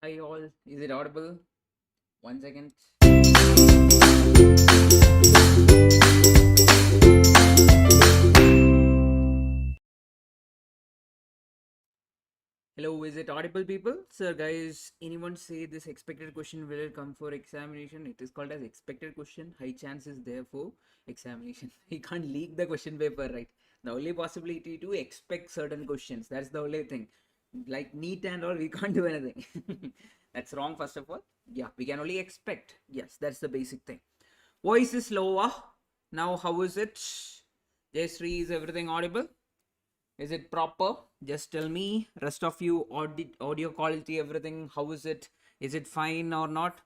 Hi all, is it audible? 1 second. Hello, is it audible people? Sir guys, anyone say this expected question will come for examination? It is called as expected question. High chance is there for examination. You can't leak the question paper, right? The only possibility to expect certain questions. That's the only thing. Like NEET and all, we can't do anything. That's wrong, first of all. Yeah, we can only expect. Yes, that's the basic thing. Voice is lower. Now, how is it? Jayashree, is everything audible? Is it proper? Just tell me. Rest of you, audio quality, everything. How is it? Is it fine or not?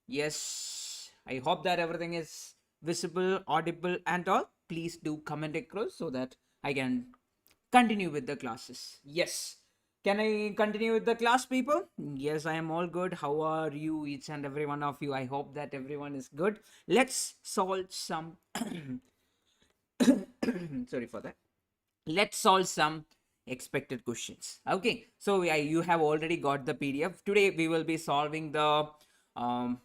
Yes. I hope that everything is visible, audible, and all. Please do comment across so that I can continue with the classes. Yes. Can I continue with the class, people? Yes, I am all good. How are you, each and every one of you? I hope that everyone is good. Let's solve some. Sorry for that. Let's solve some expected questions. Okay, so you have already got the PDF. Today we will be solving the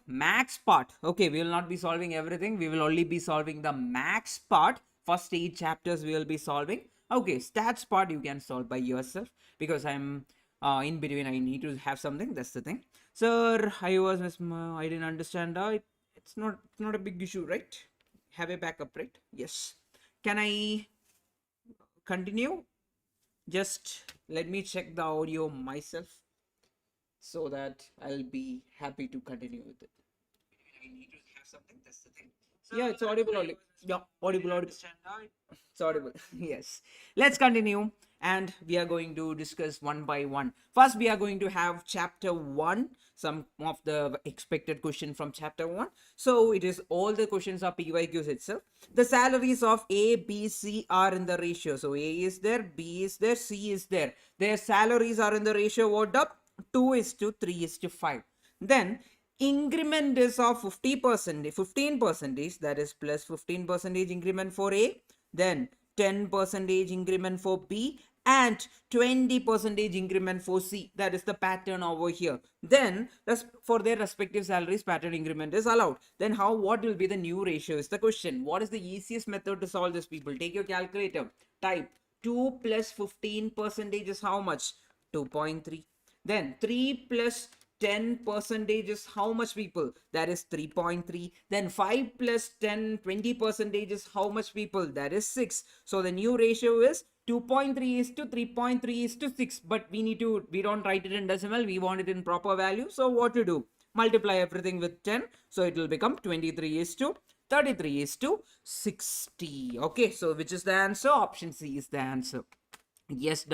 max part. Okay, we will not be solving everything. We will only be solving the max part. First 8 chapters we will be solving. Okay, stats part you can solve by yourself because I'm in between. I need to have something. That's the thing. Sir, I didn't understand. It's not a big issue, right? Have a backup, right? Yes. Can I continue? Just let me check the audio myself so that I'll be happy to continue with it. I need to have something. That's the thing. Yeah, it's audible. Yeah, audible. It's audible. Yes. Let's continue. And we are going to discuss one by one. First, we are going to have chapter 1, some of the expected question from chapter 1. So it is all the questions are PYQs itself. The salaries of A, B, C are in the ratio. So A is there, B is there, C is there. Their salaries are in the ratio what up? 2:3:5. Then increment is of 50%, 15%, that is plus 15% increment for A, then 10% increment for B, and 20% increment for C. That is the pattern over here. Then for their respective salaries, pattern increment is allowed. Then what will be the new ratio is the question. What is the easiest method to solve this, people? Take your calculator, type 2 plus 15% is how much? 2.3. Then 3 plus 10 percentage is how much, people? That is 3.3. Then 5 plus 10, 20 percentage is how much, people? That is 6. So the new ratio is 2.3 is to 3.3 is to 6. But we don't write it in decimal. We want it in proper value. So what to do? Multiply everything with 10. So it will become 23 is to 33 is to 60. Okay, so which is the answer? Option C is the answer. Yes,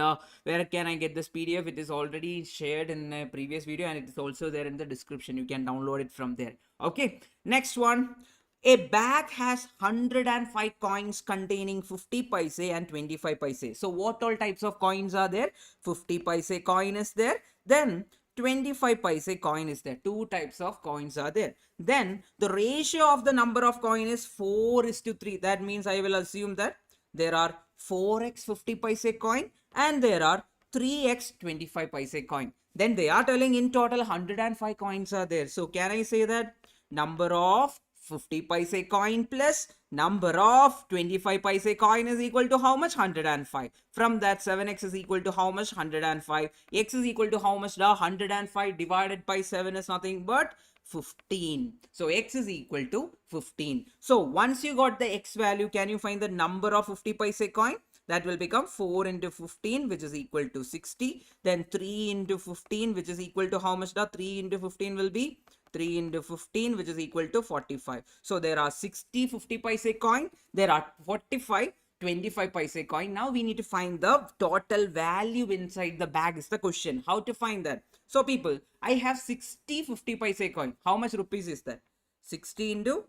where can I get this PDF? It is already shared in a previous video and it is also there in the description. You can download it from there. Okay, next one. A bag has 105 coins containing 50 paise and 25 paise. So what all types of coins are there? 50 paise coin is there. Then 25 paise coin is there. Two types of coins are there. Then the ratio of the number of coin is 4:3. That means I will assume that there are 4x 50 paise coin and there are 3x 25 paise coin. Then they are telling in total 105 coins are there. So can I say that number of 50 paise coin plus number of 25 paise coin is equal to how much? 105. From that 7x is equal to how much? 105. X is equal to how much? 105 divided by 7 is nothing but 15. So x is equal to 15. So once you got the x value, can you find the number of 50 paise coin? That will become 4 into 15, which is equal to 60. Then 3 into 15, which is equal to how much? 3 into 15 will be 3 into 15, which is equal to 45. So there are 60 50 paise coin. There are 45 25 paise coin. Now we need to find the total value inside the bag is the question. How to find that? So people, I have 60 50 paise coin. How much rupees is that? 60 into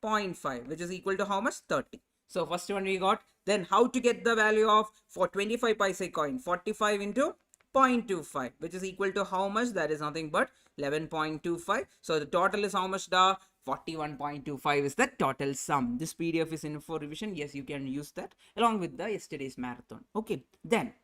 0.5, which is equal to how much? 30. So first one we got. Then how to get the value of for 25 paise coin? 45 into 0.25, which is equal to how much? That is nothing but 11.25. So the total is how much? 41.25 is the total sum. This PDF is in for revision. Yes, you can use that along with the yesterday's marathon. Okay, then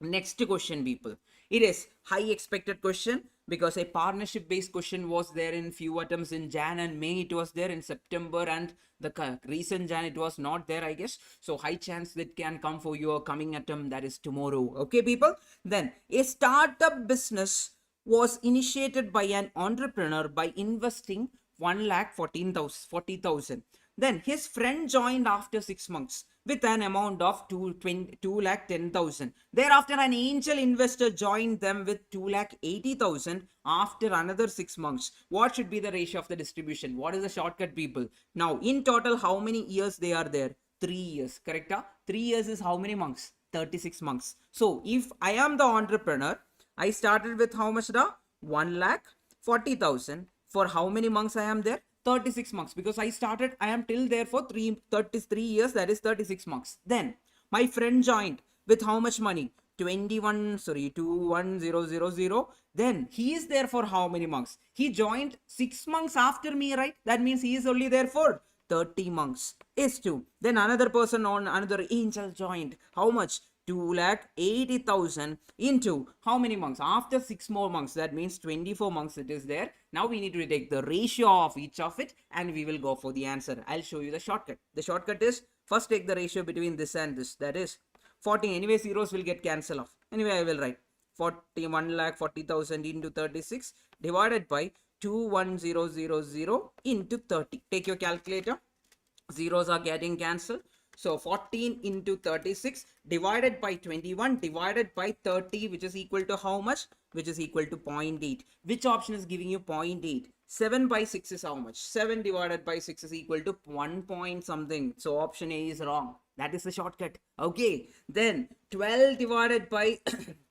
next question, people. It is high expected question. because a partnership based question was there in few attempts in Jan and May. It was there in September, and the recent Jan it was not there, I guess. So high chance that can come for your coming attempt, that is tomorrow. Okay, people. Then a startup business was initiated by an entrepreneur by investing 1,40,000. Then his friend joined after 6 months with an amount of 2,10,000. Thereafter, an angel investor joined them with 2,80,000 after another 6 months. What should be the ratio of the distribution? What is the shortcut, people? Now, in total, how many years they are there? 3 years, correct? 3 years is how many months? 36 months. So, if I am the entrepreneur, I started with how much? 1,40,000. For how many months I am there? 36 months, because I am till there for 33 years, that is 36 months. Then my friend joined with how much money? 21,000. Then he is there for how many months? He joined 6 months after me, right? That means he is only there for 30 months. Is 2. Then another person on another angel joined. How much? 2,80,000 into how many months? After 6 more months, that means 24 months it is there. Now we need to take the ratio of each of it and we will go for the answer. I'll show you the shortcut. The shortcut is first take the ratio between this and this, that is 40. Anyway, zeros will get cancelled off. Anyway, I will write 1,40,000 into 36 divided by 21000 into 30. Take your calculator. Zeros are getting cancelled. So 14 into 36 divided by 21 divided by 30, which is equal to how much? Which is equal to 0.8. Which option is giving you 0.8? 7 by 6 is how much? 7 divided by 6 is equal to 1 point something. So option A is wrong. That is the shortcut. Okay. Then 12 divided by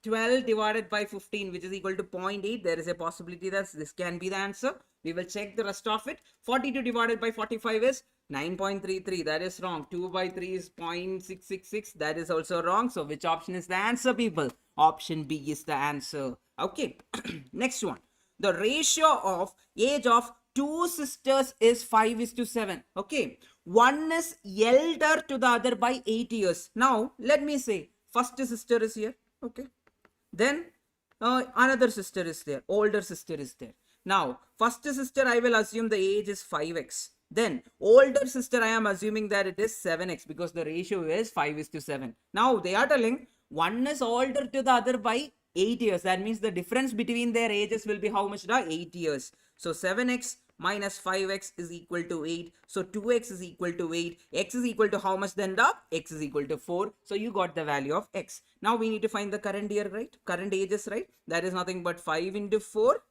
12 divided by 15, which is equal to 0.8. There is a possibility that this can be the answer. We will check the rest of it. 42 divided by 45 is 9.33. That is wrong. 2 by 3 is 0.666. That is also wrong. So which option is the answer, people? Option B is the answer. Okay. Next one. The ratio of age of two sisters is 5:7. Okay. One is elder to the other by 8 years. Now, let me say, first sister is here. Okay. Then another sister is there. Older sister is there. Now, first sister, I will assume the age is 5x. Then, older sister, I am assuming that it is 7x because the ratio is 5:7. Now, they are telling one is older to the other by 8 years. That means the difference between their ages will be how much? 8 years. So, 7x minus 5x is equal to 8. So, 2x is equal to 8. X is equal to how much then? X is equal to 4. So, you got the value of x. Now, we need to find the current year, right? Current ages, right? That is nothing but 5 into 4.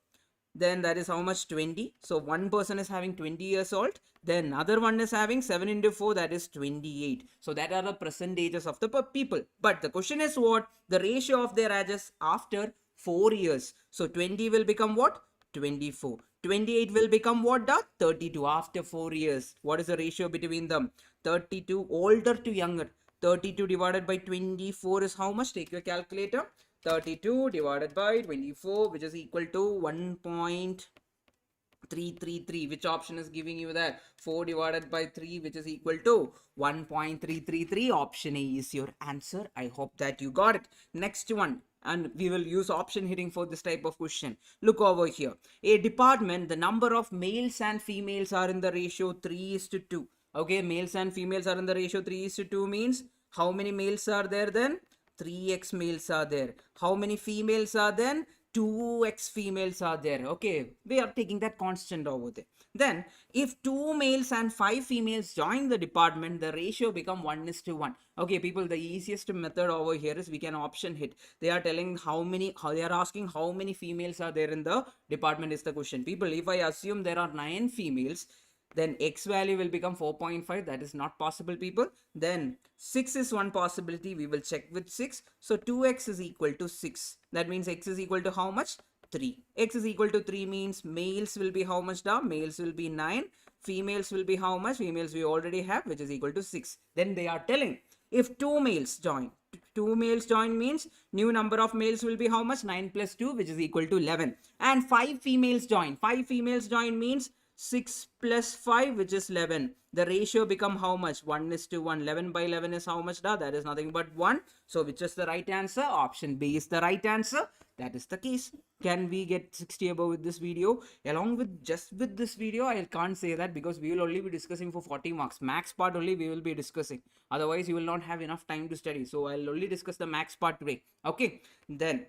Then that is how much? 20. So one person is having 20 years old. Then other one is having 7 into 4, that is 28. So that are the present ages of the people. But the question is what? The ratio of their ages after 4 years. So 20 will become what? 24. 28 will become what? 32 after 4 years. What is the ratio between them? 32 older to younger. 32 divided by 24 is how much? Take your calculator. 32 divided by 24, which is equal to 1.333. Which option is giving you that? 4 divided by 3, which is equal to 1.333. Option A is your answer. I hope that you got it. Next one. And we will use option hitting for this type of question. Look over here. A department, the number of males and females are in the ratio 3:2. Okay, males and females are in the ratio 3:2 means how many males are there then? 3x males are there. How many females are then? 2x females are there. Okay, we are taking that constant over there. Then, if 2 males and 5 females join the department, the ratio become 1:1. Okay, people, the easiest method over here is we can option hit. They are telling they are asking how many females are there in the department is the question. People, if I assume there are 9 females, then x value will become 4.5. That is not possible, people. Then 6 is one possibility. We will check with 6. So 2x is equal to 6. That means x is equal to how much? 3. X is equal to 3 means males will be how much? Males will be 9. Females will be how much? Females we already have, which is equal to 6. Then they are telling if 2 males join. 2 males join means new number of males will be how much? 9 plus 2, which is equal to 11. And 5 females join. 5 females join means 6 plus 5, which is 11. The ratio become how much? 1:1. 11 by 11 is how much? That is nothing but 1. So which is the right answer? Option B is the right answer. That is the case. Can we get 60 above with this video? Along with just with this video, I can't say that because we will only be discussing for 40 marks. Max part only we will be discussing. Otherwise, you will not have enough time to study. So I'll only discuss the max part today. Okay. Then,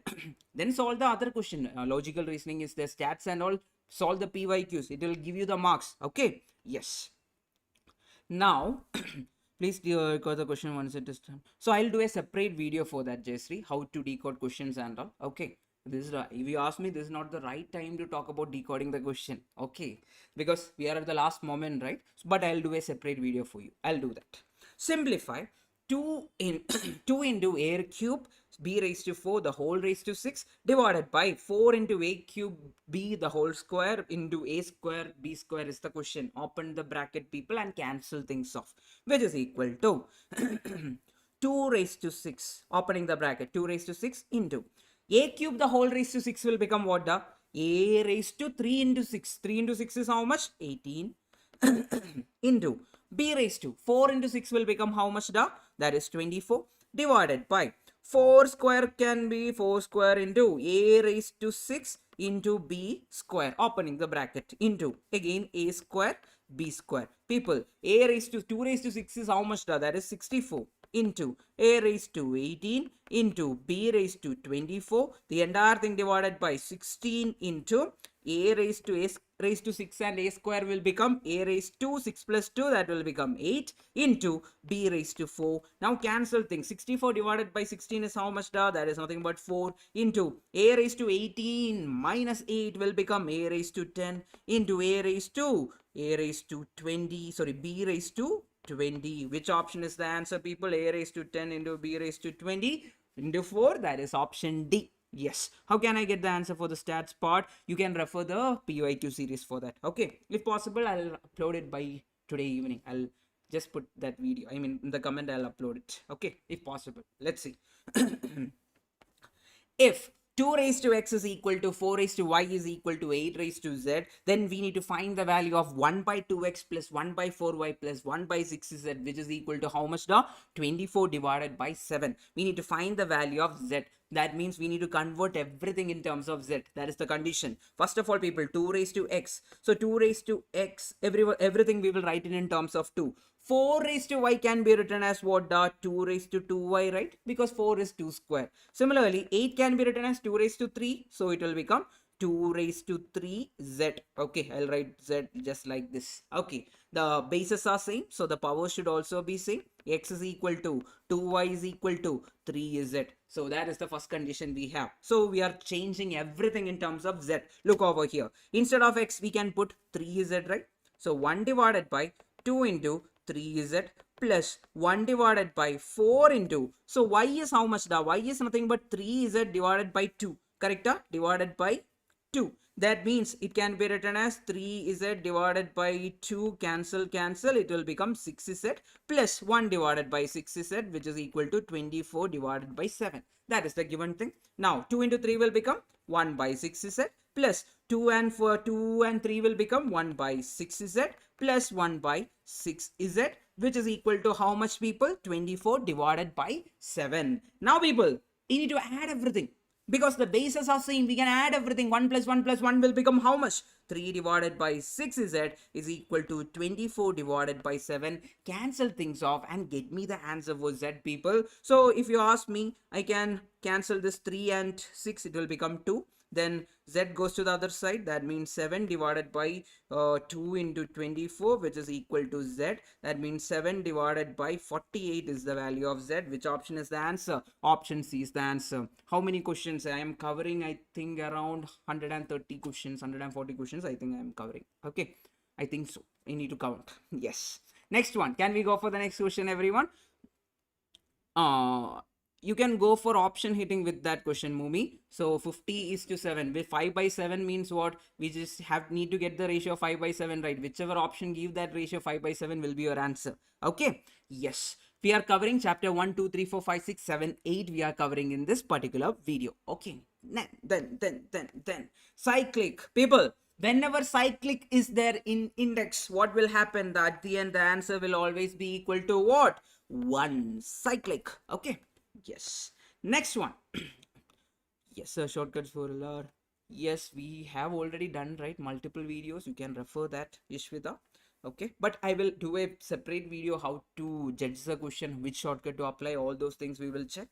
then solve the other question. Logical reasoning is the stats and all. Solve the PYQs. It will give you the marks. Okay. Yes. Now, please record the question once it is done. So I'll do a separate video for that, Jayshree, how to decode questions and all. Okay. This is if you ask me, this is not the right time to talk about decoding the question. Okay. Because we are at the last moment, right? But I'll do a separate video for you. I'll do that. Simplify 2 in 2 into a cube b raised to 4 the whole raised to 6 divided by 4 into a cube b the whole square into a square b square is the question. Open the bracket, people, and cancel things off, which is equal to 2 raised to 6, opening the bracket, 2 raised to 6 into a cube the whole raised to 6 will become what? The a raised to 3 into 6. 3 into 6 is how much? 18 into b raised to 4 into 6 will become how much? Da? That is 24 divided by 4 square can be 4 square into a raised to 6 into b square, opening the bracket, into again a square b square. People, a raised to 2 raised to 6 is how much? Da? That is 64 into a raised to 18 into b raised to 24, the entire thing divided by 16 into a raised to 6 and a square will become a raised to 6 plus 2, that will become 8 into b raised to 4. Now cancel things. 64 divided by 16 is how much? Da? That is nothing but 4 into a raised to 18 minus 8 will become a raised to 10 into a raised to 20, sorry, b raised to 20. Which option is the answer, people? A raised to 10 into b raised to 20 into 4. That is option D. Yes. How can I get the answer for the stats part? You can refer the PYQ series for that. Okay. If possible, I'll upload it by today evening. I'll just put that video. I mean, in the comment, I'll upload it. Okay. If possible. Let's see. If 2 raised to x is equal to 4 raised to y is equal to 8 raised to z, then we need to find the value of 1 by 2x plus 1 by 4y plus 1 by 6z, which is equal to how much? The 24 divided by 7. We need to find the value of z. That means we need to convert everything in terms of z. That is the condition. First of all, people, 2 raised to x. So 2 raised to x, everything we will write in terms of 2. 4 raised to y can be written as what? 2 raised to 2y, right? Because 4 is 2 square. Similarly, 8 can be written as 2 raised to 3. So it will become 2 raised to 3z. Okay, I'll write z just like this. Okay, the bases are same. So the power should also be same. X is equal to 2y is equal to 3z. So that is the first condition we have. So we are changing everything in terms of z. Look over here. Instead of x, we can put 3z, right? So 1 divided by 2 into 3z plus 1 divided by 4 into, so y is how much? The y is nothing but 3z divided by 2, correct? Divided by 2. That means it can be written as 3z divided by 2, cancel, it will become 6z plus 1 divided by 6z, which is equal to 24 divided by 7. That is the given thing. Now 2 into 3 will become 1 by 6z plus 2 and 3 will become 1 by 6z plus 1 by 6z, which is equal to how much, people? 24 divided by 7. Now, people, you need to add everything. Because the bases are same, we can add everything. 1 plus 1 plus 1 will become how much? 3 divided by 6z is equal to 24 divided by 7. Cancel things off and get me the answer for z, people. So if you ask me, I can cancel this 3 and 6. It will become 2. Then z goes to the other side. That means 7 divided by 2 into 24, which is equal to z. That means 7 divided by 48 is the value of z. Which option is the answer? Option C is the answer. How many questions I am covering? I think around 130 questions, 140 questions I think I am covering. Okay, I think so. I need to count. Yes. Next one. Can we go for the next question, everyone? You can go for option hitting with that question, Mumi. So 50 is to 7. With 5 by 7 means what? We just need to get the ratio of 5 by 7, right? Whichever option give that ratio 5 by 7 will be your answer. Okay. Yes. We are covering chapter 1, 2, 3, 4, 5, 6, 7, 8. We are covering in this particular video. Okay. Then cyclic. People, whenever cyclic is there in index, what will happen? That at the end, the answer will always be equal to what? 1 cyclic. Okay. Yes. Next one. Yes, sir. Shortcuts for LR. Yes, we have already done, right, multiple videos. You can refer that, Yashvita. Okay, but I will do a separate video how to judge the question, which shortcut to apply, all those things we will check.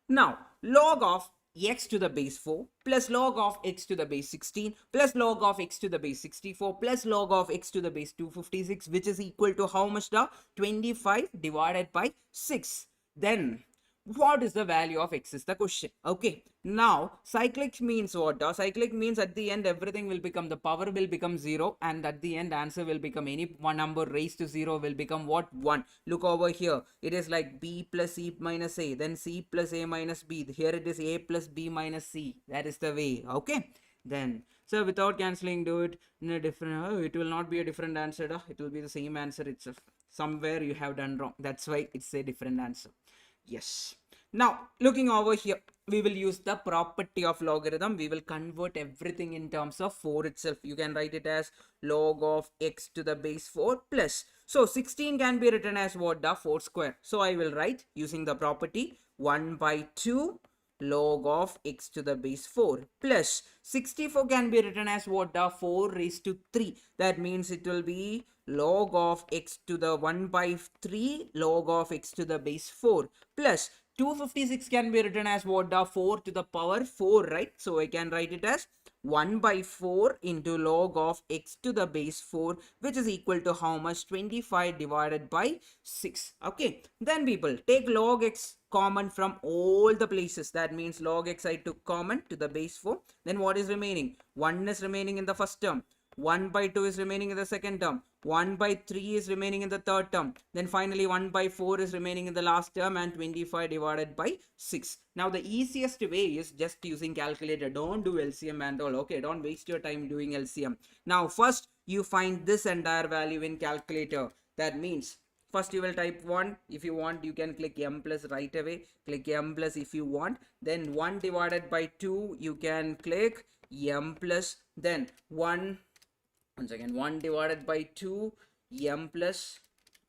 Now, log of x to the base 4 plus log of x to the base 16 plus log of x to the base 64 plus log of x to the base 256, which is equal to how much? The 25 divided by 6. Then what is the value of x is the question. Okay, now cyclic means what? Cyclic means at the end everything will become, the power will become 0, and at the end answer will become any one number raised to 0 will become what? 1. Look over here, it is like b plus c minus a, then c plus a minus b. Here it is a plus b minus c. That is the way. Okay, then so without cancelling, do it in a different, it will not be a different answer. It will be the same answer itself. Somewhere you have done wrong, that's why it's a different answer. Yes. Now, looking over here, we will use the property of logarithm. We will convert everything in terms of 4 itself. You can write it as log of x to the base 4 plus. So, 16 can be written as what? The 4 square. So, I will write using the property 1 by 2 log of x to the base 4 plus 64 can be written as what? The 4 raised to 3. That means it will be log of x to the 1 by 3 log of x to the base 4 plus 256 can be written as what? The 4 to the power 4, right? So I can write it as 1 by 4 into log of x to the base 4, which is equal to how much? 25 divided by 6. Okay, then people take log x common from all the places. That means log x I took common to the base 4. Then what is remaining? 1 is remaining in the first term, 1 by 2 is remaining in the second term, 1 by 3 is remaining in the third term, then finally 1 by 4 is remaining in the last term, and 25 divided by 6. Now the easiest way is just using calculator. Don't do LCM and all. Okay, don't waste your time doing LCM. Now first you find this entire value in calculator. That means first you will type 1. If you want, you can click m plus right away. Click m plus if you want. Then 1 divided by 2, you can click m plus. Then 1 second, 1 divided by 2 m plus,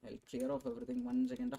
I'll clear off everything 1 second.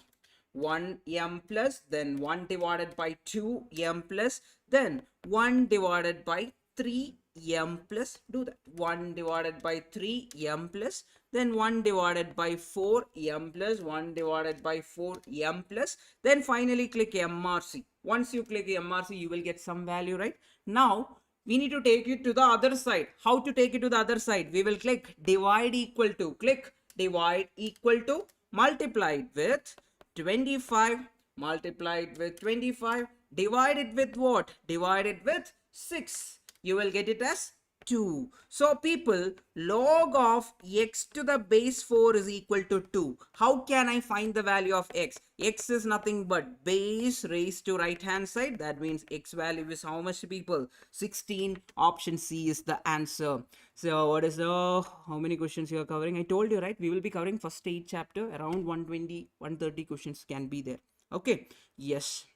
1 m plus, then 1 divided by 2 m plus, then 1 divided by 3 m plus. Do that. 1 divided by 3 m plus, then 1 divided by 4 m plus, 1 divided by 4 m plus, then finally click MRC. Once you click MRC, you will get some value, right? Now we need to take it to the other side. How to take it to the other side? We will click divide equal to, click divide equal to, multiplied with 25, multiplied with 25, divided with what? Divided with 6. You will get it as 2. So people, log of x to the base 4 is equal to 2. How can I find the value of x? X is nothing but base raised to right hand side. That means x value is how much, people? 16. Option C is the answer. So what is the, how many questions you are covering? I told you, right? We will be covering first 8 chapter. Around 120, 130 questions can be there. Okay. Yes.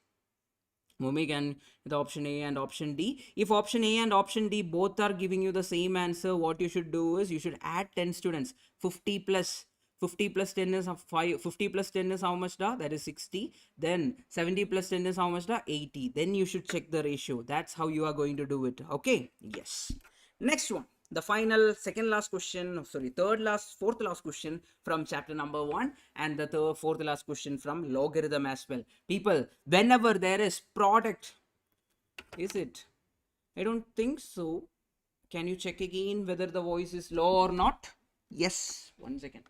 Moving and the option A and option D. If option A and option D both are giving you the same answer, what you should do is you should add 10 students. 50 plus 10 is 5. 50 plus 10 is how much? That is 60. Then 70 plus 10 is how much? 80. Then you should check the ratio. That's how you are going to do it. Okay. Yes. Next one. The final fourth last question from chapter number 1, and the fourth last question from logarithm as well. People, whenever there is product, is it? I don't think so. Can you check again whether the voice is low or not? Yes, 1 second.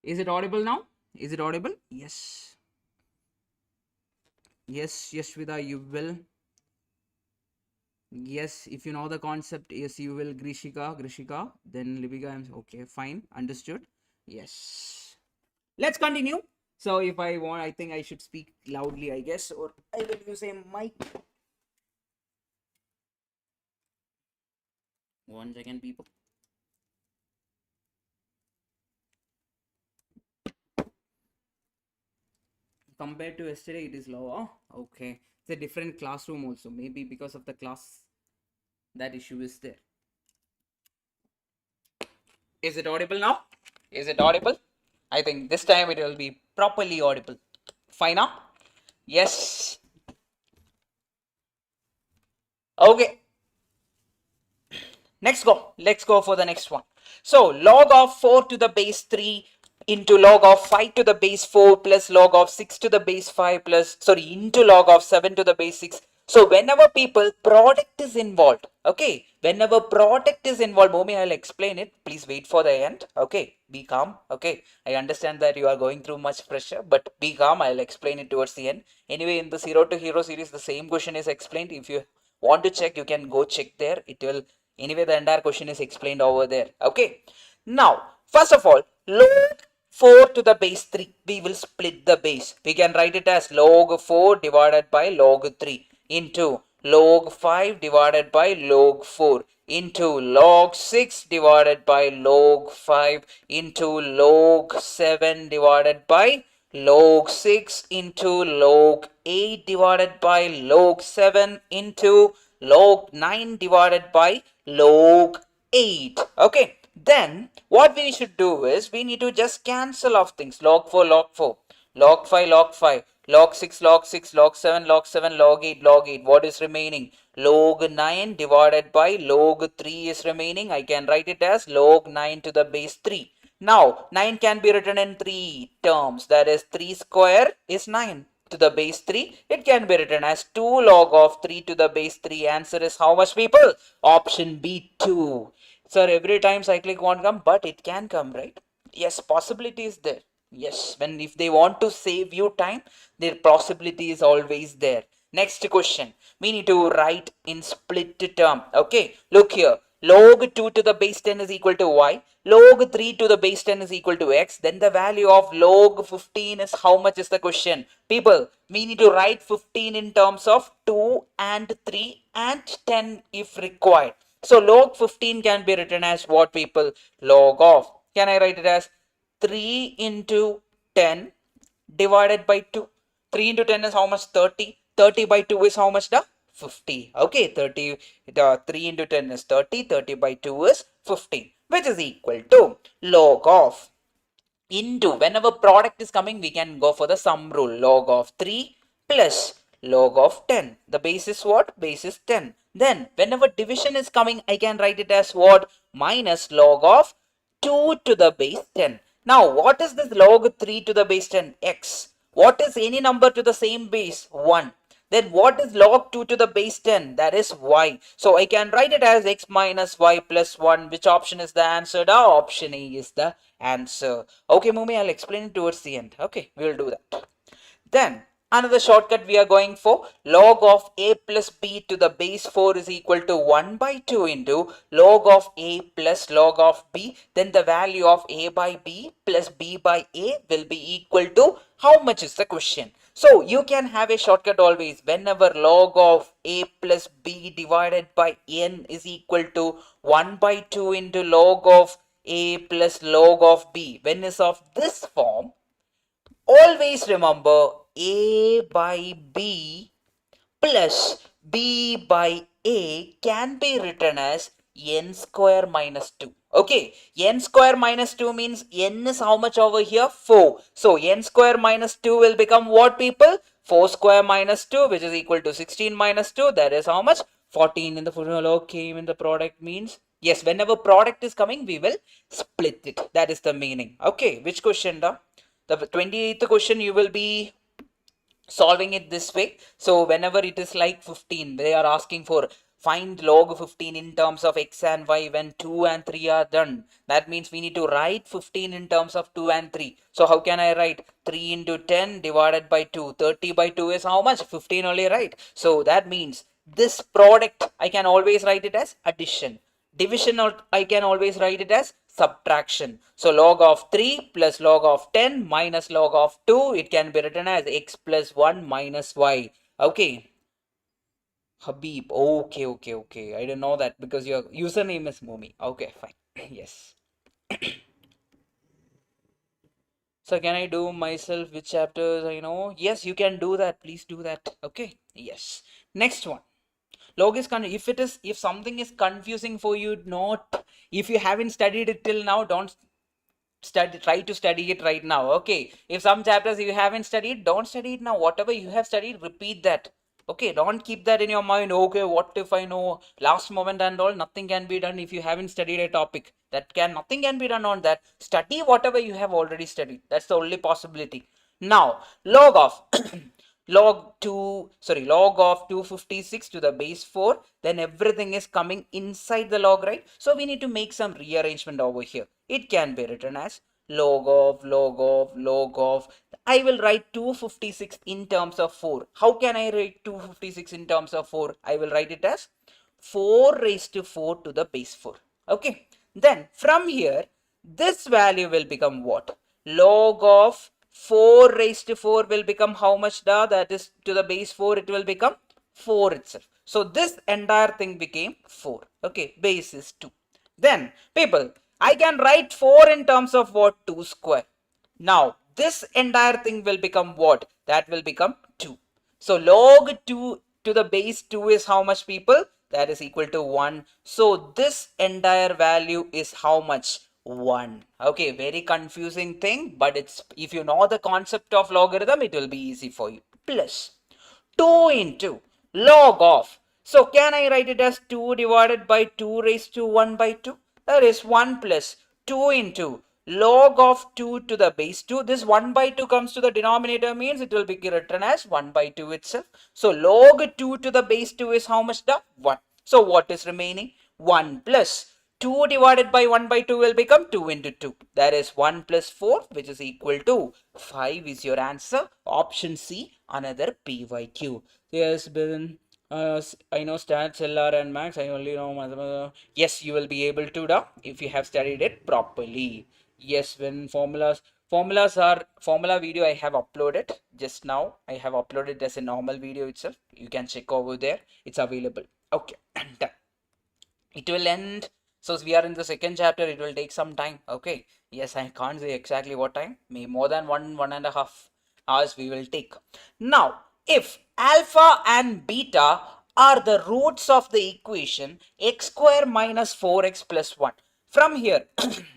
Is it audible now? Is it audible? Yes. Yes, Yashvida, you will. Yes, if you know the concept, yes, you will. Grishika, then Libika. Okay, fine, understood. Yes. Let's continue. So if I want, I think I should speak loudly, I guess, or I will use a mic. 1 second, people. Compared to yesterday, it is lower. Okay. It's a different classroom also. Maybe because of the class, that issue is there. Is it audible now? Is it audible? I think this time it will be properly audible. Fine now? Yes. Okay. Let's go for the next one. So log of 4 to the base 3 into log of 5 to the base 4 plus log of 6 to the base 5 plus, sorry, into log of 7 to the base 6. So whenever people product is involved, okay, whenever product is involved, Momi, I'll explain it. Please wait for the end. Okay, be calm. Okay, I understand that you are going through much pressure, but be calm. I'll explain it towards the end. Anyway, in the Zero to Hero series, the same question is explained. If you want to check, you can go check there. It will, anyway, the entire question is explained over there. Okay, now first of all, log 4 to the base 3, we will split the base. We can write it as log 4 divided by log 3 into log 5 divided by log 4 into log 6 divided by log 5 into log 7 divided by log 6 into log 8 divided by log 7 into log 9 divided by log 8. Okay, then what we should do is we need to just cancel off things. Log 4, log 4, log 5, log 5, log 6, log 6, log 7, log 7, log 8, log 8. What is remaining? Log 9 divided by log 3 is remaining. I can write it as log 9 to the base 3. Now 9 can be written in 3 terms. That is 3 square is 9 to the base 3. It can be written as 2 log of 3 to the base 3. Answer is how much, people? Option B, 2. Sir, every time cyclic won't come, but it can come, right? Yes, possibility is there. Yes, when if they want to save you time, their possibility is always there. Next question, we need to write in split term. Okay, look here. Log 2 to the base 10 is equal to y. Log 3 to the base 10 is equal to x. Then the value of log 15 is how much is the question? People, we need to write 15 in terms of 2 and 3 and 10 if required. So log 15 can be written as what, people? Log of, can I write it as 3 into 10 divided by 2? 3 into 10 is how much? 30. 30 by 2 is how much? The 50. Okay, 30, the 3 into 10 is 30. 30 by 2 is 15, which is equal to log of into, whenever product is coming, we can go for the sum rule. Log of 3 plus log of 10. The base is what? Base is 10. Then whenever division is coming, I can write it as what? Minus log of 2 to the base 10. Now what is this log 3 to the base 10? X. What is any number to the same base? 1. Then what is log 2 to the base 10? That is y. So I can write it as x minus y plus 1. Which option is the answer? The option A is the answer. Okay, Mumi, I'll explain it towards the end. Okay, we'll do that. Then another shortcut we are going for, log of a plus b to the base 4 is equal to 1 by 2 into log of a plus log of b. Then the value of a by b plus b by a will be equal to how much is the question? So you can have a shortcut always. Whenever log of a plus b divided by n is equal to 1 by 2 into log of a plus log of b, when is of this form, always remember a by b plus b by a can be written as n square minus 2. Okay, n square minus 2 means n is how much over here? 4. So n square minus 2 will become what, people? 4 square minus 2, which is equal to 16 minus 2. That is how much? 14 in the formula. Okay, when the product means, yes, whenever product is coming, we will split it. That is the meaning. Okay, which question, da? The 28th question you will be solving it this way. So whenever it is like 15, they are asking for find log 15 in terms of x and y when 2 and 3 are done. That means we need to write 15 in terms of 2 and 3. So how can I write 3 into 10 divided by 2? 30 by 2 is how much? 15 only, right? So that means this product I can always write it as addition. Division, I can always write it as subtraction. So log of 3 plus log of 10 minus log of 2, it can be written as x plus 1 minus y. Okay. Habib. Okay. I didn't know that because your username is Mumi. Okay, fine. Yes. So can I do myself which chapters I know? Yes, you can do that. Please do that. Okay. Yes. Next one. Log is if something is confusing for you, not if you haven't studied it till now, don't try to study it right now. Okay, if some chapters you haven't studied, don't study it now. Whatever you have studied, repeat that. Okay, don't keep that in your mind. Okay, what if I know last moment and all? Nothing can be done if you haven't studied a topic. Nothing can be done on that. Study whatever you have already studied. That's the only possibility. Now, log of log of 256 to the base 4, then everything is coming inside the log, right? So we need to make some rearrangement over here. It can be written as log of. I will write 256 in terms of 4. How can I write 256 in terms of 4? I will write it as 4 raised to 4 to the base 4. Okay, then from here this value will become what? Log of 4 raised to 4 will become how much? That is to the base 4, it will become 4 itself. So this entire thing became 4. Okay, base is 2. Then people, I can write 4 in terms of what? 2 square. Now this entire thing will become what? That will become 2. So log 2 to the base 2 is how much, people? That is equal to 1. So this entire value is how much? 1. Okay, very confusing thing, but it's, if you know the concept of logarithm, it will be easy for you. Plus 2 into log of. So can I write it as 2 divided by 2 raised to 1 by 2? That is 1 plus 2 into log of 2 to the base 2. This 1 by 2 comes to the denominator, means it will be written as 1 by 2 itself. So log 2 to the base 2 is how much? 1. So what is remaining? 1 plus 2 divided by 1 by 2 will become 2 into 2. That is 1 plus 4, which is equal to 5 is your answer. Option C, another PYQ. Yes, Bill. I know stats, LR and max. I only know. Yes, you will be able to do if you have studied it properly. Yes, when formula video I have uploaded just now. I have uploaded as a normal video itself. You can check over there. It's available. Okay, done. It will end. So we are in the second chapter. It will take some time. Okay. Yes, I can't say exactly what time. Maybe more than 1.5 hours we will take. Now, if alpha and beta are the roots of the equation x square minus 4x plus 1. From here,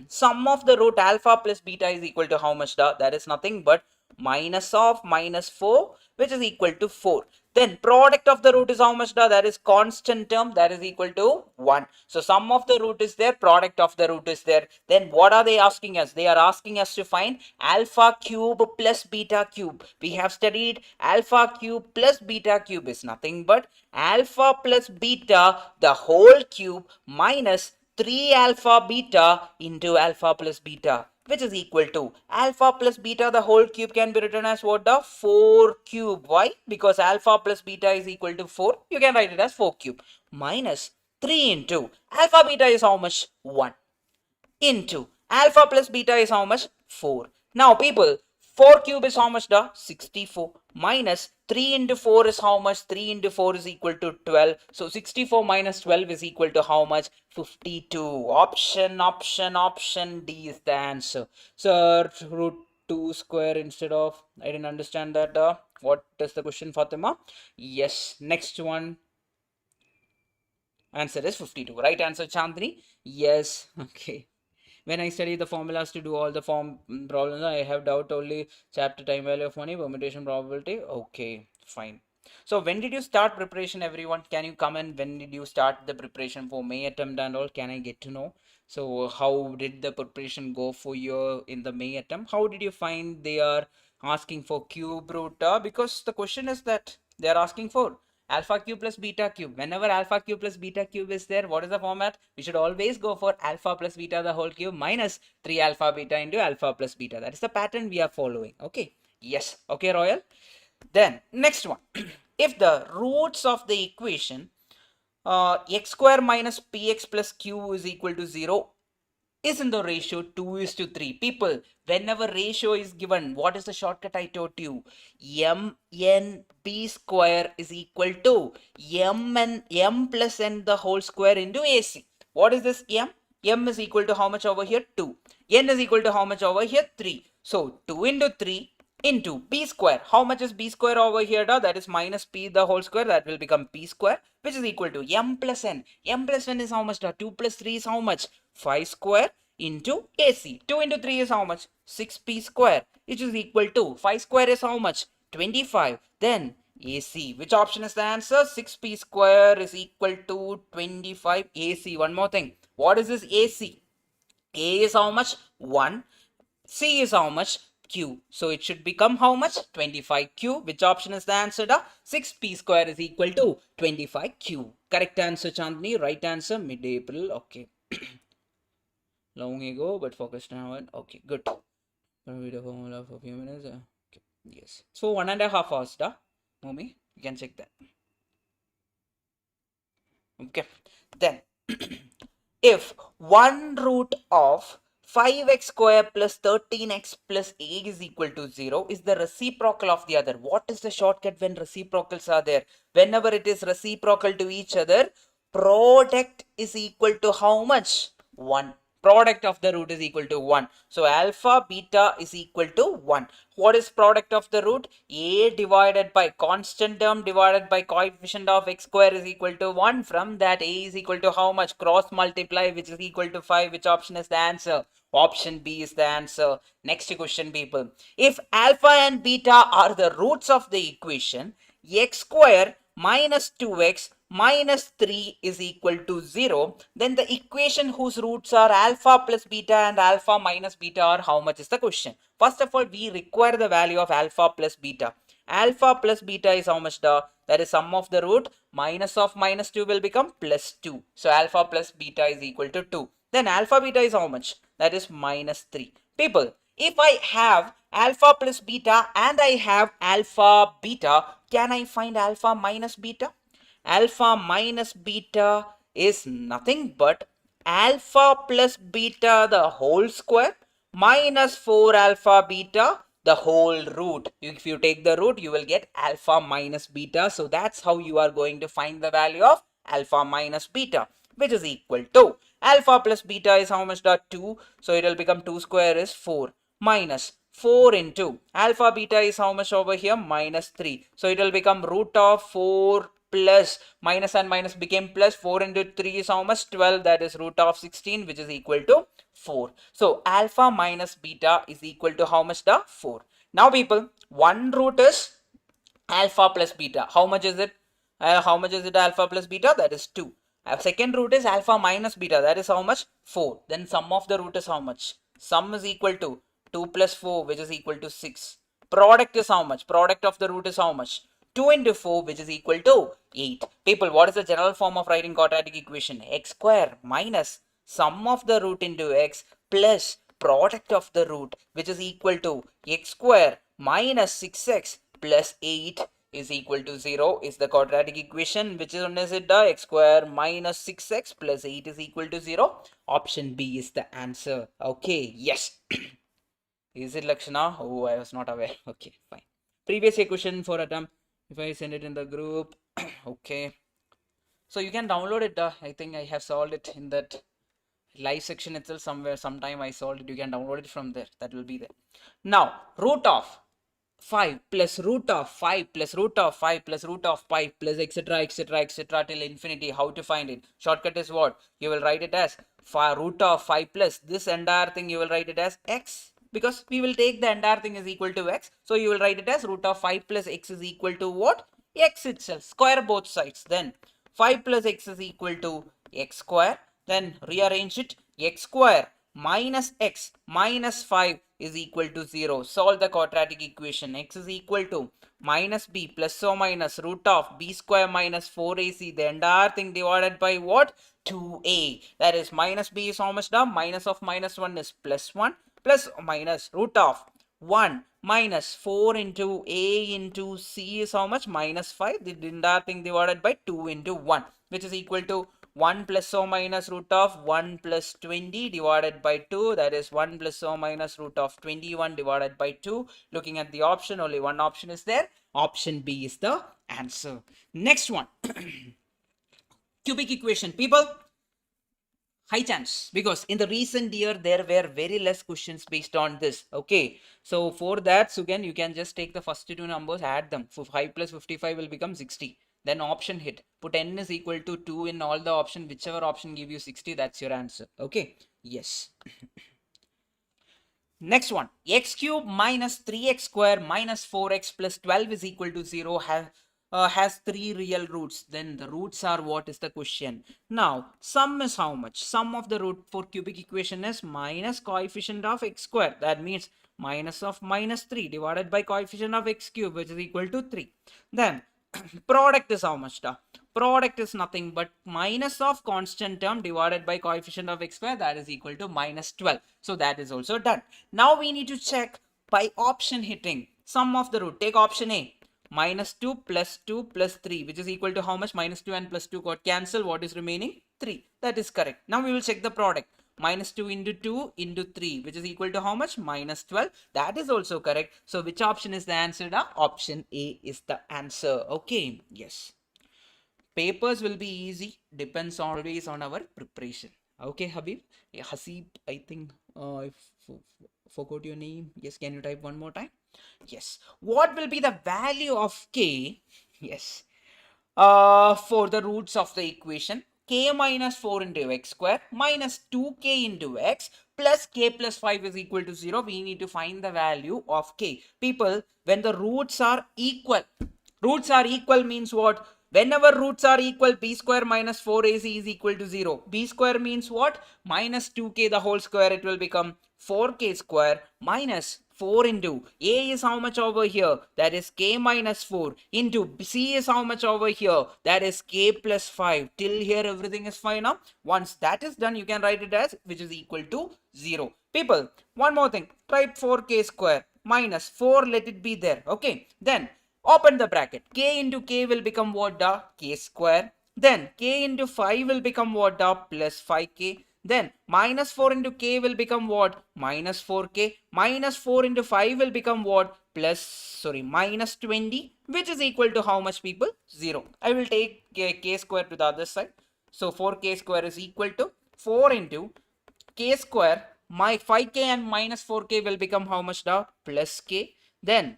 sum of the root alpha plus beta is equal to how much? That is nothing but minus of minus 4, which is equal to 4. Then product of the root is how much? That is constant term, that is equal to 1. So sum of the root is there, product of the root is there. Then what are they asking us? They are asking us to find alpha cube plus beta cube. We have studied alpha cube plus beta cube is nothing but alpha plus beta the whole cube minus 3 alpha beta into alpha plus beta, which is equal to alpha plus beta the whole cube can be written as what? The 4 cube. Why? Because alpha plus beta is equal to 4. You can write it as 4 cube minus 3 into alpha beta is how much? 1 into alpha plus beta is how much? 4. Now people, 4 cube is how much? 64 minus 3 into 4 is how much? 3 into 4 is equal to 12. So 64 minus 12 is equal to how much? 52. Option D is the answer. Sir, root 2 square instead of, I didn't understand that. What is the question, Fatima? Yes, next one. Answer is 52. Right answer, Chandni? Yes. Okay. When I study the formulas to do all the form problems, I have doubt only chapter time value of money, permutation probability. Okay, fine. So when did you start preparation, everyone? Can you comment? When did you start the preparation for May attempt and all? Can I get to know? So how did the preparation go for you in the May attempt? How did you find they are asking for cube root? Because the question is that they are asking for alpha cube plus beta cube. Whenever alpha cube plus beta cube is there, what is the format? We should always go for alpha plus beta the whole cube minus 3 alpha beta into alpha plus beta. That is the pattern we are following. Okay. Yes. Okay, Royal. Then next one. If the roots of the equation x square minus px plus q is equal to 0 is in the ratio 2 is to 3. People, whenever ratio is given, what is the shortcut I taught you? mnb square is equal to m plus n the whole square into ac. What is this m? M is equal to how much over here? 2. N is equal to how much over here? 3. So 2 into 3 into b square. How much is b square over here? That is minus p the whole square. That will become p square, which is equal to m plus n. M plus n is how much? 2 plus 3 is how much? 5 square into AC. 2 into 3 is how much? 6p square, which is equal to 5 square is how much? 25. Then AC. Which option is the answer? 6p square is equal to 25 AC. One more thing. What is this AC? A is how much? 1. C is how much? Q. So it should become how much? 25Q. Which option is the answer? 6P square is equal to 25Q. Correct answer, Chandni. Right answer, mid-April. Okay. Long ago, but focused now. Okay, good. Read a formula for a few minutes. Okay. Yes. So 1.5 hours, Mummy, you can check that. Okay. Then, if 1 root of 5x square plus 13x plus 8 is equal to 0 is the reciprocal of the other. What is the shortcut when reciprocals are there? Whenever it is reciprocal to each other, product is equal to how much? 1. Product of the root is equal to 1. So alpha beta is equal to 1. What is product of the root? A divided by constant term divided by coefficient of x square is equal to 1. From that, A is equal to how much? Cross multiply, which is equal to 5. Which option is the answer? Option B is the answer. Next question, people. If alpha and beta are the roots of the equation, x square minus 2x minus 3 is equal to 0, then the equation whose roots are alpha plus beta and alpha minus beta are how much is the question. First of all, we require the value of alpha plus beta. Alpha plus beta is how much? That is sum of the root. Minus of minus 2 will become plus 2. So alpha plus beta is equal to 2. Then alpha beta is how much? That is minus 3. People, if I have alpha plus beta and I have alpha beta, can I find alpha minus beta? Alpha minus beta is nothing but alpha plus beta the whole square minus 4 alpha beta the whole root. If you take the root, you will get alpha minus beta. So that's how you are going to find the value of alpha minus beta, which is equal to alpha plus beta is how much? 2. So it will become 2 square is 4 minus 4 into alpha beta is how much over here? Minus 3. So it will become root of 4 plus minus and minus became plus. 4 into 3 is how much? 12. That is root of 16, which is equal to 4. So alpha minus beta is equal to how much? 4. Now people, one root is alpha plus beta. How much is it? How much is it alpha plus beta? That is 2. Second root is alpha minus beta. That is how much? 4. Then sum of the root is how much? Sum is equal to 2 plus 4, which is equal to 6. Product is how much? Product of the root is how much? 2 into 4, which is equal to 8. People, what is the general form of writing quadratic equation? X square minus sum of the root into x plus product of the root, which is equal to x square minus 6x plus 8 is equal to 0 is the quadratic equation. Which one is it? X square minus 6x plus 8 is equal to 0. Option B is the answer. Okay, yes. Is it Lakshana? Oh, I was not aware. Okay, fine. Previous question for attempt. If I send it in the group. Okay. So you can download it. I think I have solved it in that live section itself somewhere. Sometime I solved it. You can download it from there. That will be there. Now, root of 5 plus root of 5 plus root of 5 plus root of 5 plus etc etc etc till infinity. How to find it? Shortcut is what? You will write it as root of 5 plus this entire thing you will write it as x, because we will take the entire thing is equal to x. So you will write it as root of 5 plus x is equal to what? X itself. Square both sides. Then 5 plus x is equal to x square. Then rearrange it. X square minus x minus 5 is equal to 0. Solve the quadratic equation. X is equal to minus b plus or minus root of b square minus 4ac. The entire thing divided by what? 2a. That is minus b is how much? Minus of minus 1 is plus 1 plus or minus root of 1 minus 4 into a into c is how much? Minus 5. The entire thing divided by 2 into 1, which is equal to 1 plus or minus root of 1 plus 20 divided by 2. That is 1 plus or minus root of 21 divided by 2. Looking at the option, only one option is there. Option B is the answer. Next one. Cubic equation. People, High chance, because in the recent year there were very less questions based on this. Okay, so for that, Sugan, you can just take the first two numbers, add them. For 5 plus 55 will become 60. Then option hit, put n is equal to 2 in all the option, whichever option give you 60, that's your answer. Okay, yes. Next one, x cube minus 3x square minus 4x plus 12 is equal to 0 has three real roots. Then the roots are what is the question. Now, sum is how much? Sum of the root for cubic equation is minus coefficient of x square. That means minus of minus 3 divided by coefficient of x cube, which is equal to 3. Then product is how much? Product is nothing but minus of constant term divided by coefficient of x square, that is equal to minus 12. So that is also done. Now we need to check by option hitting sum of the root. Take option A, minus 2 plus 2 plus 3, which is equal to how much? Minus 2 and plus 2 got cancelled. What is remaining? 3. That is correct. Now we will check the product. Minus 2 into 2 into 3, which is equal to how much? Minus 12. That is also correct. So which option is the answer? Option A is the answer. Okay, yes. Papers will be easy, depends always on our preparation. Okay, Habib? Yeah, Hasib, I think I forgot your name. Yes, can you type one more time? Yes. What will be the value of k? Yes. For the roots of the equation, k minus 4 into x square minus 2k into x plus k plus 5 is equal to 0. We need to find the value of k. People, when the roots are equal means what? Whenever roots are equal, b square minus 4ac is equal to 0. B square means what? Minus 2k the whole square, it will become 4k square minus 4 into a is how much over here? That is k minus 4 into c is how much over here? That is k plus 5. Till here everything is fine now. Once that is done, you can write it as which is equal to 0. People, one more thing. Type 4k square minus 4, let it be there. Okay, then open the bracket. K into k will become what? K square. Then k into 5 will become what? Plus 5k. Then minus 4 into k will become what? Minus 4k. Minus 4 into 5 will become what? Minus 20, which is equal to how much, people? 0. I will take k square to the other side. So 4k square is equal to 4 into k square. My 5k and minus 4k will become how much? Plus k. Then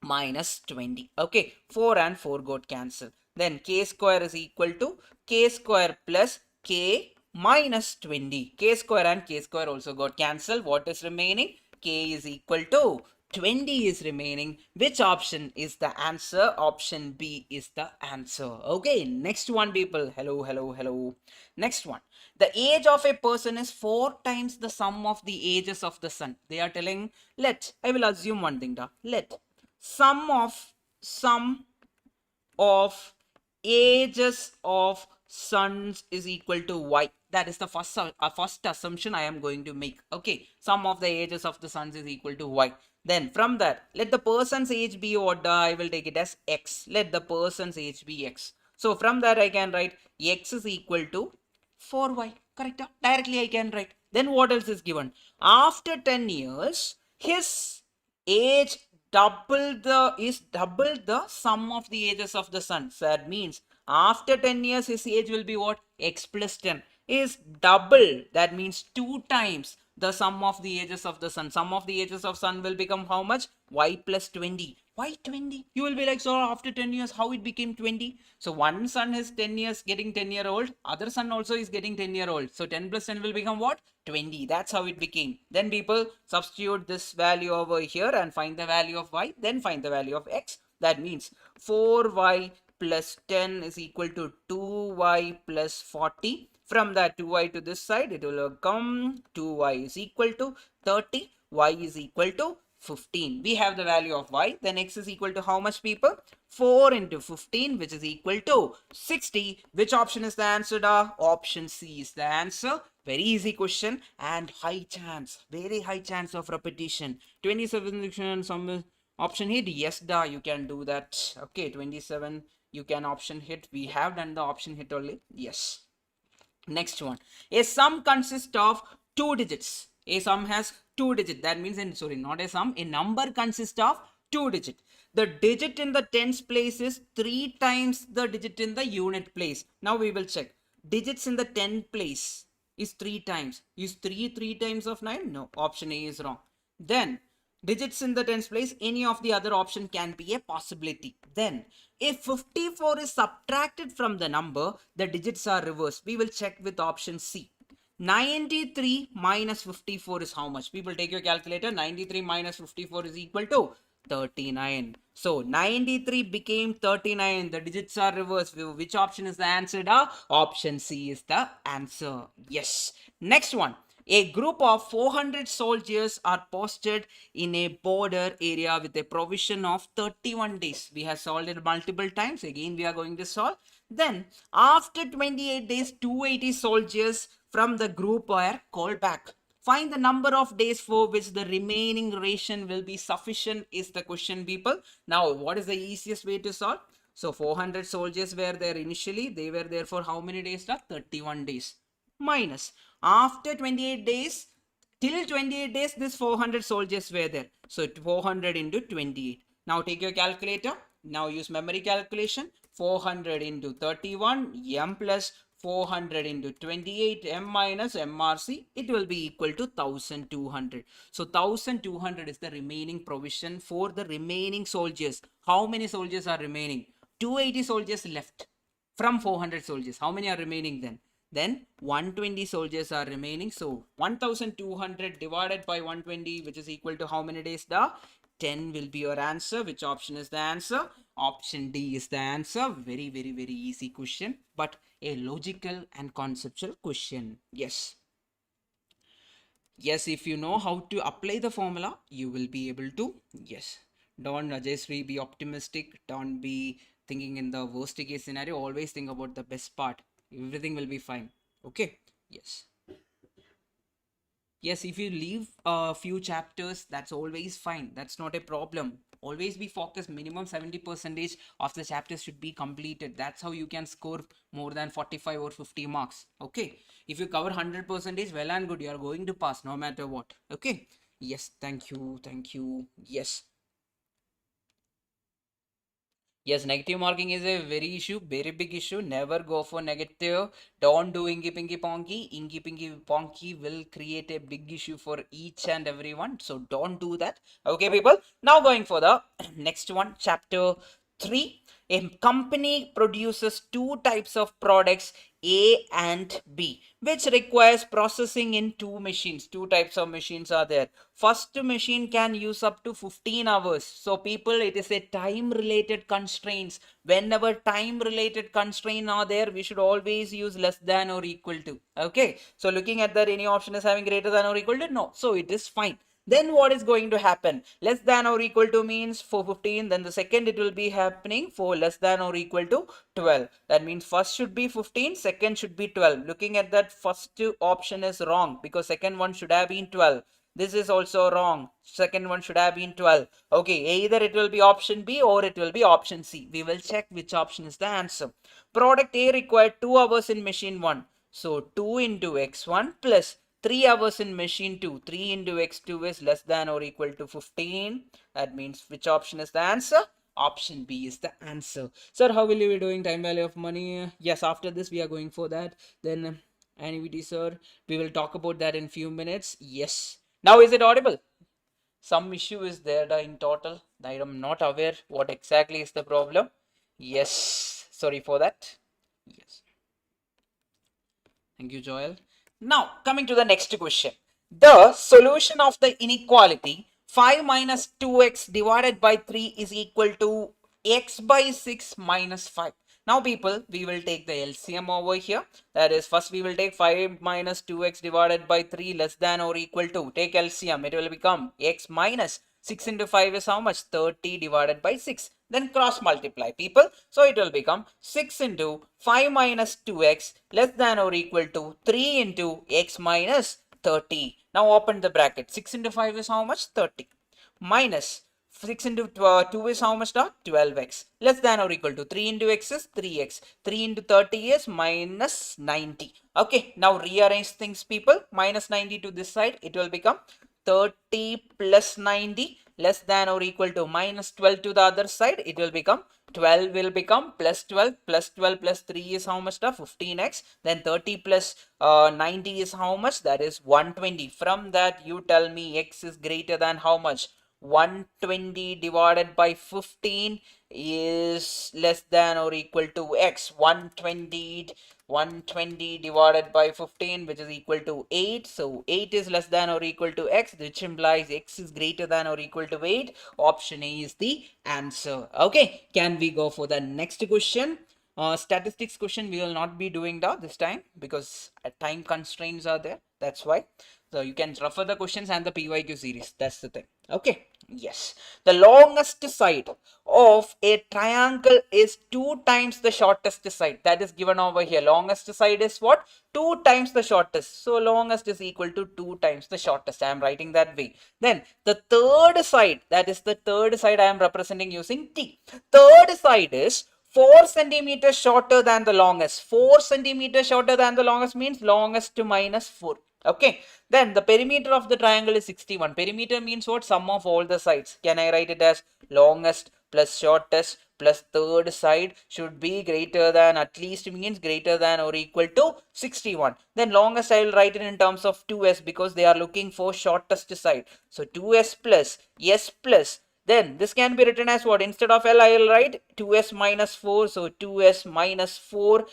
minus 20. Okay, 4 and 4 got cancelled. Then k square is equal to k square plus k minus 20. K square and k square also got cancelled. What is remaining? K is equal to 20 is remaining. Which option is the answer? Option B is the answer. Okay, next one, people. Hello. Next one. The age of a person is 4 times the sum of the ages of the sun. They are telling, I will assume one thing. Let sum of ages of suns is equal to y. That is the first assumption I am going to make. Okay, sum of the ages of the suns is equal to y. Then from that, let the person's age be what? I will take it as x. Let the person's age be x. So from that I can write x is equal to 4y. Correct? Directly I can write. Then what else is given? After 10 years, his age double the sum of the ages of the sun. So that means after 10 years his age will be what? X plus 10 is double. That means 2 times the sum of the ages of the sun. Sum of the ages of sun will become how much? Y plus 20. Why 20? You will be like, so after 10 years how it became 20? So one son is 10 years getting 10-year-old, other son also is getting 10-year-old. So 10 plus 10 will become what? 20. That's how it became. Then people substitute this value over here and find the value of y, then find the value of x. That means 4y plus 10 is equal to 2y plus 40. From that 2y to this side, it will come 2y is equal to 30, y is equal to 15. We have the value of y. Then x is equal to how much, people? 4 into 15, which is equal to 60. Which option is the answer? Option C is the answer. Very easy question and high chance, very high chance of repetition. 27 some option hit. Yes, you can do that. Okay, 27 you can option hit. We have done the option hit only. Yes. Next one. A sum consists of 2 digits. A sum has 2 digits. That means, not a sum. A number consists of 2 digits. The digit in the tens place is 3 times the digit in the unit place. Now we will check. Digits in the 10 place. is 3 times. Is 3 times of 9? No, option A is wrong. Then digits in the tens place, any of the other option can be a possibility. Then if 54 is subtracted from the number, the digits are reversed. We will check with option C. 93 minus 54 is how much? People, take your calculator. 93 minus 54 is equal to 39. So 93 became 39. The digits are reversed. Which option is the answer? Option C is the answer. Yes. Next one. A group of 400 soldiers are posted in a border area with a provision of 31 days. We have solved it multiple times. Again, we are going to solve. Then, after 28 days, 280 soldiers from the group were called back. Find the number of days for which the remaining ration will be sufficient is the question, people. Now, what is the easiest way to solve? So, 400 soldiers were there initially. They were there for how many days? 31 days. Minus. After 28 days, till 28 days, this 400 soldiers were there. So, 400 into 28. Now, take your calculator. Now, use memory calculation. 400 into 31, m plus 400 into 28, m minus MRC, it will be equal to 1200. So 1200 is the remaining provision for the remaining soldiers. How many soldiers are remaining? 280 soldiers left from 400 soldiers. How many are remaining then? Then 120 soldiers are remaining. So 1200 divided by 120, which is equal to how many days? 10 will be your answer. Which option is the answer? Option D is the answer. Very, very, very easy question, but a logical and conceptual question. Yes. Yes, if you know how to apply the formula, you will be able to. Yes. Don't just be optimistic. Don't be thinking in the worst case scenario. Always think about the best part. Everything will be fine. Okay. Yes. Yes, if you leave a few chapters, that's always fine. That's not a problem. Always be focused. Minimum 70% of the chapters should be completed. That's how you can score more than 45 or 50 marks. Okay. If you cover 100%, well and good. You are going to pass no matter what. Okay. Yes. Thank you. Thank you. Yes. Yes, negative marking is a very big issue. Never go for negative. Don't do inky pinky ponky. Inky pinky ponky will create a big issue for each and everyone. So don't do that. Okay, people. Now going for the next one, chapter 3. A company produces two types of products, A and B, which requires processing in two machines. Two types of machines are there. First machine can use up to 15 hours. So people, it is a time related constraints. Whenever time related constraints are there, we should always use less than or equal to. Okay. So looking at that, any option is having greater than or equal to? No. So it is fine. Then what is going to happen? Less than or equal to means for 15. Then the second it will be happening for less than or equal to 12. That means first should be 15, second should be 12. Looking at that, first option is wrong because second one should have been 12. This is also wrong. Second one should have been 12. Okay, either it will be option B or it will be option C. We will check which option is the answer. Product A required 2 hours in machine 1. So 2 into x1 plus 3 hours in machine 2. 3 into x2 is less than or equal to 15. That means which option is the answer? Option B is the answer. Sir, how will you be doing time value of money? Yes, after this we are going for that. Then annuity, sir, we will talk about that in few minutes. Yes. Now is it audible? Some issue is there in total. I am not aware what exactly is the problem. Yes. Sorry for that. Yes. Thank you, Joel. Now, coming to the next question. The solution of the inequality 5 minus 2x divided by 3 is equal to x by 6 minus 5. Now, people, we will take the LCM over here. That is, first we will take 5 minus 2x divided by 3 less than or equal to. Take LCM. It will become x minus 6 into 5 is how much? 30 divided by 6. Then cross multiply, people. So it will become 6 into 5 minus 2x less than or equal to 3 into x minus 30. Now open the bracket. 6 into 5 is how much? 30. Minus 6 into 2 is how much? 12x. Less than or equal to 3 into x is 3x. 3 into 30 is minus 90. Okay. Now rearrange things, people. Minus 90 to this side. It will become 30 plus 90 less than or equal to minus 12 to the other side. It will become 12 will become plus 12 plus 3 is how much stuff? 15x. Then 30 plus 90 is how much? That is 120. From that you tell me x is greater than how much? 120 divided by 15 is less than or equal to x. 120 divided by 15, which is equal to 8. So 8 is less than or equal to x, which implies x is greater than or equal to 8. Option A is the answer. Okay, can we go for the next question? Statistics question we will not be doing that this time because time constraints are there. That's why. So you can refer the questions and the PYQ series. That's the thing. Okay. Yes. The longest side of a triangle is 2 times the shortest side. That is given over here. Longest side is what? 2 times the shortest. So longest is equal to 2 times the shortest. I am writing that way. Then the third side, that is the third side I am representing using T. Third side is 4 centimeters shorter than the longest. 4 centimeters shorter than the longest means longest to minus 4. Okay. Then the perimeter of the triangle is 61. Perimeter means what? Sum of all the sides. Can I write it as longest plus shortest plus third side should be greater than, at least means greater than or equal to 61. Then longest I will write it in terms of 2s because they are looking for shortest side. So 2s plus s plus, then this can be written as what? Instead of L, I will write 2s minus 4. So 2s minus 4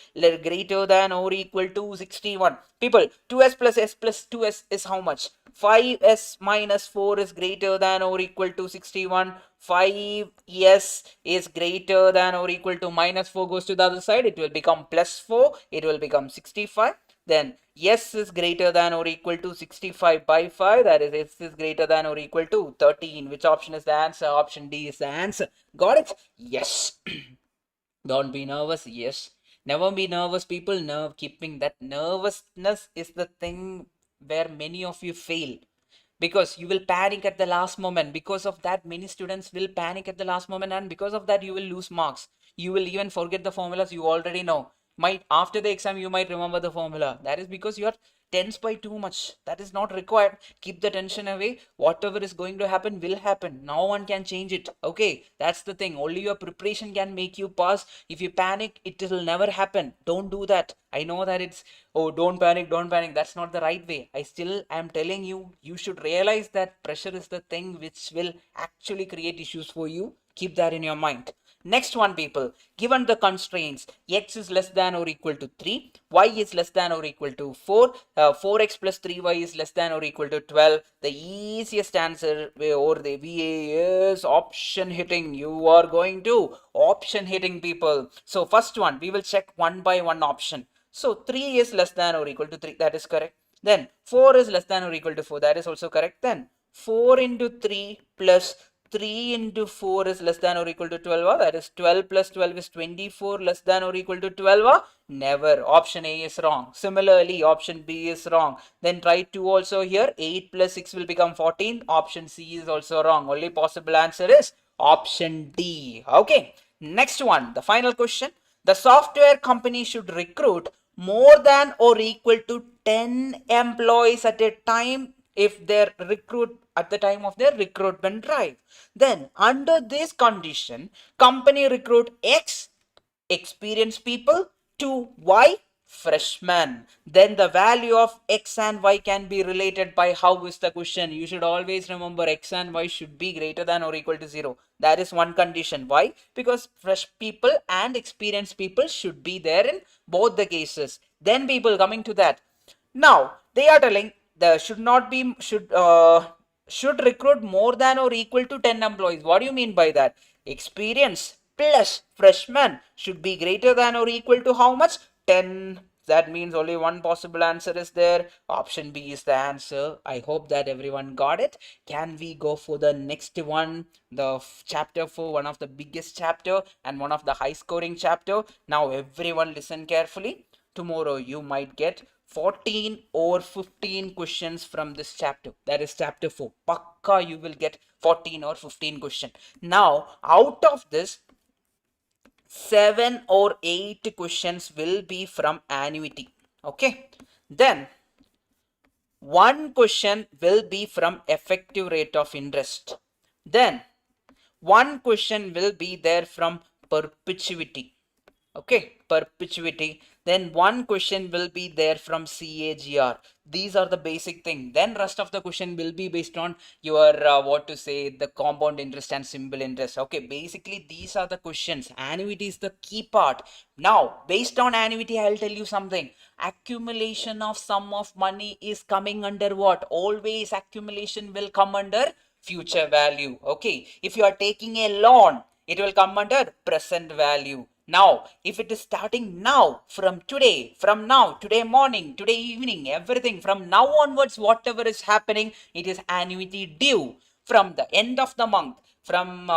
greater than or equal to 61. People, 2s plus 2s is how much? 5s minus 4 is greater than or equal to 61. 5s is greater than or equal to minus 4 goes to the other side. It will become plus 4. It will become 65. Then s is greater than or equal to 65 by 5. That is s is greater than or equal to 13. Which option is the answer? Option D is the answer. Got it? Yes. Don't be nervous. Yes. Never be nervous, people. Keeping that nervousness is the thing where many of you fail, because you will panic at the last moment. Because of that, many students will panic at the last moment, and because of that you will lose marks. You will even forget the formulas you already know. Might after the exam you might remember the formula. That is because you are tense by too much. That is not required. Keep the tension away. Whatever is going to happen will happen. No one can change it. Okay, that's the thing. Only your preparation can make you pass. If you panic, it will never happen. Don't do that. I know that it's, oh, don't panic, don't panic. That's not the right way. I still am telling you, you should realize that pressure is the thing which will actually create issues for you. Keep that in your mind. Next one, people. Given the constraints, x is less than or equal to 3, y is less than or equal to 4, 4x plus 3y is less than or equal to 12. The easiest answer or the VA is option hitting. You are going to option hitting, people. So first one, we will check one by one option. So 3 is less than or equal to 3. That is correct. Then 4 is less than or equal to 4. That is also correct. Then 4 into 3 plus 3 into 4 is less than or equal to 12. That is 12 plus 12 is 24 less than or equal to 12. Never. Option A is wrong. Similarly, option B is wrong. Then try 2 also here. 8 plus 6 will become 14. Option C is also wrong. Only possible answer is option D. Okay. Next one. The final question. The software company should recruit more than or equal to 10 employees at a time if they recruit at the time of their recruitment drive. Then under this condition, company recruit X experienced people to Y freshmen. Then the value of X and Y can be related by how is the question. You should always remember X and Y should be greater than or equal to 0. That is one condition. Why? Because fresh people and experienced people should be there in both the cases. Then people, coming to that, now they are telling the should recruit more than or equal to 10 employees. What do you mean by that? Experience plus freshman should be greater than or equal to how much? 10. That means only one possible answer is there. Option B is the answer. I hope that everyone got it. Can we go for the next one? The chapter 4, one of the biggest chapter and one of the high scoring chapter. Now everyone listen carefully. Tomorrow you might get 14 or 15 questions from this chapter. That is chapter 4. Pakka you will get 14 or 15 questions. Now out of this, 7 or 8 questions will be from annuity. Okay. Then one question will be from effective rate of interest. Then one question will be there from perpetuity. Okay, perpetuity. Then one question will be there from CAGR. These are the basic thing. Then rest of the question will be based on your what to say, the compound interest and simple interest. Okay, basically these are the questions. Annuity is the key part. Now based on annuity, I'll tell you something. Accumulation of sum of money is coming under what? Always accumulation will come under future value. Okay, if you are taking a loan, it will come under present value. Now, if it is starting now, from today, today morning, today evening, everything from now onwards, whatever is happening, it is annuity due from the end of the month, from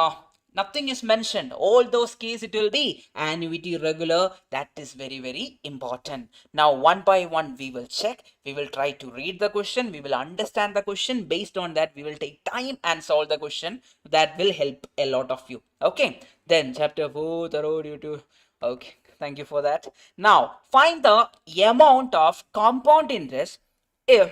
nothing is mentioned. All those cases it will be annuity regular. That is very, very important. Now, one by one, we will check. We will try to read the question. We will understand the question. Based on that, we will take time and solve the question. That will help a lot of you. Okay. Then chapter 4, thorough due to. Okay. Thank you for that. Now, find the amount of compound interest if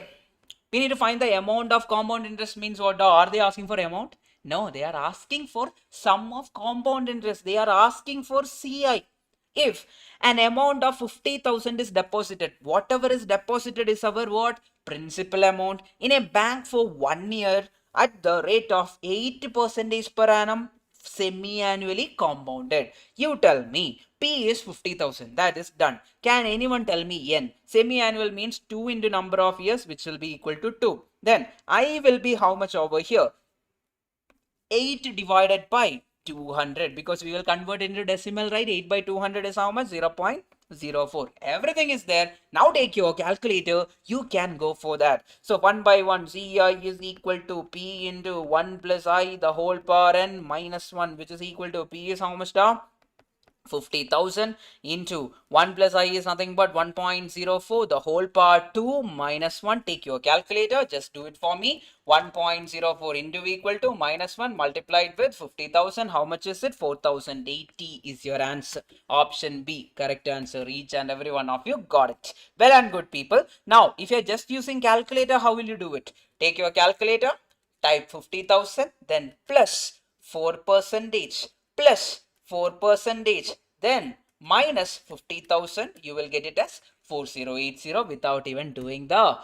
we need to find the amount of compound interest. Means what? Are they asking for amount? No, they are asking for sum of compound interest. They are asking for CI. If an amount of 50,000 is deposited, whatever is deposited is our what? Principal amount in a bank for 1 year at the rate of 8% per annum, semi-annually compounded. You tell me, P is 50,000. That is done. Can anyone tell me N? Semi-annual means 2 into number of years, which will be equal to 2. Then I will be how much over here? 8 divided by 200, because we will convert into decimal, right? 8 by 200 is how much? 0.04. Everything is there. Now take your calculator. You can go for that. So 1 by 1, CI is equal to P into 1 plus I the whole power n minus 1, which is equal to P is how much now? 50,000 into 1 plus I is nothing but 1.04 the whole power 2 minus 1. Take your calculator, just do it for me. 1.04 into equal to minus 1 multiplied with 50,000. How much is it? 4,080 is your answer. Option B, correct answer. Each and every one of you got it. Well and good, people. Now, if you're just using calculator, how will you do it? Take your calculator, type 50,000, then plus 4 percentage plus 4 percentage, then minus 50,000, you will get it as 4080 without even doing the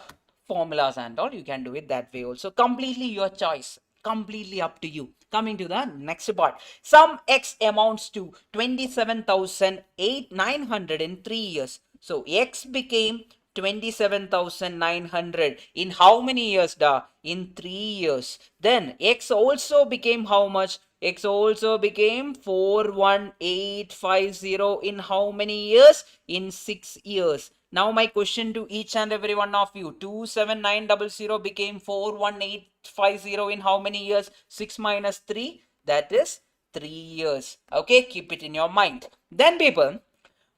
formulas and all. You can do it that way also. Completely your choice. Completely up to you. Coming to the next part. Sum X amounts to 27,900 in 3 years. So X became 27,900 in how many years da? In 3 years. Then X also became how much? X also became 41850 in how many years? In 6 years. Now my question to each and every one of you, 27900 became 41850 in how many years? 6 minus 3, that is 3 years. Okay, keep it in your mind. Then people,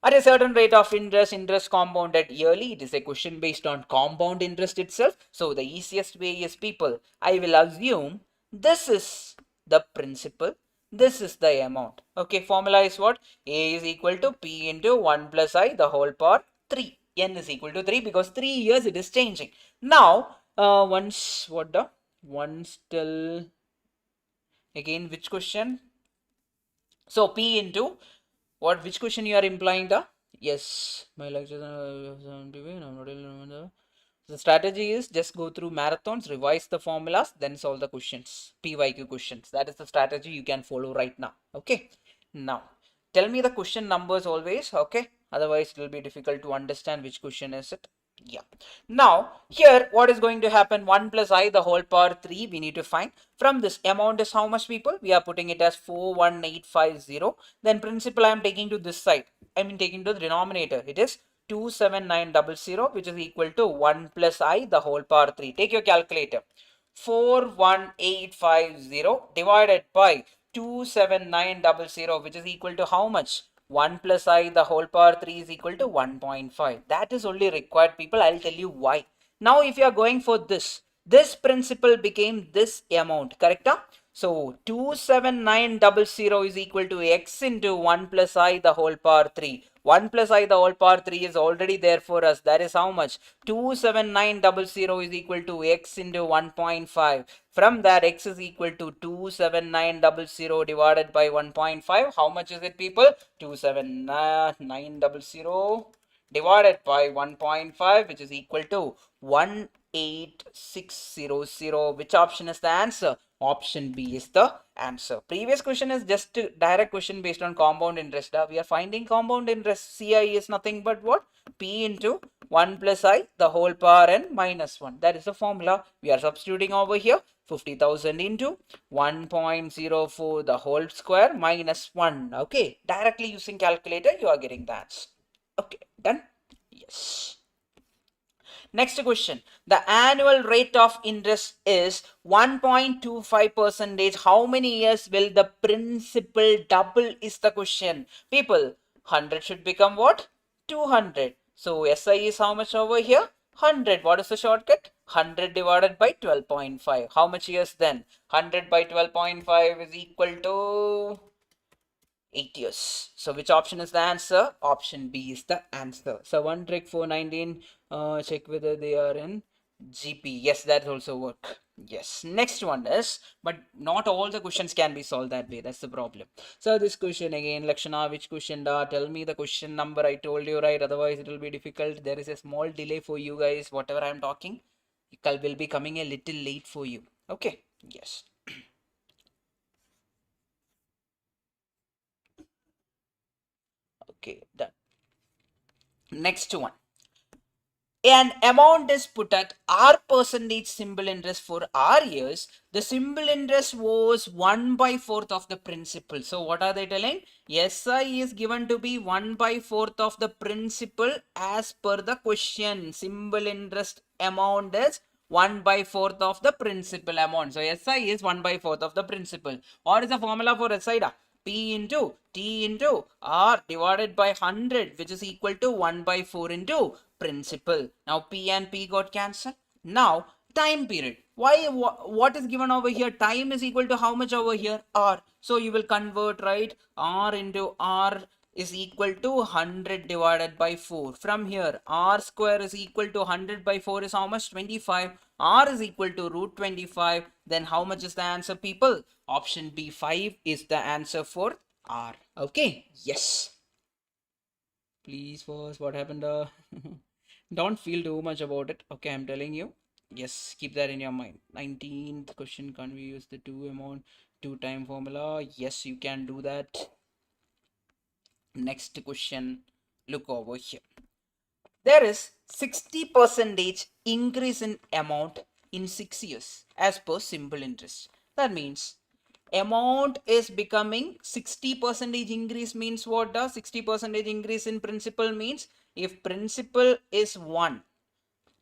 at a certain rate of interest compounded yearly. It is a question based on compound interest itself. So the easiest way is, people, I will assume this is the principal, this is the amount. Okay, formula is what? A is equal to P into 1 plus I the whole power 3. N is equal to 3 because 3 years it is changing. Now, once till again, which question? So P into what? Which question you are implying the? Yes, my lectures the strategy is just go through marathons, revise the formulas, then solve the questions, PYQ questions. That is the strategy you can follow right now. Okay. Now, tell me the question numbers always. Okay. Otherwise, it will be difficult to understand which question is it. Yeah. Now, here, what is going to happen? 1 plus I the whole power 3, we need to find. From this amount is how much, people? We are putting it as 41850. Then principal I am taking to this side. I mean taking to the denominator. It is 27900, which is equal to 1 plus I the whole power 3. Take your calculator. 41850 divided by 27900, which is equal to how much? 1 plus I the whole power 3 is equal to 1.5. That is only required, people. I'll tell you why. Now, if you are going for this principal became this amount, correct? So 27900 is equal to x into 1 plus I the whole power 3. 1 plus I the whole power 3 is already there for us. That is how much? 27900 is equal to x into 1.5. From that, x is equal to 27900 divided by 1.5. How much is it, people? 27900 divided by 1.5, which is equal to 18600. Which option is the answer? Option B is the answer. Previous question is just a direct question based on compound interest. We are finding compound interest. CI is nothing but what? P into 1 plus I the whole power n minus 1. That is the formula. We are substituting over here. 50,000 into 1.04 the whole square minus 1. Okay. Directly using calculator, you are getting the answer. Okay. Done? Yes. Next question. The annual rate of interest is 1.25 percentage. How many years will the principal double is the question. People, 100 should become what? 200. So SI is how much over here? 100. What is the shortcut? 100 divided by 12.5. How much years then? 100 by 12.5 is equal to 8 years. So which option is the answer? Option B is the answer. So one trick 419, check whether they are in GP. Yes, that also work. Yes. Next one is, but not all the questions can be solved that way. That's the problem. So this question again, Lakshana, which question da? Tell me the question number. I told you, right? Otherwise it will be difficult. There is a small delay for you guys. Whatever I am talking, it will be coming a little late for you. Okay. Yes. Okay, done. Next one. An amount is put at R percentage simple interest for R years. The simple interest was 1 by 4th of the principal. So what are they telling? SI is given to be 1 by 4th of the principal as per the question. Simple interest amount is 1 by 4th of the principal amount. So SI is 1 by 4th of the principal. What is the formula for SI? P into T into R divided by 100, which is equal to 1 by 4 into principal. Now P and P got cancelled. Now time period. Why? What is given over here? Time is equal to how much over here? R. So you will convert, right? R into R is equal to 100 divided by 4. From here, R square is equal to 100 by 4 is how much? 25. R is equal to root 25. Then how much is the answer, people? Option B, 5 is the answer for R. Okay. Yes. Please first, what happened? Don't feel too much about it. Okay, I'm telling you. Yes, keep that in your mind. 19th question, can we use the 2 time formula? Yes, you can do that. Next question, look over here. There is 60% increase in amount in 6 years as per simple interest. That means amount is becoming 60% increase means what? The 60% increase in principal means if principal is 1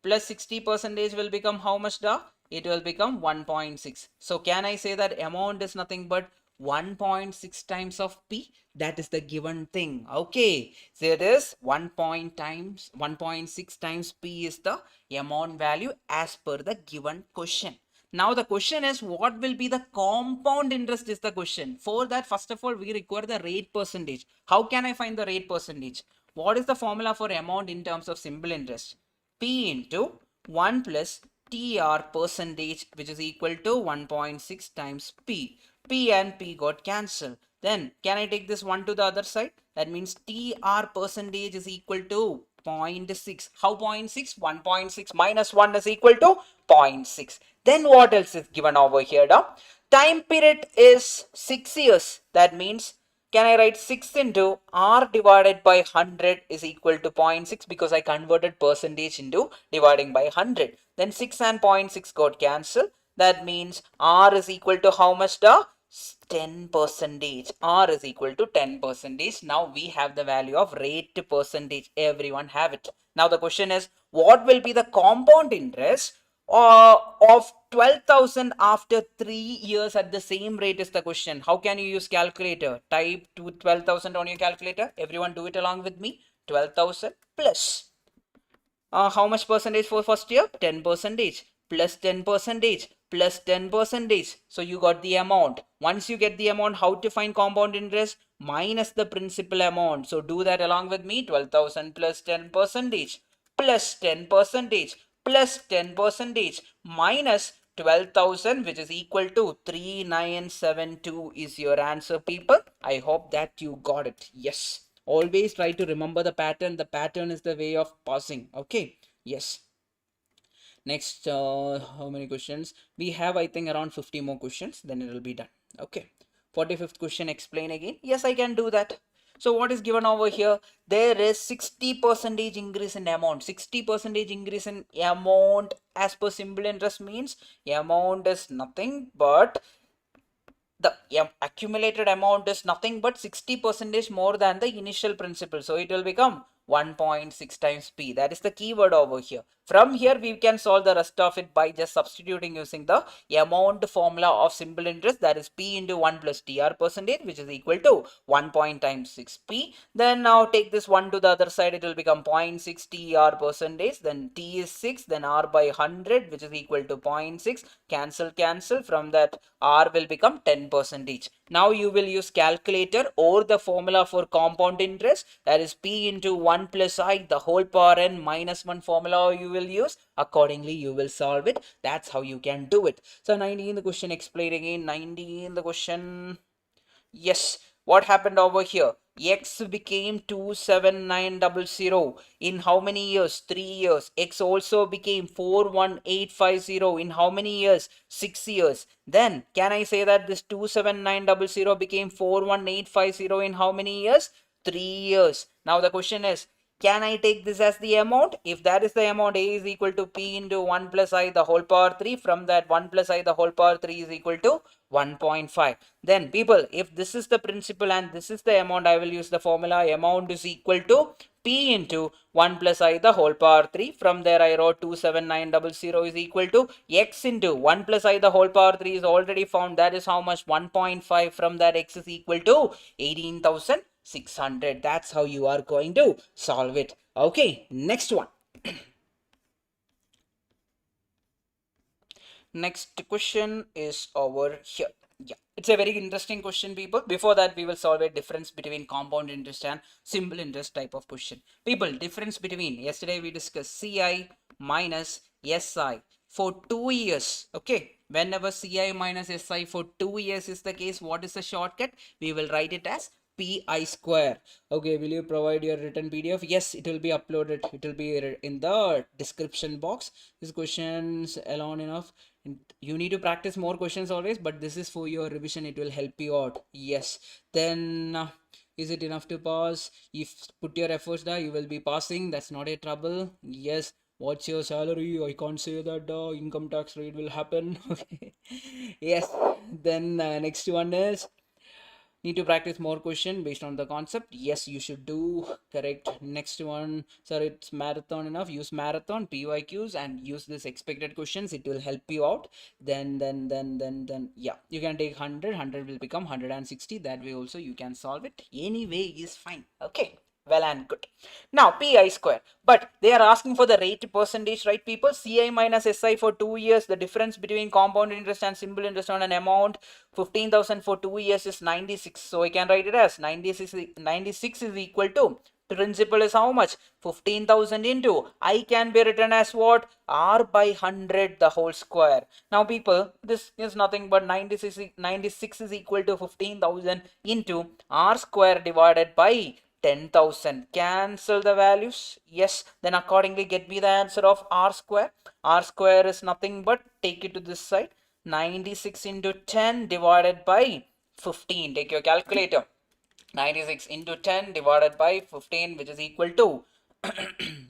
plus 60% will become how much? The it will become 1.6. So can I say that amount is nothing but 1.6 times of P? That is the given thing. Okay, so it is 1.6 times P is the amount value as per the given question. Now the question is, what will be the compound interest is the question. For that, first of all, we require the rate percentage. How can I find the rate percentage? What is the formula for amount in terms of simple interest? P into 1 plus TR percentage, which is equal to 1.6 times P. P and P got cancelled. Then can I take this 1 to the other side? That means TR percentage is equal to 0.6. How 0.6? 1.6 minus 1 is equal to 0.6. Then what else is given over here? Time period is 6 years. That means can I write 6 into R divided by 100 is equal to 0.6 because I converted percentage into dividing by 100. Then 6 and 0.6 got cancelled. That means R is equal to how much? 10 percentage. R is equal to 10 percentage. Now we have the value of rate percentage. Everyone have it. Now the question is, what will be the compound interest of 12,000 after 3 years at the same rate is the question. How can you use calculator? Type to 12,000 on your calculator. Everyone do it along with me. 12,000 plus how much percentage for first year? 10 percentage plus 10 percentage plus 10 percentage. So you got the amount. Once you get the amount, how to find compound interest? Minus the principal amount. So do that along with me. 12,000 plus 10 percentage plus 10 percentage plus 10 percentage minus 12,000, which is equal to 3972 is your answer, people. I hope that you got it. Yes. Always try to remember the pattern. The pattern is the way of passing. Okay. Yes. Next, how many questions? We have, I think, around 50 more questions. Then it will be done. Okay. 45th question, explain again. Yes, I can do that. So what is given over here? There is 60 percentage increase in amount. 60 percentage increase in amount as per simple interest means amount is nothing but the accumulated amount is nothing but 60 percentage more than the initial principal. So it will become 1.6 times P. That is the keyword over here. From here, we can solve the rest of it by just substituting using the amount formula of simple interest, that is P into 1 plus TR percentage, which is equal to 1 times 6P. Then now take this 1 to the other side, it will become 0.6 TR percentage. Then T is 6, then R by 100, which is equal to 0.6. Cancel. From that, R will become 10 percentage. Now you will use calculator or the formula for compound interest, that is P into 1 plus I the whole power n minus 1 formula you will use. Accordingly, you will solve it. That's how you can do it. So 19 the question, explain again. 19 the question. Yes, what happened over here? X became 27900 in how many years? 3 years. X also became 41850 in how many years? 6 years. Then can I say that this 27900 became 41850 in how many years? 3 years. Now the question is, can I take this as the amount? If that is the amount, A is equal to P into 1 plus I the whole power 3. From that, 1 plus I the whole power 3 is equal to 1.5. Then people, if this is the principal and this is the amount, I will use the formula amount is equal to P into 1 plus I the whole power 3. From there, I wrote 27900 is equal to X into 1 plus I the whole power 3 is already found. That is how much? 1.5. From that, X is equal to 18,600. That's how you are going to solve it. Okay, next one. Next question is over here. Yeah, it's a very interesting question, people. Before that, we will solve a difference between compound interest and simple interest type of question. People, difference between, yesterday we discussed CI minus SI for 2 years. Okay, whenever CI minus SI for 2 years is the case, what is the shortcut? We will write it as PI square. Okay, will you provide your written PDF? Yes, it will be uploaded. It will be in the description box. These questions alone enough. You need to practice more questions always, but this is for your revision. It will help you out. Yes. Then is it enough to pass? If put your efforts there, you will be passing. That's not a trouble. Yes. What's your salary? I can't say that the income tax rate will happen. Okay. Yes. Then next one is, need to practice more question based on the concept. Yes, you should do. Correct. Next one, sir, it's marathon enough. Use marathon PYQs and use this expected questions. It will help you out. Then yeah, you can take 100 will become 160. That way also you can solve it. Anyway is fine. Okay, well and good. Now PI square, but they are asking for the rate percentage, right, people? CI minus SI for 2 years, the difference between compound interest and simple interest on an amount 15,000 for 2 years is 96. So I can write it as 96 is equal to principal is how much? 15,000 into I can be written as what? R by 100 the whole square. Now people, this is nothing but 96 is equal to 15,000 into R square divided by 10,000. Cancel the values. Yes. Then accordingly get me the answer of R square. R square is nothing but, take it to this side, 96 into 10 divided by 15. Take your calculator. 96 into 10 divided by 15, which is equal to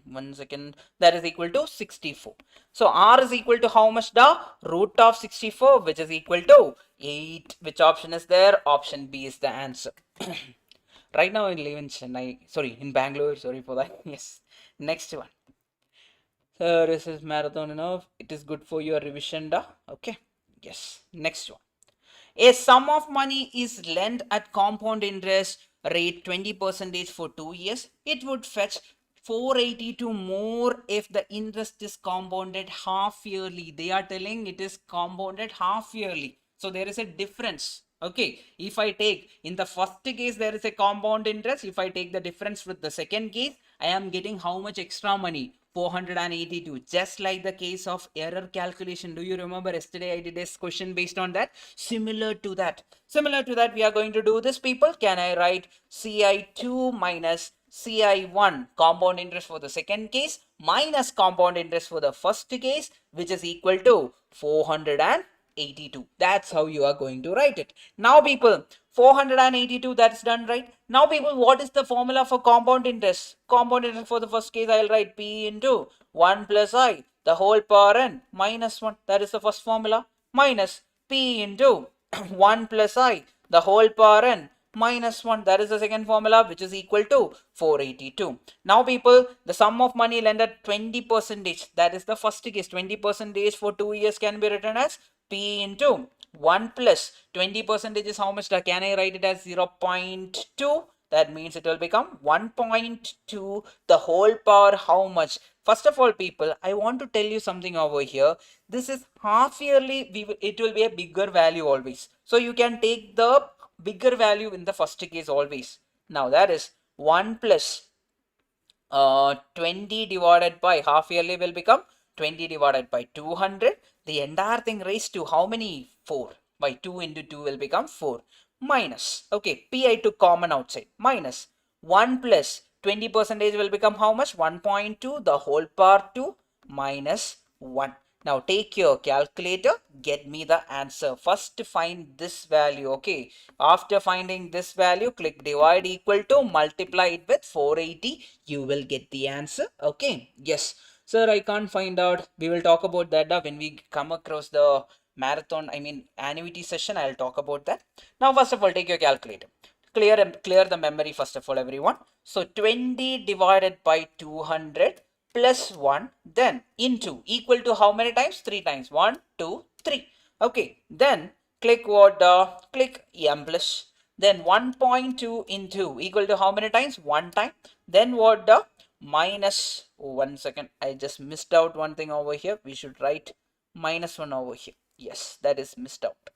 1 second, that is equal to 64. So R is equal to how much? The root of 64, which is equal to 8. Which option is there? Option B is the answer. Right now I live in Chennai, sorry, in Bangalore, sorry for that. Yes. Next one. So this is marathon enough. It is good for your revision, da. Okay. Yes. Next one. A sum of money is lent at compound interest rate 20% for 2 years. It would fetch 482 more if the interest is compounded half yearly. They are telling it is compounded half yearly. So there is a difference. Okay, if I take in the first case there is a compound interest. If I take the difference with the second case, I am getting how much extra money? 482. Just like the case of error calculation. Do you remember yesterday I did this question based on that? Similar to that we are going to do this, people. Can I write CI2 minus CI1 compound interest for the second case minus compound interest for the first case, which is equal to 482. That's how you are going to write it. Now people, 482, that's done, right? Now people, what is the formula for compound interest? Compound interest for the first case, I'll write P into 1 plus I, the whole power n minus 1. That is the first formula. Minus P into 1 plus I, the whole power n minus 1. That is the second formula, which is equal to 482. Now people, the sum of money lent at 20%, that is the first case. 20% for 2 years can be written as P into 1 plus 20% is how much? Can I write it as 0.2? That means it will become 1.2 the whole power how much? First of all, people, I want to tell you something over here. This is half yearly. It will be a bigger value always. So you can take the bigger value in the first case always. Now that is 1 plus 20 divided by half yearly will become 20 divided by 200. The entire thing raised to how many? 4. By 2 into 2 will become 4. Minus, okay, P I took common outside. Minus 1 plus 20% will become how much? 1.2 the whole power 2 minus 1. Now take your calculator, get me the answer. First find this value, okay. After finding this value, click divide equal to, multiply it with 480. You will get the answer, okay. Yes, sir, I can't find out. We will talk about that when we come across the marathon, annuity session. I'll talk about that. Now, first of all, take your calculator. Clear the memory first of all, everyone. So 20 divided by 200 plus 1, then into equal to how many times? 3 times. 1, 2, 3. Okay, then click what? Click M plus. Then 1.2 into equal to how many times? 1 time. Then what? Minus, oh, 1 second, I just missed out one thing over here. We should write minus 1 over here. Yes, that is missed out.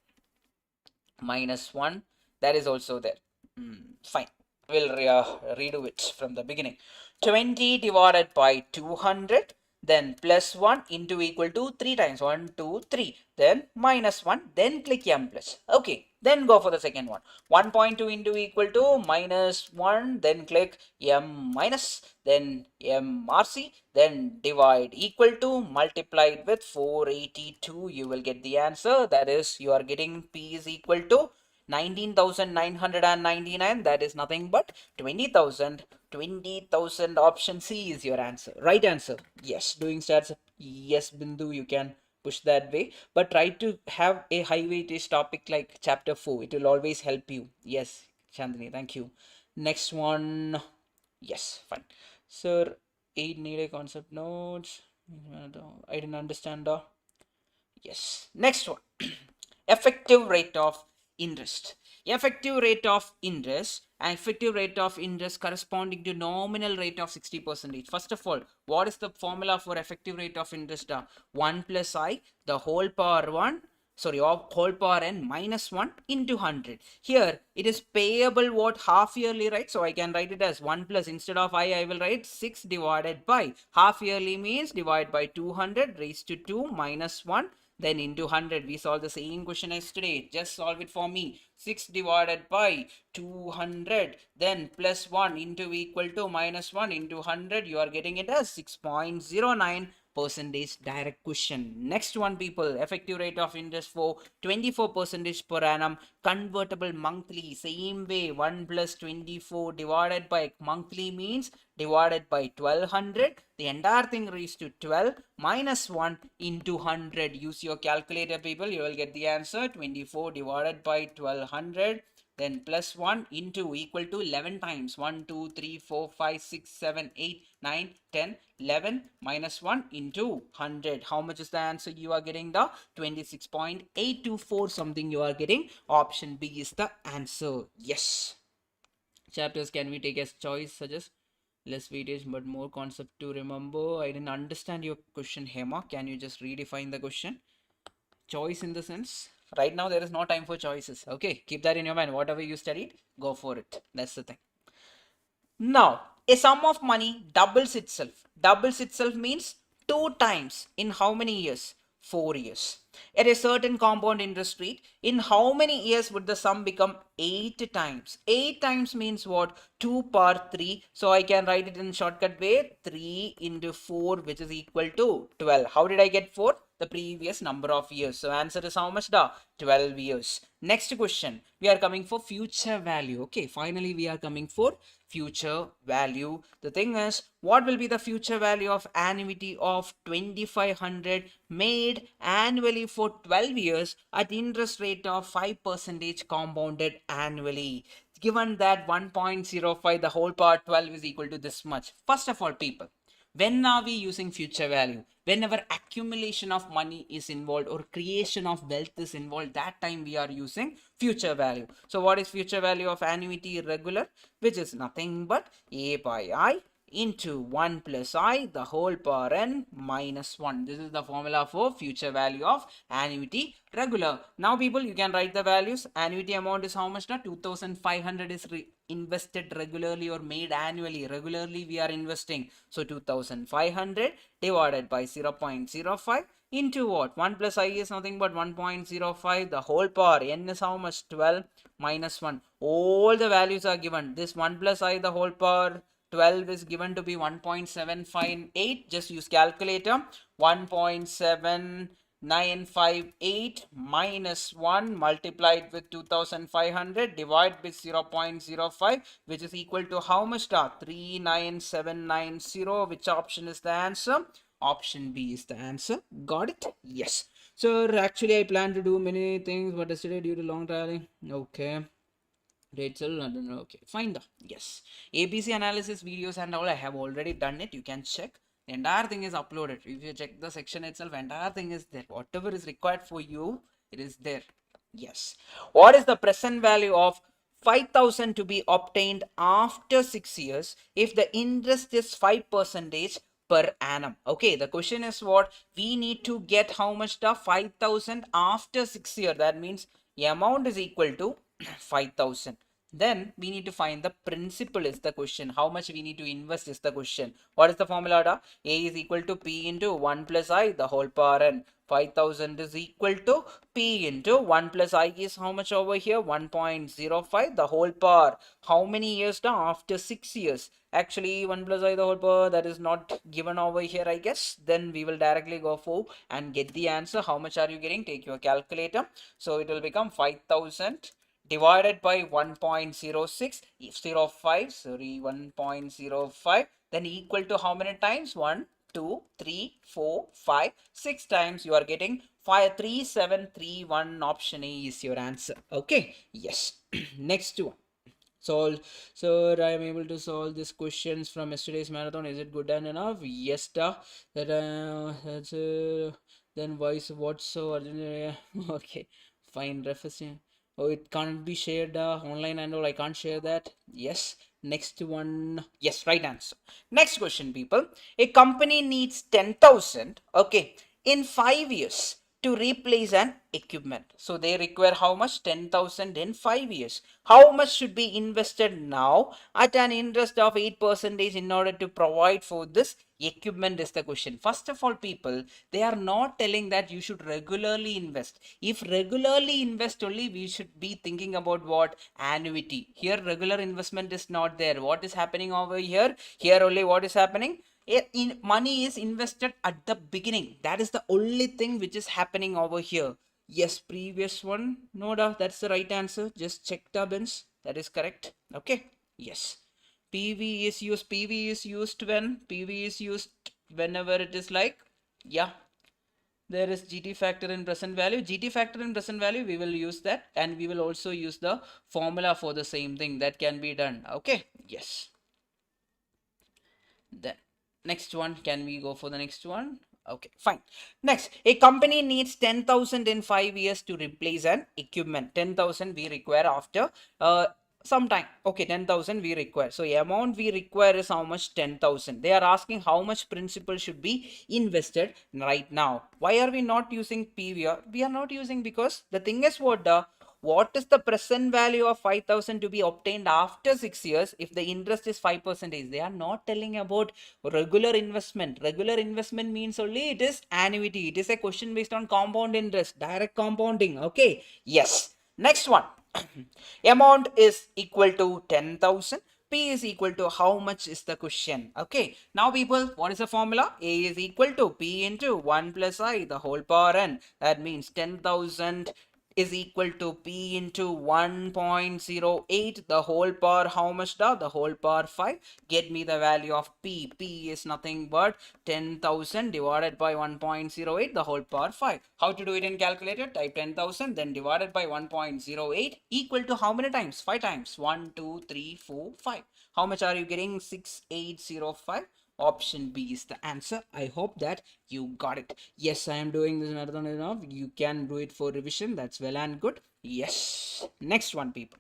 Minus 1, that is also there. Fine, we'll redo it from the beginning. 20 divided by 200, then plus 1 into equal to 3 times. 1, 2, 3. Then minus 1, then click M plus. Okay, then go for the second one. 1.2 into equal to minus 1, then click M minus, then MRC, then divide equal to, multiplied with 482. You will get the answer. That is, you are getting P is equal to 19,999. That is nothing but 20,000. 20,000. Option C is your answer. Right answer. Yes. Doing stats. Yes, Bindu, you can push that way. But try to have a high weightage topic like chapter 4. It will always help you. Yes, Chandni. Thank you. Next one. Yes, fine. Sir, 8 need a concept notes. I didn't understand. Yes. Next one. Effective rate of interest. Effective rate of interest and effective rate of interest corresponding to nominal rate of 60%. First of all, what is the formula for effective rate of interest? 1 plus I, the whole power 1, sorry, whole power n minus 1 into 100. Here it is payable what? Half yearly, right? So I can write it as 1 plus, instead of I will write 6 divided by half yearly means divide by 200 raised to 2 minus 1, then into 100. We solved the same question yesterday. Just solve it for me. 6 divided by 200, then plus 1 into equal to minus 1 into 100. You are getting it as 6.09 percentage. Direct question. Next one, people. Effective rate of interest for 24 percentage per annum, convertible monthly. Same way, 1 plus 24 divided by monthly means divided by 1200. The entire thing raised to 12 minus 1 into 100. Use your calculator, people. You will get the answer. 24 divided by 1200. Then plus 1 into equal to 11 times. 1, 2, 3, 4, 5, 6, 7, 8, 9, 10, 11 minus 1 into 100. How much is the answer? You are getting the 26.824 something you are getting. Option B is the answer. Yes. Chapters can we take as choice? Suggest. Less weightage but more concept to remember. I didn't understand your question, Hema. Can you just redefine the question? Choice in the sense, right now there is no time for choices. Okay, keep that in your mind. Whatever you studied, go for it. That's the thing. Now, a sum of money doubles itself. Doubles itself means two times in how many years? 4 years. At a certain compound interest rate, in how many years would the sum become 8 times? 8 times means what? 2 power 3. So I can write it in shortcut way. 3 into 4, which is equal to 12. How did I get 4? The previous number of years. So answer is how much? 12 years. Next question. We are coming for future value. Okay, finally we are coming for future value. The thing is, what will be the future value of annuity of 2500 made annually for 12 years at interest rate of 5% compounded annually? Given that 1.05 the whole part 12 is equal to this much. First of all, people, when are we using future value? Whenever accumulation of money is involved or creation of wealth is involved, that time we are using future value. So what is future value of annuity irregular? Which is nothing but a by I into 1 plus I the whole power n minus 1. This is the formula for future value of annuity regular. Now people, you can write the values. Annuity amount is how much now? 2500 is invested regularly or made annually. Regularly we are investing. So 2500 divided by 0.05 into what? 1 plus I is nothing but 1.05. The whole power n is how much? 12 minus 1. All the values are given. This 1 plus I the whole power 12 is given to be 1.758. Just use calculator. 1.7958 minus 1 multiplied with 2500 divide with 0.05, which is equal to how much? 39790. Which option is the answer? Option B is the answer. Got it? Yes. So actually I plan to do many things, but yesterday due to long traveling. Okay. Rachel, I don't know. Okay, fine. Yes, ABC analysis videos and all I have already done it. You can check. The entire thing is uploaded. If you check the section itself, entire thing is there. Whatever is required for you, it is there. Yes. What is the present value of 5,000 to be obtained after 6 years if the interest is 5% per annum? Okay, the question is what? We need to get how much? The 5,000 after 6 years. That means the amount is equal to 5,000. Then we need to find the principal is the question. How much we need to invest is the question. What is the formula? A is equal to P into 1 plus I the whole power n. 5,000 is equal to P into 1 plus I is how much over here? 1.05 the whole power. How many years now? After 6 years. Actually 1 plus I the whole power, that is not given over here, I guess. Then we will directly go for and get the answer. How much are you getting? Take your calculator. So it will become 5,000 divided by 1.0605, sorry, 1.05, then equal to how many times? 1, 2, 3, 4, 5, 6 times. You are getting 53731. Option A is your answer. Okay, yes. Next one. Solve. Sir, I am able to solve these questions from yesterday's marathon. Is it good and enough? Yes, that's then voice what so okay, fine. Referencing. Oh, it can't be shared online and all. I can't share that. Yes. Next one. Yes, right answer. Next question, people. A company needs 10,000. Okay, in 5 years to replace an equipment. So they require how much? 10,000 in 5 years. How much should be invested now at an interest of 8% in order to provide for this equipment is the question. First of all, people, they are not telling that you should regularly invest. If regularly invest only, we should be thinking about what? Annuity. Here regular investment is not there. What is happening over here? Here only what is happening? Money is invested at the beginning. That is the only thing which is happening over here. Yes, previous one. No doubt that's the right answer. Just check turbines. That is correct. Okay. Yes. PV is used. PV is used when? PV is used whenever it is like, yeah, there is GT factor in present value. GT factor in present value, we will use that, and we will also use the formula for the same thing that can be done. Okay. Yes. Then next one, can we go for the next one? Okay, fine. Next, a company needs 10,000 in 5 years to replace an equipment. 10,000 we require after some time. Okay, 10,000 we require. So amount we require is how much? 10,000. They are asking how much principal should be invested right now. Why are we not using PVR? We are not using because the thing is what is the present value of 5,000 to be obtained after 6 years if the interest is 5%? They are not telling about regular investment. Regular investment means only it is annuity. It is a question based on compound interest, direct compounding. Okay, yes. Next one. Amount is equal to 10,000. P is equal to how much is the question. Okay, now people, what is the formula? A is equal to P into 1 plus I the whole power n. That means 10,000 is equal to P into 1.08 the whole power how much the whole power 5. Get me the value of P. P is nothing but 10,000 divided by 1.08 the whole power 5. How to do it in calculator? Type 10,000 then divided by 1.08 equal to how many times? 5 times. 1, 2, 3, 4, 5. How much are you getting? 6805. Option B is the answer. I hope that you got it. Yes, I am doing this marathon enough. You can do it for revision. That's well and good. Yes. Next one, people.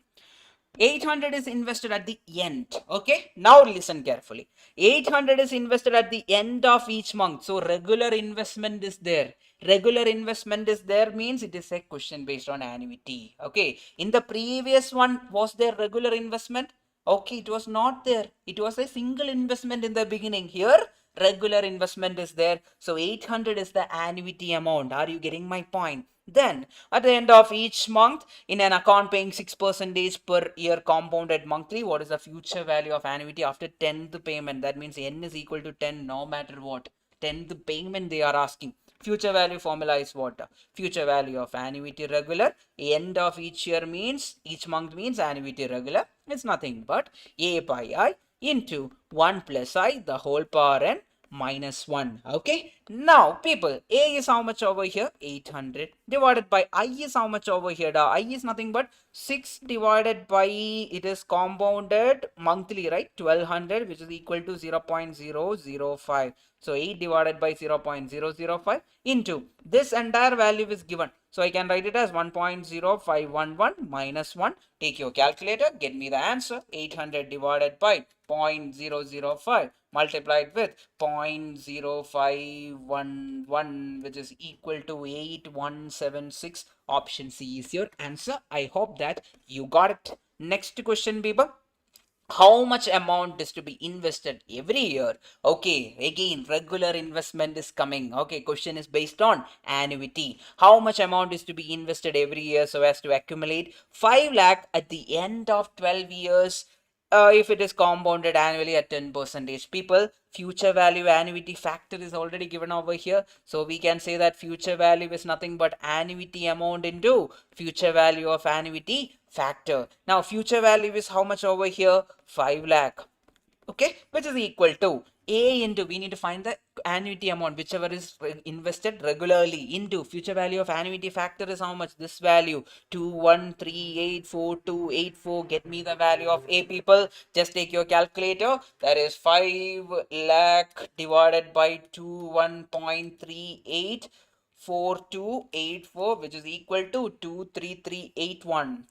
800 is invested at the end. Okay, now listen carefully. 800 is invested at the end of each month. So regular investment is there. Regular investment is there means it is a question based on annuity. Okay, in the previous one, was there regular investment? Okay, it was not there. It was a single investment in the beginning. Here, regular investment is there. So 800 is the annuity amount. Are you getting my point? Then, at the end of each month, in an account paying 6% per year compounded monthly, what is the future value of annuity after 10th payment? That means n is equal to 10 no matter what. 10th payment they are asking. Future value formula is what? Future value of annuity regular. End of each year means, each month means annuity regular. It's nothing but A by I into 1 plus I the whole power n minus 1. Okay, now people, A is how much over here? 800 divided by I is how much over here? I is nothing but 6 divided by, it is compounded monthly, right? 1200, which is equal to 0.005. So 8 divided by 0.005 into this entire value is given. So I can write it as 1.0511 minus 1. Take your calculator, get me the answer. 800 divided by 0.005 multiplied with 0.0511, which is equal to 8176. Option C is your answer. I hope that you got it. Next question, people. How much amount is to be invested every year? Okay, again regular investment is coming. Okay, question is based on annuity. How much amount is to be invested every year so as to accumulate 5 lakh at the end of 12 years, if it is compounded annually at 10%? People, future value annuity factor is already given over here. So we can say that future value is nothing but annuity amount into future value of annuity factor. Now future value is how much over here? 5 lakh. Okay, which is equal to A into, we need to find the annuity amount whichever is invested regularly into future value of annuity factor is how much? This value 21384,284. Get me the value of A, people. Just take your calculator. That is 5 lakh divided by 21.38 4284, which is equal to 23381.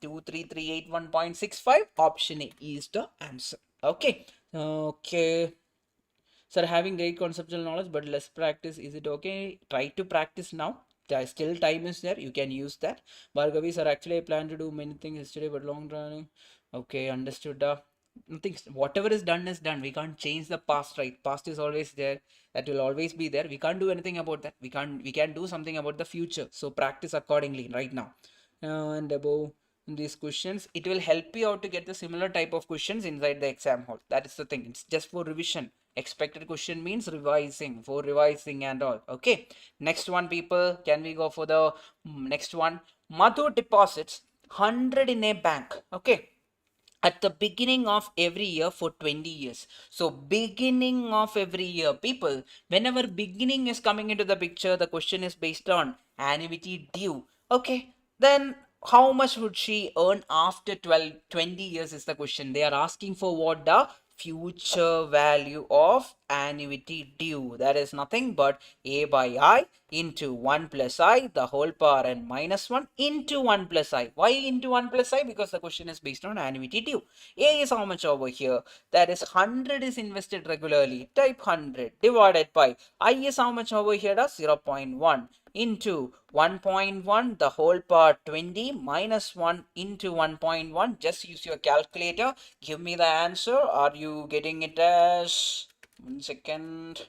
Option A is the answer. Okay. Okay. Sir, having great conceptual knowledge but less practice, is it okay? Try to practice now. Still time is there. You can use that. Bhargavi, sir, actually I plan to do many things yesterday but long running. Okay, understood. Nothing. Whatever is done. We can't change the past, right? Past is always there. That will always be there. We can't do anything about that. We can do something about the future. So practice accordingly right now. And above these questions, it will help you out to get the similar type of questions inside the exam hall. That is the thing. It's just for revision. Expected question means revising, for revising and all. Okay, next one, people. Can we go for the next one? Madhu deposits 100 in a bank. Okay, at the beginning of every year for 20 years. So beginning of every year, people, whenever beginning is coming into the picture, the question is based on annuity due. Okay, then how much would she earn after 20 years is the question. They are asking for what? The future value of annuity due. That is nothing but A by I into 1 plus I, the whole power n minus 1 into 1 plus I. Why into 1 plus I? Because the question is based on annuity due. A is how much over here? That is 100 is invested regularly. Type 100 divided by I is how much over here? 0.1 into 1.1, the whole power 20 minus 1 into 1.1. Just use your calculator. Give me the answer. Are you getting it as 1 second?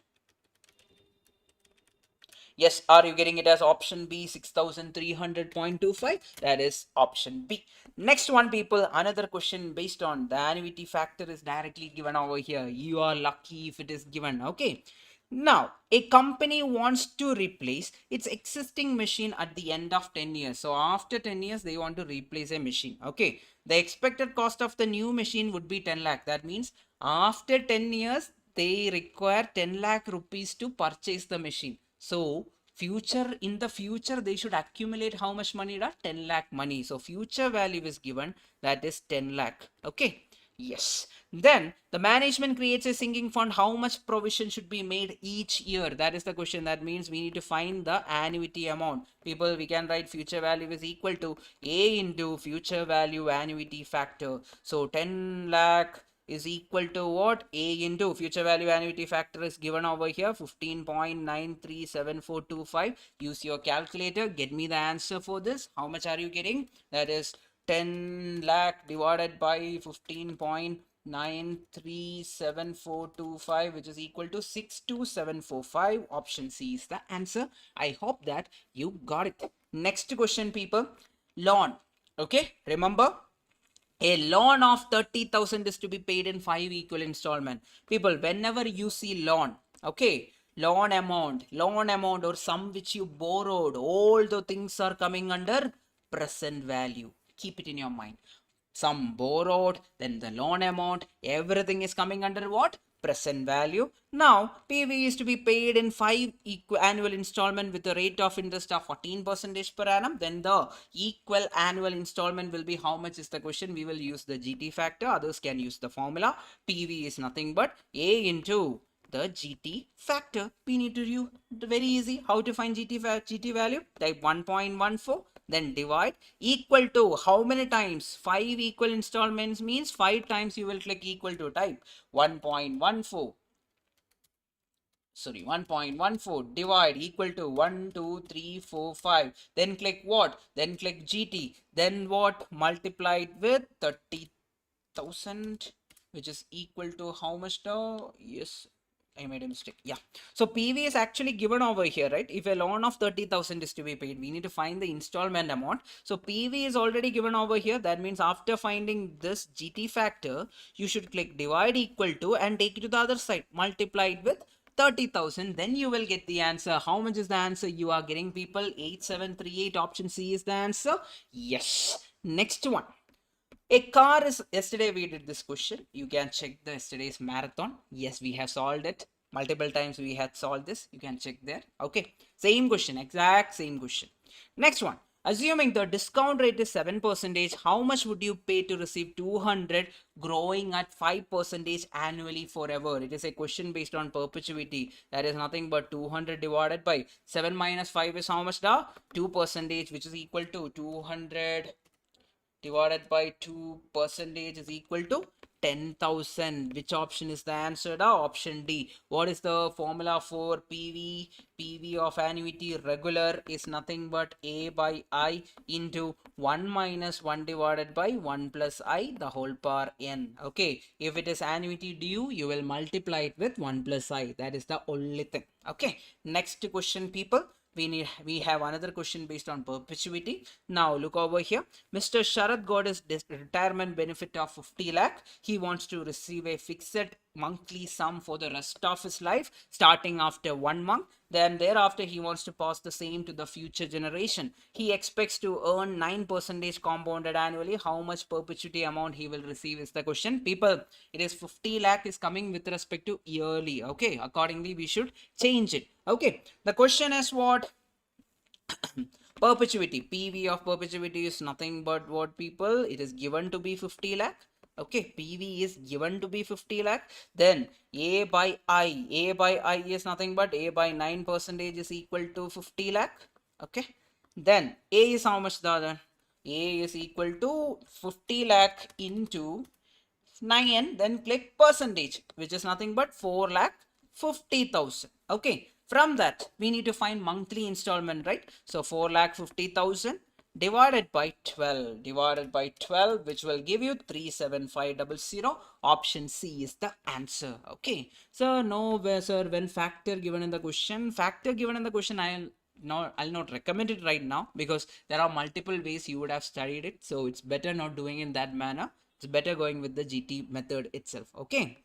Yes, are you getting it as option B, 6300.25? That is option B. Next one, people, another question based on the annuity factor is directly given over here. You are lucky if it is given. Okay. Now, a company wants to replace its existing machine at the end of 10 years. So, after 10 years, they want to replace a machine. Okay. The expected cost of the new machine would be 10 lakh. That means after 10 years, they require 10 lakh rupees to purchase the machine. So, in the future, they should accumulate how much money? 10 lakh money. So, future value is given, that is 10 lakh. Okay. Yes. Then the management creates a sinking fund. How much provision should be made each year? That is the question. That means we need to find the annuity amount. People, we can write future value is equal to A into future value annuity factor. So 10 lakh is equal to what? A into future value annuity factor is given over here, 15.937425. Use your calculator. Get me the answer for this. How much are you getting? That is 10 lakh divided by 15.937425, which is equal to 62745. Option C is the answer. I hope that you got it. Next question, people. Loan. Okay, remember, a loan of 30,000 is to be paid in 5 equal installment. People, whenever you see loan, okay, loan amount or sum which you borrowed, all the things are coming under present value. Keep it in your mind. Some borrowed, then the loan amount, everything is coming under what? Present value. Now, PV is to be paid in 5 annual installment with a rate of interest of 14% per annum. Then the equal annual installment will be how much is the question? We will use the GT factor. Others can use the formula. PV is nothing but A into the GT factor. We need to do very easy. How to find GT value? Type 1.14, then divide, equal to how many times? 5 equal installments means 5 times you will click equal to. Type 1.14. Sorry, 1.14 divide equal to 1, 2, 3, 4, 5. Then click what? Then click GT. Then what? Multiplied with 30,000, which is equal to how much now? Yes, I made a mistake. Yeah. So PV is actually given over here, right? If a loan of 30,000 is to be paid, we need to find the installment amount. So PV is already given over here. That means after finding this GT factor, you should click divide equal to and take it to the other side. Multiplied with 30,000. Then you will get the answer. How much is the answer you are getting, people? 8738. Option C is the answer. Yes. Next one. A car is, yesterday we did this question. You can check the yesterday's marathon. Yes, we have solved it. Multiple times we had solved this. You can check there. Okay. Same question, exact same question. Next one. Assuming the discount rate is 7%, how much would you pay to receive 200 growing at 5% annually forever? It is a question based on perpetuity. That is nothing but 200 divided by 7 minus 5 is how much? 2%, which is equal to 200 divided by 2% is equal to 10,000. Which option is the answer? Option D. What is the formula for PV? PV of annuity regular is nothing but A by I into 1 minus 1 divided by 1 plus I, the whole power n. Okay. If it is annuity due, you will multiply it with 1 plus I. That is the only thing. Okay. Next question, people. We have another question based on perpetuity. Now look over here. Mr. Sharad got his retirement benefit of 50 lakh. He wants to receive a fixed monthly sum for the rest of his life starting after 1 month. Then thereafter he wants to pass the same to the future generation. He expects to earn 9% compounded annually. How much perpetuity amount he will receive is the question. People, it is 50 lakh is coming with respect to yearly. Okay, accordingly we should change it. Okay, the question is what? Perpetuity. PV of perpetuity is nothing but what, people? It is given to be 50 lakh. Okay, PV is given to be 50 lakh. Then A by I is nothing but A by 9 percentage is equal to 50 lakh. Okay, then A is how much the other? A is equal to 50 lakh into 9, then click percentage, which is nothing but 4 lakh 50,000. Okay, from that we need to find monthly installment, right? So 4 lakh 50,000 divided by 12, which will give you 37500. Option C is the answer. Okay, so no, sir, when factor given in the question, I'll not recommend it right now, because there are multiple ways you would have studied it, so it's better not doing in that manner. It's better going with the GT method itself. Okay,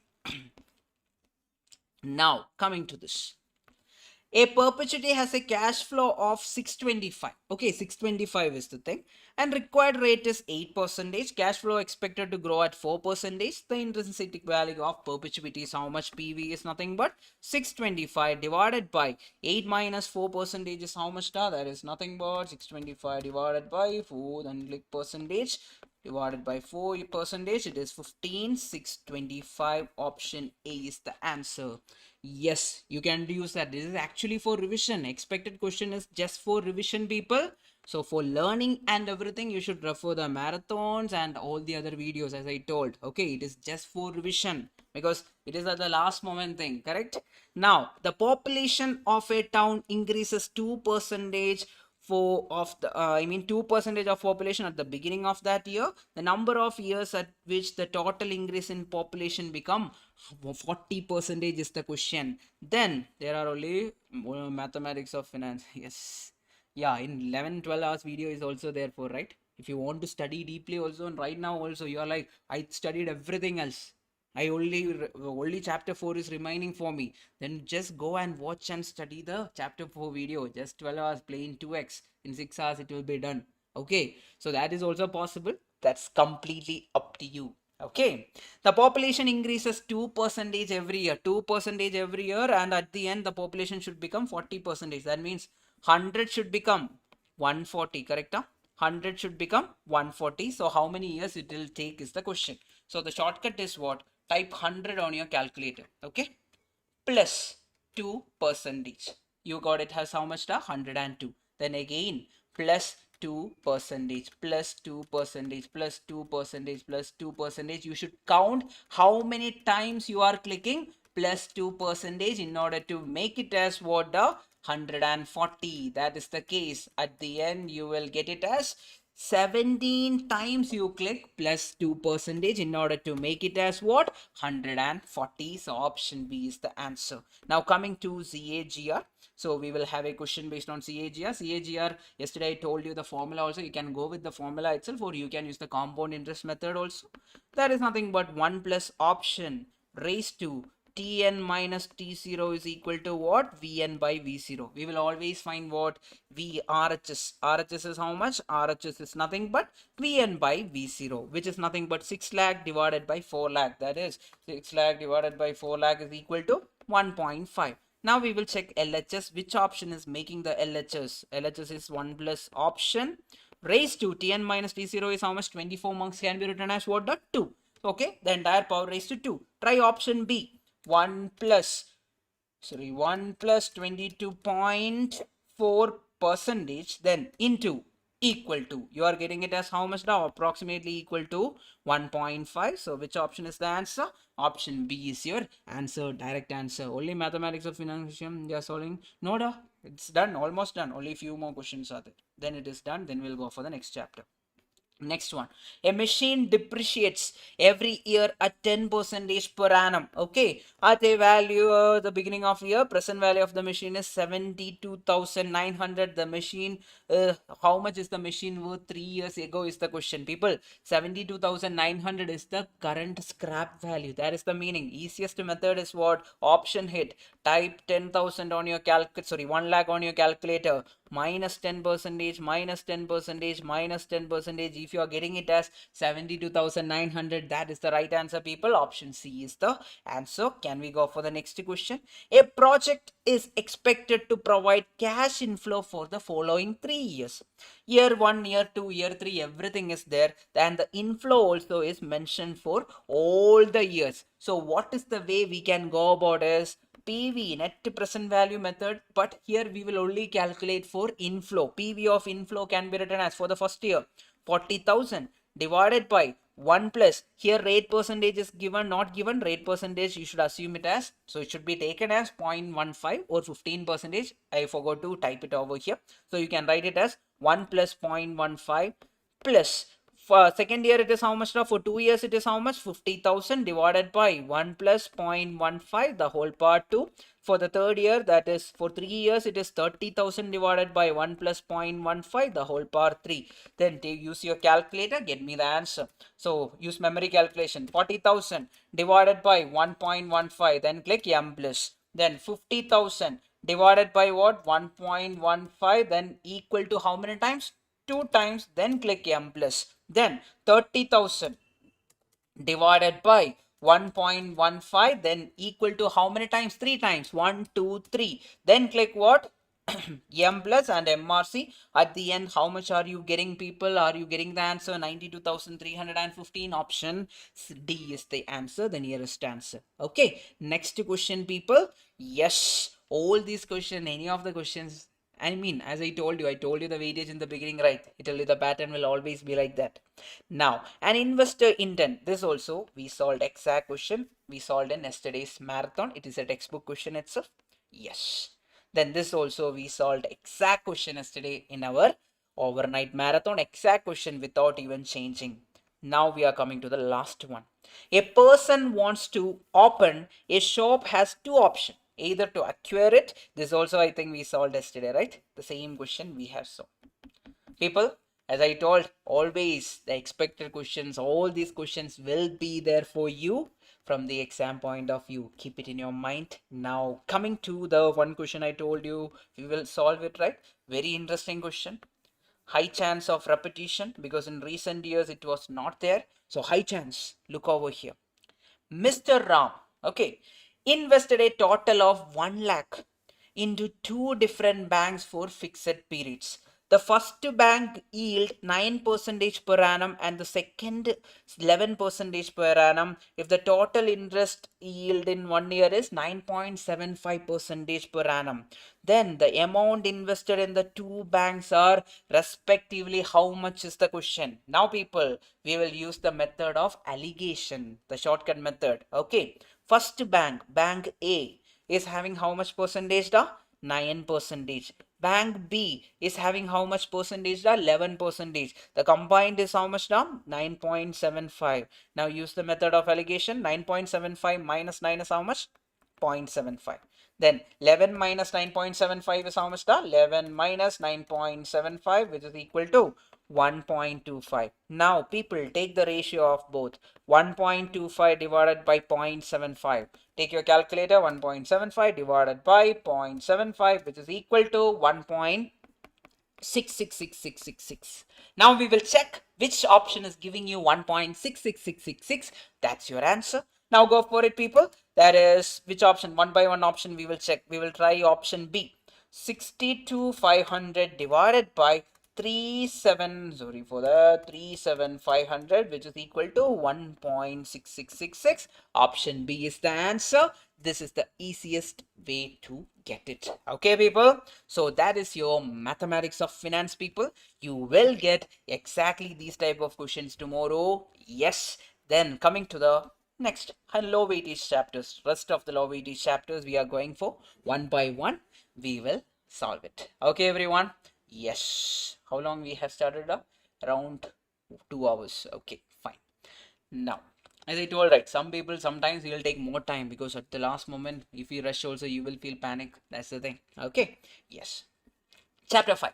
now coming to this, a perpetuity has a cash flow of 625. Okay, 625 is the thing. And required rate is 8%. Cash flow expected to grow at 4%. The intrinsic value of perpetuity is how much? PV is nothing but 625 divided by 8 minus 4% is how much? That is nothing but 625 divided by 4, then click percentage, divided by 4%, it is 15,625. Option A is the answer. Yes, you can use that. This is actually for revision. Expected question is just for revision, people. So for learning and everything, you should refer the marathons and all the other videos, as I told. Okay, it is just for revision, because it is at the last moment thing, correct? Now, the population of a town increases 2% for of the 2% of population at the beginning of that year. The number of years at which the total increase in population become 40% is the question. Then there are only mathematics of finance. Yes, yeah, in 11-12 hours video is also there for, right? If you want to study deeply also, and right now also you are like, I studied everything else, I only chapter 4 is remaining for me, then just go and watch and study the chapter 4 video. Just 12 hours, playing 2x in 6 hours, it will be done. Okay, so that is also possible. That's completely up to you. Okay, the population increases 2% every year, 2% every year, and at the end the population should become 40%. That means 100 should become 140, correct? 100 should become 140. So how many years it will take is the question. So the shortcut is what? Type 100 on your calculator. Okay, plus 2 percentage. You got it as how much? 102. Then again plus 2 percentage, plus 2 percentage, plus 2 percentage, plus 2 percentage. You should count how many times you are clicking plus 2 percentage in order to make it as what? The 140. That is the case. At the end you will get it as 17 times you click plus 2% in order to make it as what? 140. So option B is the answer. Now coming to CAGR. So we will have a question based on CAGR. CAGR, yesterday I told you the formula also. You can go with the formula itself, or you can use the compound interest method also. That is nothing but 1 plus option raised to Tn minus T0 is equal to what? Vn by V0. We will always find what? RHS. RHS is how much? RHS is nothing but Vn by V0, which is nothing but 6 lakh divided by 4 lakh. That is 6 lakh divided by 4 lakh is equal to 1.5. Now we will check LHS. Which option is making the LHS? LHS is 1 plus option raised to Tn minus T0 is how much? 24 marks can be written as what? 2. Okay, the entire power raised to 2. Try option B. 1 plus 22.4 percentage, then into equal to, you are getting it as how much now? Approximately equal to 1.5. So which option is the answer? Option B is your answer, direct answer. Only mathematics of financial you are solving. No da, it's done, almost done. Only few more questions are there, then it is done. Then we'll go for the next chapter. Next one, a machine depreciates every year at 10% per annum. Okay, at a value the beginning of year, present value of the machine is 72,900. The machine, how much is the machine worth 3 years ago is the question, people. 72,900 is the current scrap value. That is the meaning. Easiest method is what? Option hit. Type 10,000 on your 1 lakh on your calculator. minus 10 percentage, minus 10 percentage, minus 10 percentage. If you are getting it as 72,900, that is the right answer, people. Option C is the answer. Can we go for the next question? A project is expected to provide cash inflow for the following 3 years. Year 1, year 2, year 3, everything is there, and the inflow also is mentioned for all the years. So what is the way we can go about is PV, net present value method, but here we will only calculate for inflow. PV of inflow can be written as for the first year 40,000 divided by 1 plus, here rate percentage is given, not given, rate percentage you should assume it as, so it should be taken as 0.15 or 15 percentage. I forgot to type it over here, so you can write it as 1 plus 0.15 plus, for second year it is how much now? For 2 years it is how much? 50,000 divided by 1 plus 0.15, the whole part 2. For the third year, that is for 3 years, it is 30,000 divided by 1 plus 0.15, the whole power 3. Then use your calculator, get me the answer. So use memory calculation. 40,000 divided by 1.15, then click M plus. Then 50,000 divided by what? 1.15, then equal to how many times? 2 times, then click M plus. Then 30,000 divided by 1.15, then equal to how many times? 3 times. 1, 2, 3. Then click what? M plus and MRC. At the end, how much are you getting, people? Are you getting the answer? 92,315. Option D is the answer, the nearest answer. Okay, next question, people. Yes, all these questions, any of the questions, I mean, as I told you the weightage in the beginning, right? I told you the pattern will always be like that. Now, an investor intent. This also we solved exact question. We solved in yesterday's marathon. It is a textbook question itself. Yes. Then this also we solved exact question yesterday in our overnight marathon. Exact question without even changing. Now we are coming to the last one. A person wants to open a shop, has two options. Either to acquire it. This also I think we solved yesterday, right? The same question we have solved. People, as I told, always the expected questions, all these questions will be there for you from the exam point of view. Keep it in your mind. Now coming to the one question I told you, we will solve it, right? Very interesting question. High chance of repetition, because in recent years it was not there. So high chance. Look over here. Mr. Ram, okay, invested a total of 1 lakh into two different banks for fixed periods. The first bank yield 9% per annum and the second 11% per annum. If the total interest yield in 1 year is 9.75% per annum, then the amount invested in the two banks are respectively how much is the question. Now people, we will use the method of allegation, the shortcut method. Okay, first bank, bank A is having how much percentage? The 9%. Bank B is having how much percentage? The 11%. The combined is how much now? 9.75. Now use the method of allegation. 9.75 minus 9 is how much? 0.75. Then 11 minus 9.75 is how much? The 11 minus 9.75, which is equal to 1.25. Now people, take the ratio of both. 1.25 divided by 0.75. Take your calculator. 1.75 divided by 0.75, which is equal to 1.666666. Now we will check which option is giving you 1.66666. That's your answer. Now go for it, people. That is which option? One by one option we will check. We will try option B. 62,500 divided by 37,500, which is equal to 1.6666. Option B is the answer. This is the easiest way to get it. Okay, people. So that is your mathematics of finance, people. You will get exactly these type of questions tomorrow. Yes. Then coming to the next low weightage chapters. Rest of the low weightage chapters we are going for one by one. We will solve it. Okay, everyone. Yes. How long we have started up? Around 2 hours. Okay, fine. Now, as I told, right, some people sometimes will take more time because at the last moment, if you rush also, you will feel panic. That's the thing. Okay. Yes. Chapter 5.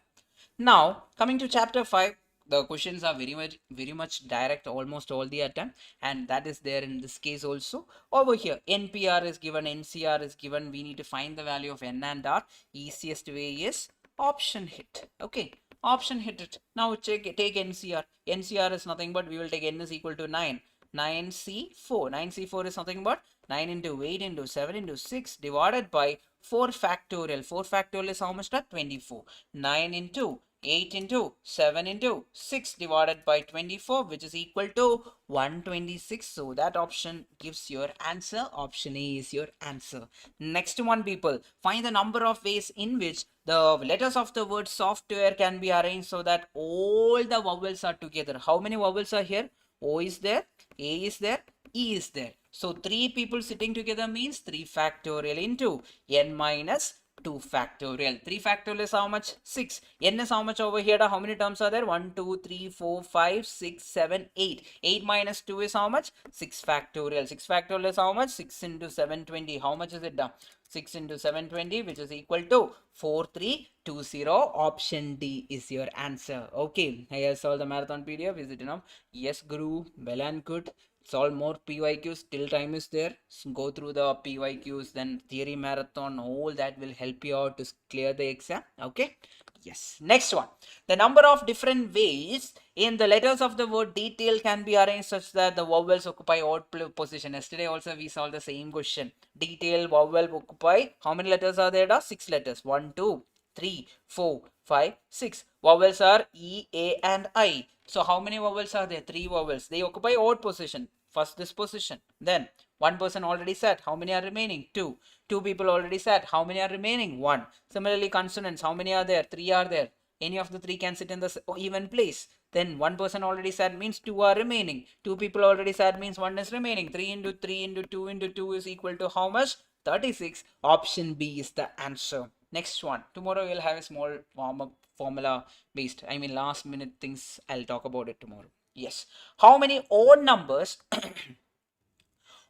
Now, coming to chapter 5, the questions are very much direct almost all the time, and that is there in this case also. Over here, NPR is given, NCR is given. We need to find the value of N and R. Easiest way is option hit. Okay, option hit it. Now take NCR. NCR is nothing but we will take N is equal to 9. 9C4. 9C4 is nothing but 9 into 8 into 7 into 6 divided by 4 factorial. 4 factorial is how much? That 24. 9 into 8 into 7 into 6 divided by 24, which is equal to 126. So that option gives your answer. Option A is your answer. Next one, people, find the number of ways in which the letters of the word software can be arranged so that all the vowels are together. How many vowels are here? O is there, A is there, E is there. So 3 people sitting together means 3 factorial into n minus 2 factorial. 3 factorial is how much? 6. N is how much over here? How many terms are there? 1, 2, 3, 4, 5, 6, 7, 8. 8 minus 2 is how much? 6 factorial. 6 factorial is how much? 6 into 720. How much is it done? 6 into 720, which is equal to 4320. Option D is your answer. Okay, I saw the marathon PDF. Is it enough? Yes, Guru. Well and good. Solve more PYQs till time is there. So go through the PYQs, then theory marathon. All that will help you out to clear the exam. Okay. Yes. Next one. The number of different ways in the letters of the word detail can be arranged such that the vowels occupy odd position. Yesterday also we solved the same question. Detail, vowel occupy. How many letters are there? 6 letters. 1, 2, 3, 4, 5, 6. Vowels are E, A and I. So how many vowels are there? 3 vowels. They occupy odd position. First this position. Then one person already sat. How many are remaining? 2. 2 people already sat. How many are remaining? 1. Similarly, consonants. How many are there? 3 are there. Any of the 3 can sit in the even place. Then 1 person already sat means 2 are remaining. 2 people already sat means 1 is remaining. 3 into 3 into 2 into 2 is equal to how much? 36. Option B is the answer. Next one. Tomorrow we'll have a small warm-up formula based. I mean last minute things. I'll talk about it tomorrow. Yes. How many odd numbers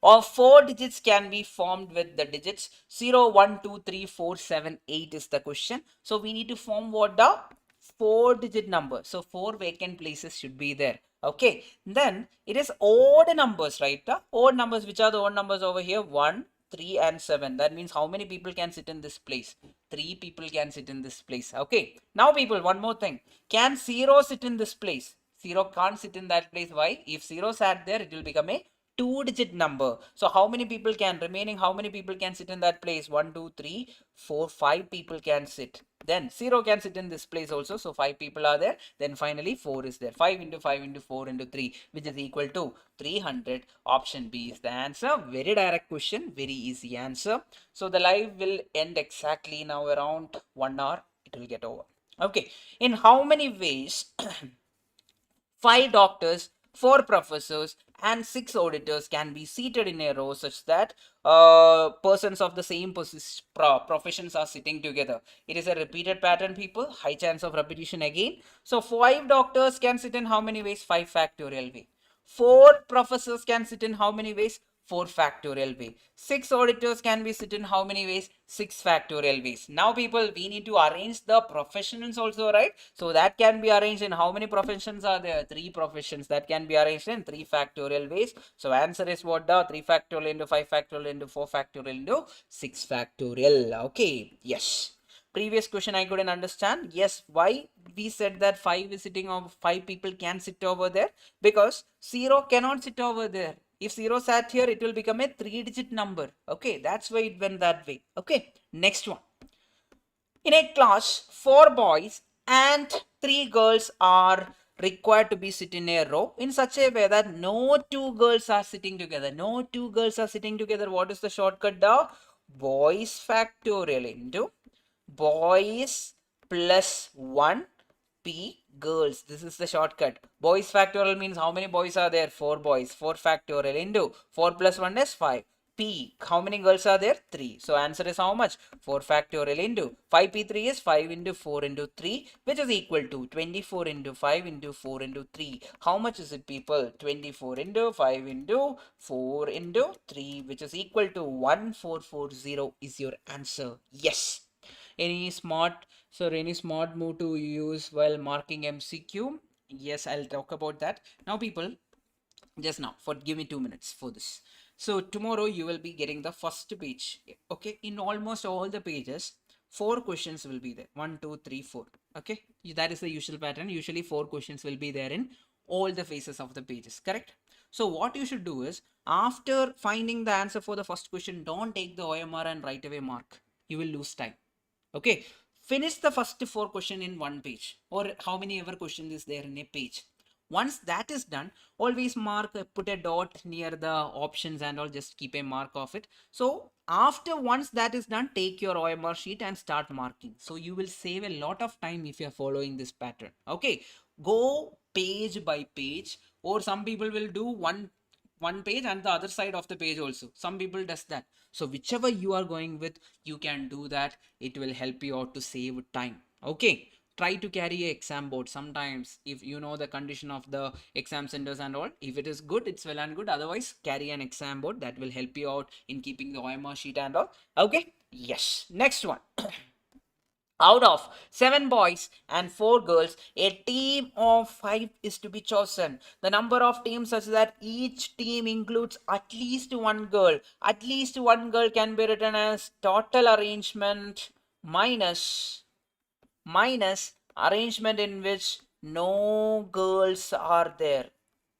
or 4 digits can be formed with the digits 0, 1, 2, 3, 4, 7, 8 is the question. So we need to form what? The 4 digit number. So 4 vacant places should be there. Okay. Then it is odd numbers, right? The odd numbers. Which are the odd numbers over here? 1, 3 and 7. That means how many people can sit in this place? 3 people can sit in this place. Okay. Now people, one more thing. Can 0 sit in this place? 0 can't sit in that place. Why? If 0 sat there, it will become a 2-digit number. So how many people can how many people can sit in that place? 1, 2, 3, 4, 5 people can sit. Then 0 can sit in this place also. So 5 people are there. Then finally 4 is there. 5 into 5 into 4 into 3, which is equal to 300. Option B is the answer. Very direct question. Very easy answer. So the live will end exactly now around 1 hour. It will get over. Okay. In how many ways 5 doctors, 4 professors, and 6 auditors can be seated in a row such that persons of the same professions are sitting together? It is a repeated pattern, people. High chance of repetition again. So 5 doctors can sit in how many ways? 5 factorial way. 4 professors can sit in how many ways? 4 factorial way. 6 auditors can be sit in how many ways? 6 factorial ways. Now people, we need to arrange the professions also, right? So that can be arranged in how many professions are there? 3 professions. That can be arranged in 3 factorial ways. So answer is what? The 3 factorial into 5 factorial into 4 factorial into 6 factorial. Okay. Yes. Previous question I couldn't understand. Yes, why we said that 5 is sitting over 5 people can sit over there? Because 0 cannot sit over there. If 0 sat here, it will become a 3-digit number. Okay, that's why it went that way. Okay, next one. In a class, 4 boys and 3 girls are required to be sit in a row in such a way that no 2 girls are sitting together. No 2 girls are sitting together. What is the shortcut? The boys factorial into boys plus 1 P girls. This is the shortcut. Boys factorial means how many boys are there? 4 boys. 4 factorial into 4 plus 1 is 5. P. How many girls are there? 3. So answer is how much? 4 factorial into 5p3 is 5 into 4 into 3, which is equal to 24 into 5 into 4 into 3. How much is it, people? 24 into 5 into 4 into 3, which is equal to 1440 is your answer. Yes. Any smart move to use while marking MCQ? Yes, I'll talk about that. Now people, just now, give me 2 minutes for this. So tomorrow you will be getting the first page. Okay, in almost all the pages, 4 questions will be there. 1, 2, 3, 4. Okay, that is the usual pattern. Usually 4 questions will be there in all the phases of the pages, correct? So what you should do is, after finding the answer for the first question, don't take the OMR and right away mark. You will lose time. Okay, finish the first 4 question in one page, or how many ever question is there in a page. Once that is done, always mark, put a dot near the options and all, just keep a mark of it. So after once that is done, take your OMR sheet and start marking. So you will save a lot of time if you are following this pattern. Okay, go page by page, or some people will do one page and the other side of the page also. Some people does that. So whichever you are going with, you can do that. It will help you out to save time. Okay, try to carry a exam board. Sometimes if you know the condition of the exam centers and all, if it is good, it's well and good. Otherwise, carry an exam board. That will help you out in keeping the OMR sheet and all. Okay, yes. Next one. Out of 7 boys and 4 girls, a team of 5 is to be chosen. The number of teams such that each team includes at least one girl. At least one girl can be written as total arrangement minus arrangement in which no girls are there.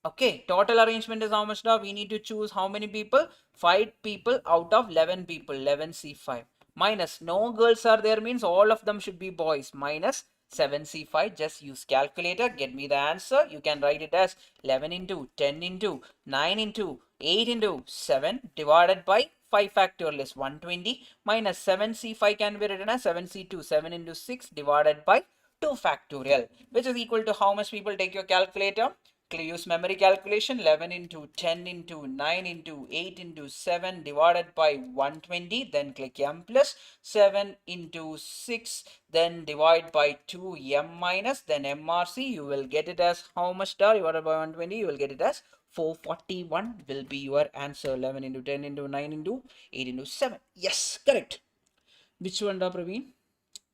Okay, total arrangement is how much now? We need to choose how many people? 5 people out of 11 people. 11C5. Minus no girls are there means all of them should be boys. Minus 7C5. Just use calculator. Get me the answer. You can write it as 11 into 10 into 9 into 8 into 7 divided by 5 factorial is 120 minus 7C5 can be written as 7C2. 7 into 6 divided by 2 factorial, which is equal to how much? People, take your calculator. Use memory calculation. 11 into 10 into 9 into 8 into 7 divided by 120. Then click M plus 7 into 6. Then divide by 2 M minus. Then MRC. You will get it as how much star divided by 120. You will get it as 441 will be your answer. 11 into 10 into 9 into 8 into 7. Yes, correct. Which one, Praveen?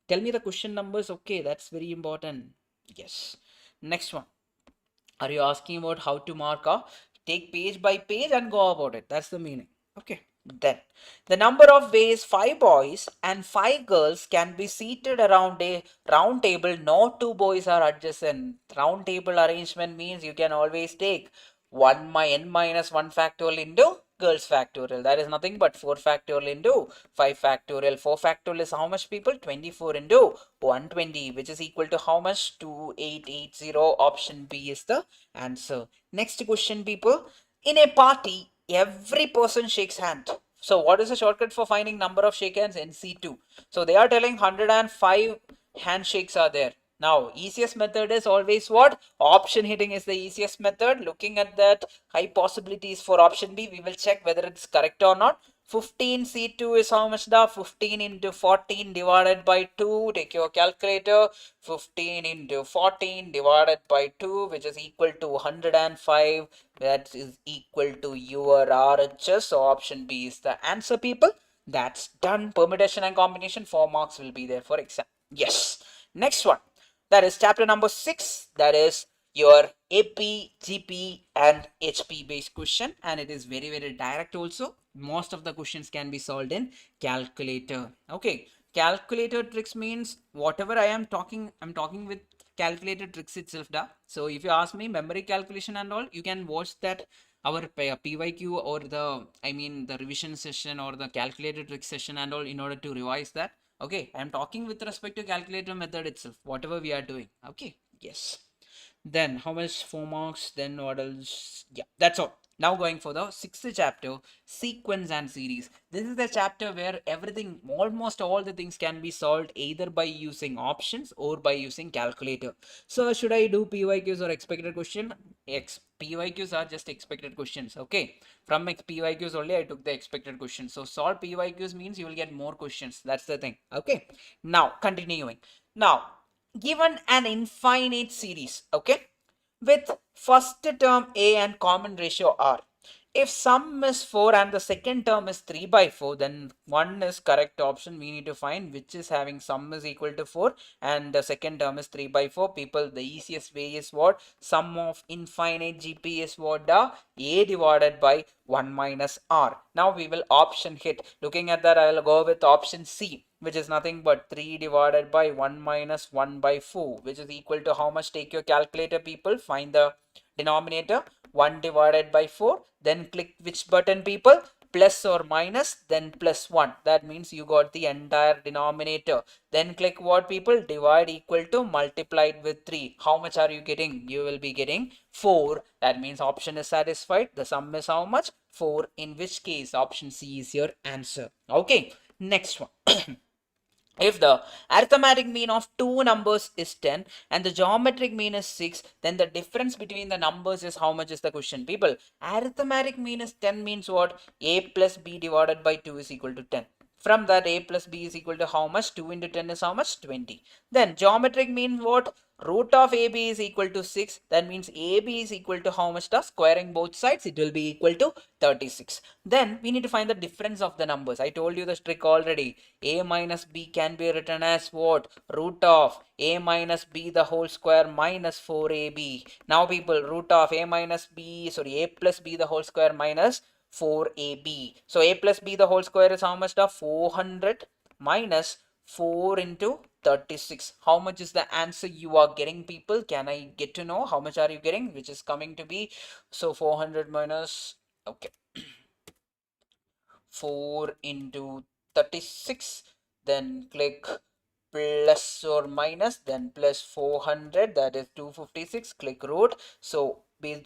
Tell me the question numbers. Okay, that's very important. Yes. Next one. Are you asking about how to mark off? Take page by page and go about it. That's the meaning. Okay. Then the number of ways 5 boys and 5 girls can be seated around a round table. No 2 boys are adjacent. Round table arrangement means you can always take 1 n minus 1 factorial into girls factorial. That is nothing but 4 factorial into 5 factorial. 4 factorial is how much, people? 24 into 120, which is equal to how much? 2880. Option B is the answer. Next question, people. In a party, every person shakes hand. So what is the shortcut for finding number of shake hands? NC2. So they are telling 105 handshakes are there. Now, easiest method is always what? Option hitting is the easiest method. Looking at that, high possibilities for option B. We will check whether it's correct or not. 15C2 is how much? The 15 into 14 divided by 2. Take your calculator. 15 into 14 divided by 2, which is equal to 105. That is equal to your RHS. So option B is the answer, people. That's done. Permutation and combination, 4 marks will be there for exam. Yes. Next one. That is chapter number 6. That is your AP, GP and HP based question, and it is very direct also. Most of the questions can be solved in calculator. Okay, calculator tricks means whatever I'm talking with calculator tricks itself. So if you ask me memory calculation and all, you can watch that our PYQ or the the revision session or the calculator trick session and all in order to revise that. Okay, I'm talking with respect to calculator method itself, whatever we are doing. Okay, yes. Then how much? 4 marks. Then what else? Yeah, that's all. Now going for the 6th chapter, sequence and series. This is the chapter where everything, almost all the things can be solved either by using options or by using calculator. So should I do PYQs or expected question? PYQs are just expected questions. Okay, from PYQs only I took the expected questions. So solve PYQs means you will get more questions. That's the thing. Okay, now continuing. Now, given an infinite series, okay, with first term a and common ratio r, If sum is 4 and the second term is 3 by 4, then one is correct option. We need to find which is having sum is equal to 4 and the second term is 3 by 4. People, the easiest way is what? Sum of infinite GP is what? A divided by 1 minus R. Now we will option hit. Looking at that, I will go with option C, which is nothing but 3 divided by 1 minus 1 by 4, which is equal to how much? Take your calculator, people. Find the denominator. 1 divided by 4, then click which button, people? Plus or minus, then plus 1. That means you got the entire denominator. Then click what, people? Divide equal to multiplied with 3. How much are you getting? You will be getting 4. That means option is satisfied. The sum is how much? 4, in which case option C is your answer. Okay, next one. If the arithmetic mean of two numbers is 10 and the geometric mean is 6, then the difference between the numbers is how much is the question? People, arithmetic mean is 10 means what? A plus B divided by 2 is equal to 10. From that, A plus B is equal to how much? 2 into 10 is how much? 20. Then geometric means what? Root of AB is equal to 6. That means AB is equal to how much? Squaring both sides, it will be equal to 36. Then we need to find the difference of the numbers. I told you the trick already. A minus B can be written as what? Root of A minus B the whole square minus 4AB. Now people, root of A minus B, sorry, A plus B the whole square minus 4AB. So A plus B the whole square is how much? 400 minus 4 into 36. How much is the answer you are getting, people? Can I get to know how much are you getting? Which is coming to be, so 400 minus, okay, 4 into 36, then click plus or minus, then plus 400, that is 256, click root. So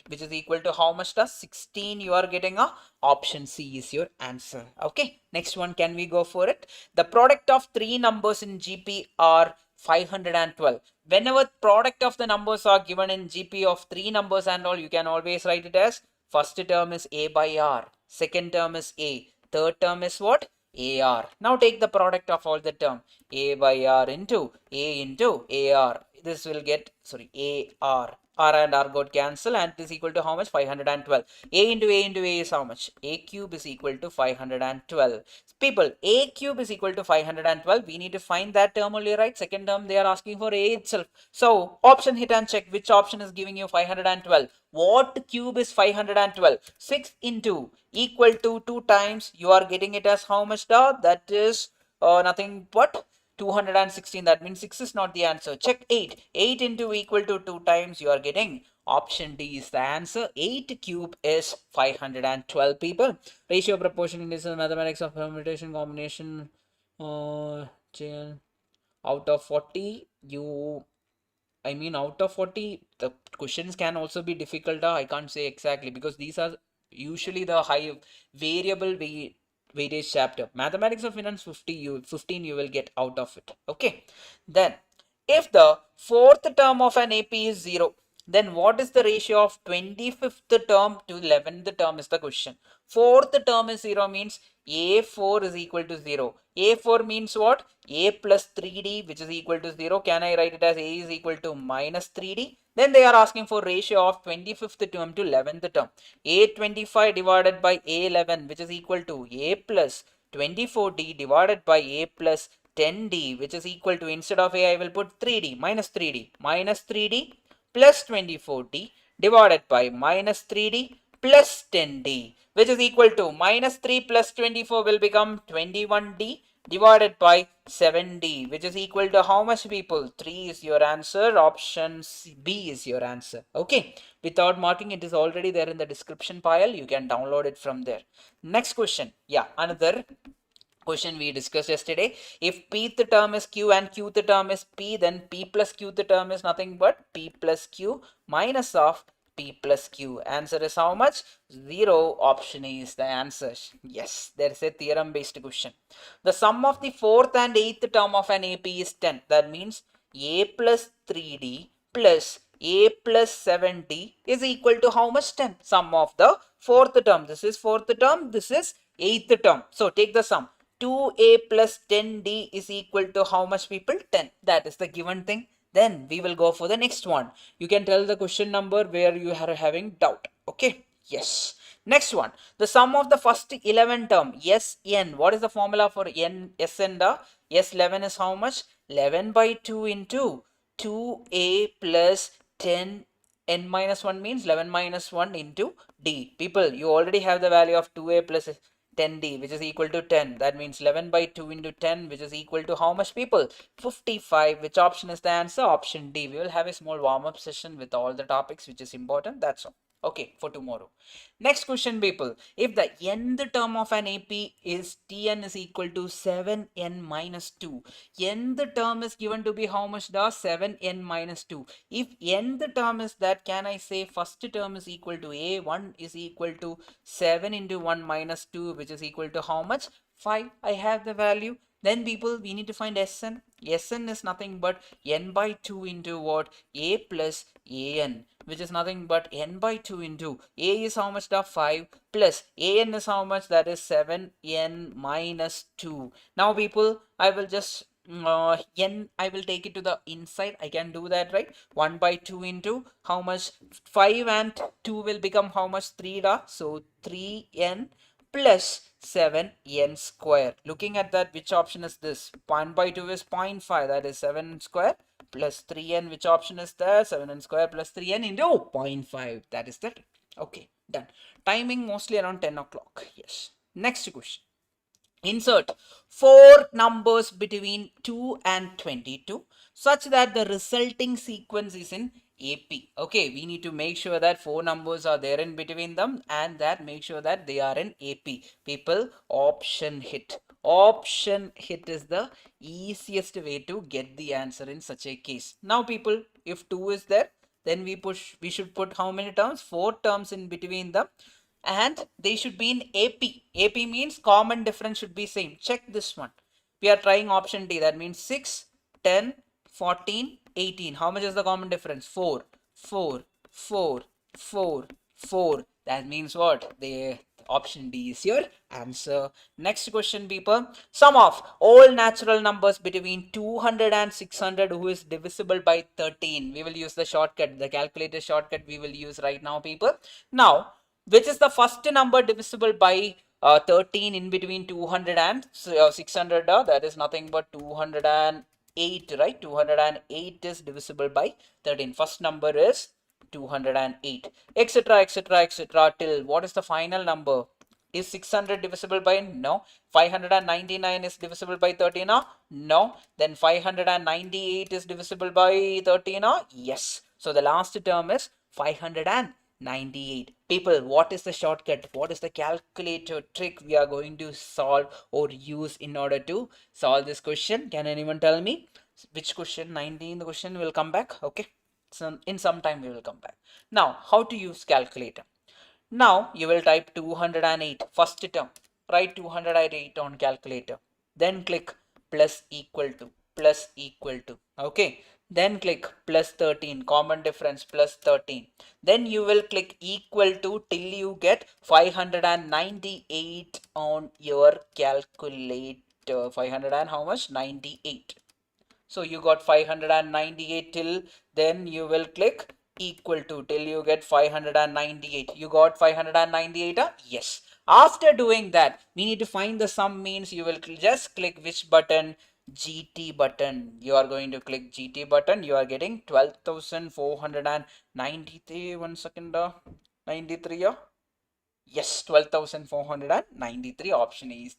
which is equal to how much? 16. You are getting a option C is your answer. Okay, next one, can we go for it? The product of three numbers in GP are 512. Whenever product of the numbers are given in GP of three numbers and all, you can always write it as first term is A by R, second term is A, third term is what? AR. Now take the product of all the term. A by R into A into AR. This will get, sorry, AR. R and R got cancel and it is equal to how much? 512. A into A into A is how much? A cube is equal to 512. People, A cube is equal to 512. We need to find that term only, right? Second term, they are asking for A itself. So option hit and check which option is giving you 512. What cube is 512? 6 into equal to 2 times. You are getting it as how much? That is nothing but 216. That means 6 is not the answer. Check 8. 8 into equal to 2 times. You are getting option D is the answer. 8 cube is 512, people. Ratio, proportion, indices, mathematics of permutation, combination. Out of 40, out of 40, the questions can also be difficult. I can't say exactly because these are usually the high variable weightage chapter. Mathematics of finance 15 you will get out of it. Okay. Then if the fourth term of an AP is 0, then what is the ratio of 25th term to 11th term is the question. Fourth term is 0 means A4 is equal to 0. A4 means what? A plus 3D, which is equal to 0. Can I write it as A is equal to minus 3D? Then they are asking for ratio of 25th term to 11th term. A25 divided by A11, which is equal to A plus 24D divided by A plus 10D, which is equal to, instead of A I will put 3D, minus 3D, minus 3D plus 24D divided by minus 3D plus 10D, which is equal to minus 3 plus 24 will become 21D divided by 7D, which is equal to how much, people? 3 is your answer. Option B is your answer. Okay. Without marking, it is already there in the description pile. You can download it from there. Next question. Yeah, another question we discussed yesterday. If pth term is q and qth term is p, then p plus qth term is nothing but p plus q minus of p plus q. Answer is how much? 0. Option A is the answer. Yes, there is a theorem based question. The sum of the fourth and eighth term of an AP is 10. That means A plus 3D plus A plus 7D is equal to how much? 10. Sum of the fourth term. This is fourth term. This is eighth term. So take the sum. 2A plus 10D is equal to how much, people? 10. That is the given thing. Then we will go for the next one. You can tell the question number where you are having doubt. Okay. Yes. Next one, the sum of the first 11 term, Sn. What is the formula for n? Sn, the S11 is how much? 11 by 2 into 2a plus 10 n minus 1 means 11 minus 1 into d. People, you already have the value of 2a plus 10d, which is equal to 10. That means 11 by 2 into 10, which is equal to how much, people? 55. Which option is the answer? Option D. We will have a small warm-up session with all the topics which is important. That's all. Okay, for tomorrow. Next question, people. If the nth term of an AP is Tn is equal to 7n minus 2, nth term is given to be how much? The 7n minus 2. If nth term is that, can I say first term is equal to a, 1 is equal to 7 into 1 minus 2, which is equal to how much? 5. I have the value. Then people, we need to find Sn. Sn is nothing but n by 2 into what? A plus an, which is nothing but n by 2 into a is how much? The 5 plus an is how much? That is 7n minus 2. Now people, I will just n, I will take it to the inside. I can do that, right? 1 by 2 into how much? 5 and 2 will become how much? 3 da. So 3n plus 7n square. Looking at that, which option is this? 1 by 2 is 0.5, that is 7 square plus 3n. Which option is there? 7n square plus 3n into 0.5. That is that. Okay, done. Timing mostly around 10 o'clock. Yes. Next question. Insert 4 numbers between 2 and 22 such that the resulting sequence is in AP. Okay, we need to make sure that 4 numbers are there in between them and that make sure that they are in AP. People, option hit. Option hit is the easiest way to get the answer in such a case. Now people, if 2 is there, then we should put how many terms? 4 terms in between them and they should be in AP. AP means common difference should be same. Check this one. We are trying option D. That means 6, 10, 14, 18. How much is the common difference? 4, 4, 4, 4, 4. That means what? The option D is your answer. Next question, people. Sum of all natural numbers between 200 and 600 who is divisible by 13. We will use the shortcut, the calculator shortcut we will use right now, people. Now, which is the first number divisible by 13 in between 200 and 600? That is nothing but 208, right? 208 is divisible by 13. First number is 208, etc, etc, etc, till what is the final number? Is 600 divisible by? No. 599 is divisible by 13? No. Then 598 is divisible by 13? Yes. So the last term is 598. People, what is the shortcut? What is the calculator trick we are going to solve or use in order to solve this question? Can anyone tell me? Which question? 19, the question will come back. Okay. So in some time we will come back. Now, how to use calculator? Now you will type 208 first term. Write 208 on calculator. Then click plus equal to, plus equal to. Okay. Then click plus 13, common difference plus 13. Then you will click equal to till you get 598 on your calculator. 500 and how much? 98. So you got 598 till, then you will click equal to till you get 598. You got 598? Yes. After doing that, we need to find the sum means you will just click which button? GT button. You are going to click GT button. You are getting 12,493. 1 second. 93. Yes, 12,493. Option is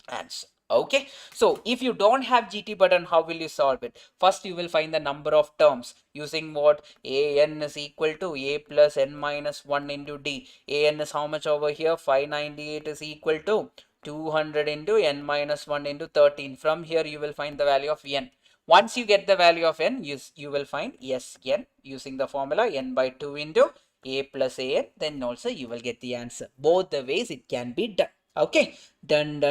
answer. Okay, so if you don't have GT button, how will you solve it? First, you will find the number of terms using what? An is equal to a plus n minus 1 into d. An is how much over here? 598 is equal to 200 into n minus 1 into 13. From here, you will find the value of n. Once you get the value of n, you will find Sn using the formula n by 2 into a plus an. Then also you will get the answer. Both the ways it can be done. Okay, done.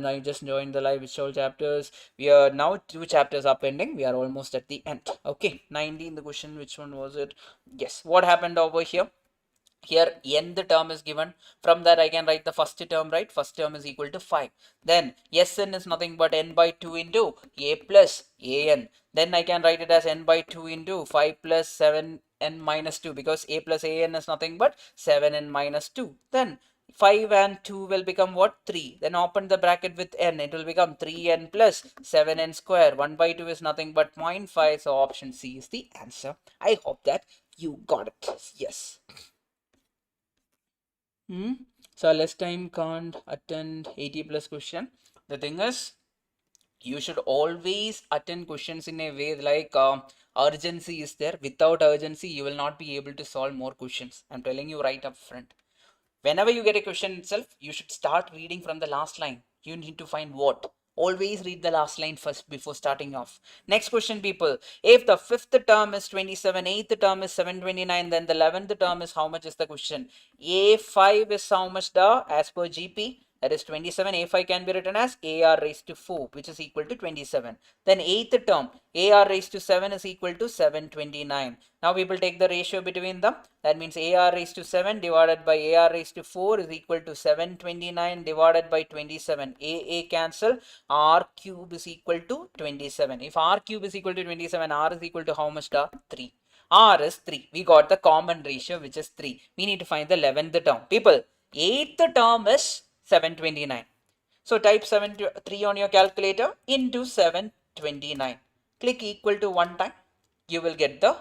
I just joined the live. Which all chapters? We are now 2 chapters are pending. We are almost at the end. Okay, 19 the question. Which one was it? Yes. What happened over here? Here nth term is given. From that I can write the first term, right? First term is equal to 5. Then Sn is nothing but n by 2 into a plus an. Then I can write it as n by 2 into 5 plus 7n minus 2, because a plus an is nothing but 7n minus 2. Then 5 and 2 will become what? 3. Then open the bracket with n. It will become 3n plus 7n square. 1 by 2 is nothing but 0.5. So option C is the answer. I hope that you got it. Yes. So less time can't attend 80 plus question. The thing is, you should always attend questions in a way like urgency is there. Without urgency, you will not be able to solve more questions. I'm telling you right up front. Whenever you get a question itself, you should start reading from the last line. You need to find what. Always read the last line first before starting off. Next question, people. If the fifth term is 27, eighth term is 729, then the 11th term is how much is the question? A5 is how much as per GP? That is 27. A5 can be written as AR raised to 4, which is equal to 27. Then eighth term, AR raised to 7 is equal to 729. Now we will take the ratio between them. That means AR raised to 7 divided by AR raised to 4 is equal to 729 divided by 27. AA cancel. R cube is equal to 27. If R cube is equal to 27, R is equal to how much? 3. R is 3. We got the common ratio, which is 3. We need to find the 11th term. People, 8th term is 729. So type 3 on your calculator into 729. Click equal to 1 time. You will get the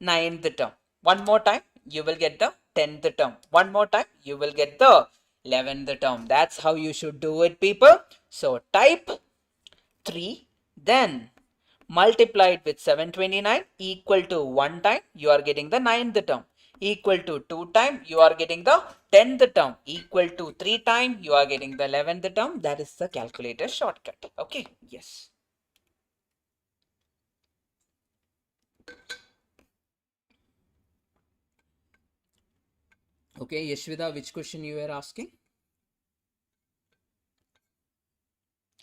9th term. One more time, you will get the 10th term. One more time, you will get the 11th term. That's how you should do it, people. So type 3, then multiply it with 729 equal to 1 time, you are getting the 9th term. Equal to 2 time, you are getting the 10th term. Equal to 3 time, you are getting the 11th term. That is the calculator shortcut. Okay, yes. Okay, Yashvida, which question you were asking?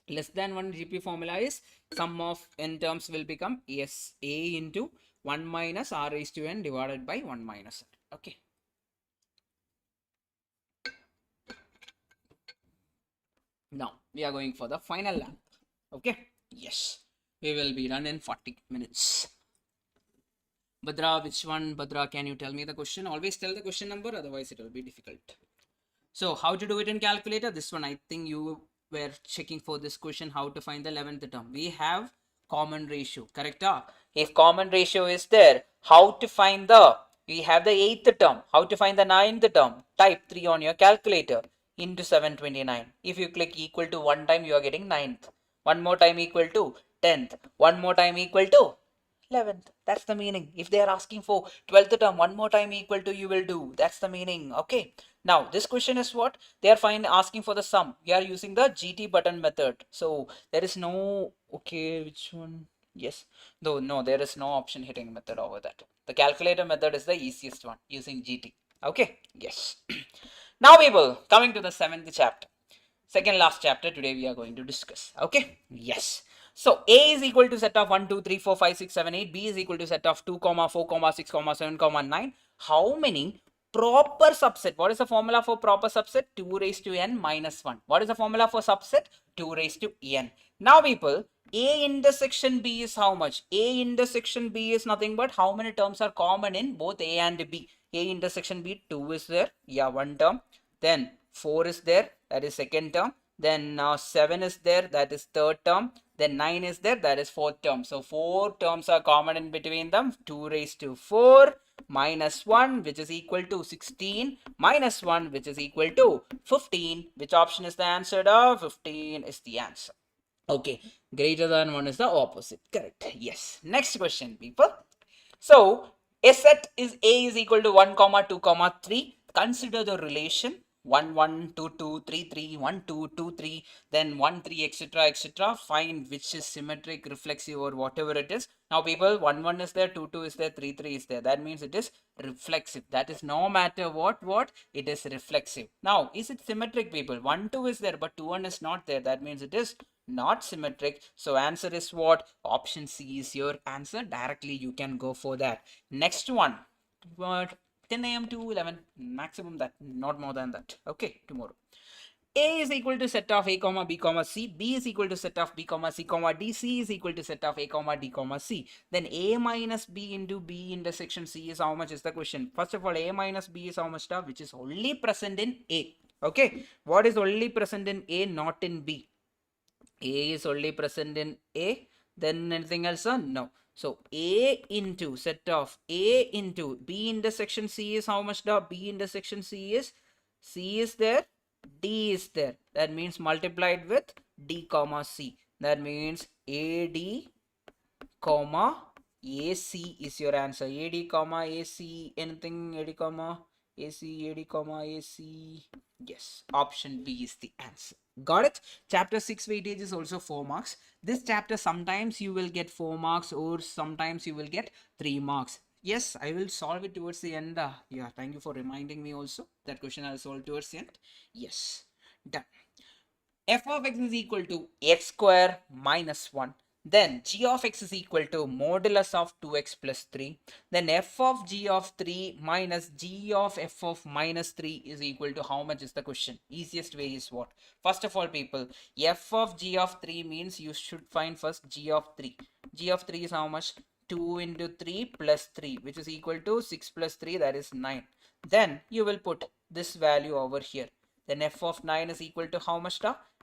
Less than 1 GP formula is sum of n terms will become S A into 1 minus R raised to n divided by 1 minus n. Okay. Now we are going for the final lap. Okay. Yes. We will be done in 40 minutes. Badra, which one? Badra, can you tell me the question? Always tell the question number, otherwise it will be difficult. So how to do it in calculator? This one, I think you were checking for this question, how to find the 11th term. We have common ratio, correct? If common ratio is there, how to find we have the 8th term. How to find the 9th term? Type 3 on your calculator into 729. If you click equal to 1 time, you are getting 9th. One more time equal to 10th. One more time equal to 11th. That's the meaning. If they are asking for 12th term, one more time equal to, you will do. That's the meaning. Okay. Now this question is what? They are asking for the sum. We are using the GT button method. So there is no, okay, which one? Yes. No, there is no option hitting method over that. The calculator method is the easiest one using GT. Okay. Yes. Now people, coming to the 7th chapter. Second last chapter today we are going to discuss. Okay. Yes. So A is equal to set of 1, 2, 3, 4, 5, 6, 7, 8. B is equal to set of 2, 4, 6, 7, 9. How many proper subset? What is the formula for proper subset? 2 raised to n minus 1. What is the formula for subset? 2 raised to n. Now people, A intersection B is how much? A intersection B is nothing but how many terms are common in both A and B. A intersection B, 2 is there. Yeah, one term. Then 4 is there. That is second term. Then 7 is there. That is third term. Then 9 is there. That is fourth term. So 4 terms are common in between them. 2 raised to 4 minus 1, which is equal to 16, minus 1, which is equal to 15. Which option is the answer? 15 is the answer. Okay, greater than 1 is the opposite. Correct. Yes. Next question, people. So a set is A is equal to 1 comma 2 comma 3. Consider the relation 1 1 2 2 3 3 1 2 2 3, then 1 3, etc., etc. Find which is symmetric, reflexive, or whatever it is. Now people, 1 1 is there, 2 2 is there, 3 3 is there. That means it is reflexive. That is no matter what it is reflexive. Now is it symmetric, people? 1 2 is there but 2 1 is not there. That means it is not symmetric. So answer is what? Option C is your answer. Directly you can go for that. Next one. What? 10 a.m. to 11, maximum that, not more than that. Okay, tomorrow. A is equal to set of A comma B comma C, B is equal to set of B comma C comma D, C is equal to set of A comma D comma C. Then A minus B into B intersection C is how much is the question. First of all, A minus B is how much stuff, which is only present in A. Okay, what is only present in A, not in B? A is only present in A, then anything else? No. So A into set of A into B intersection C is how much? The B intersection C is there, D is there. That means multiplied with D comma C. That means AD comma AC is your answer. AD comma AC, anything AD comma AC, AD comma AC. Yes, option B is the answer. Got it? Chapter 6 weightage is also 4 marks. This chapter sometimes you will get 4 marks or sometimes you will get 3 marks. Yes, I will solve it towards the end. Yeah, thank you for reminding me also. That question I'll solve towards the end. Yes, done. F of x is equal to x square minus 1. Then g of x is equal to modulus of 2x plus 3. Then f of g of 3 minus g of f of minus 3 is equal to how much is the question? Easiest way is what? First of all, people, f of g of 3 means you should find first g of 3. G of 3 is how much? 2 into 3 plus 3, which is equal to 6 plus 3, that is 9. Then you will put this value over here. Then f of 9 is equal to how much?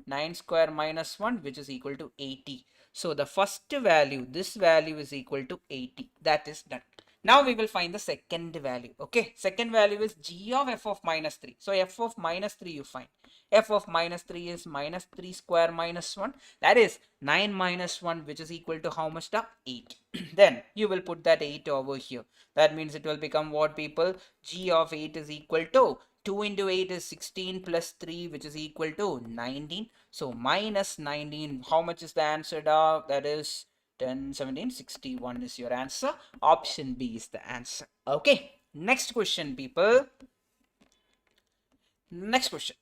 9 square minus 1, which is equal to 80. So the first value, this value is equal to 80. That is done. Now we will find the second value. Okay, second value is g of f of minus 3. So f of minus 3 you find. F of minus 3 is minus 3 square minus 1. That is 9 minus 1, which is equal to how much? 8. Then you will put that 8 over here. That means it will become what, people? G of 8 is equal to 2 into 8 is 16 plus 3, which is equal to 19. So minus 19, how much is the answer? That is 10, 17, 61 is your answer. Option B is the answer. Okay, next question, people. Next question.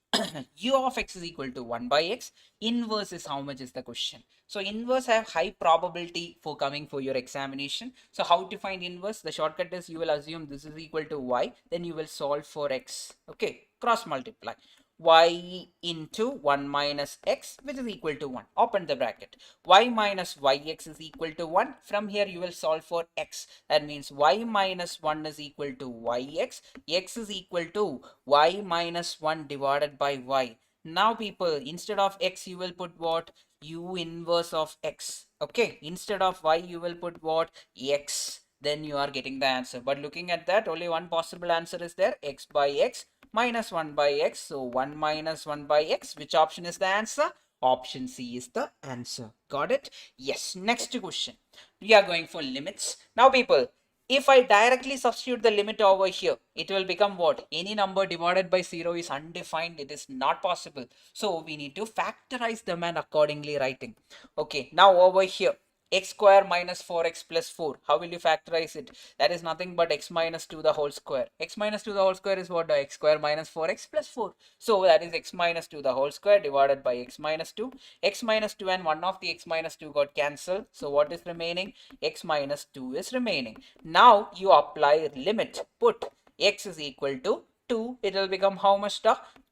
U of x is equal to 1 by x. Inverse is how much is the question. So inverse have high probability for coming for your examination. So how to find inverse? The shortcut is you will assume this is equal to y. Then you will solve for x. Okay, cross multiply. Y into 1 minus x, which is equal to 1. Open the bracket. Y minus yx is equal to 1. From here you will solve for x. That means y minus 1 is equal to yx. X is equal to y minus 1 divided by y. Now people, instead of x you will put what? U inverse of x. Okay, instead of y you will put what? X. Then you are getting the answer. But looking at that, only one possible answer is there, x by x minus 1 by x. So 1 minus 1 by x. Which option is the answer? Option C is the answer. Got it? Yes. Next question. We are going for limits. Now people, if I directly substitute the limit over here, it will become what? Any number divided by 0 is undefined. It is not possible. So we need to factorize them and accordingly writing. Okay. Now over here, x square minus 4x plus 4. How will you factorize it? That is nothing but x minus 2 the whole square. X minus 2 the whole square is what? X square minus 4x plus 4. So that is x minus 2 the whole square divided by x minus 2. X minus 2 and one of the x minus 2 got cancelled. So what is remaining? X minus 2 is remaining. Now you apply limit. Put x is equal to 2. It will become how much?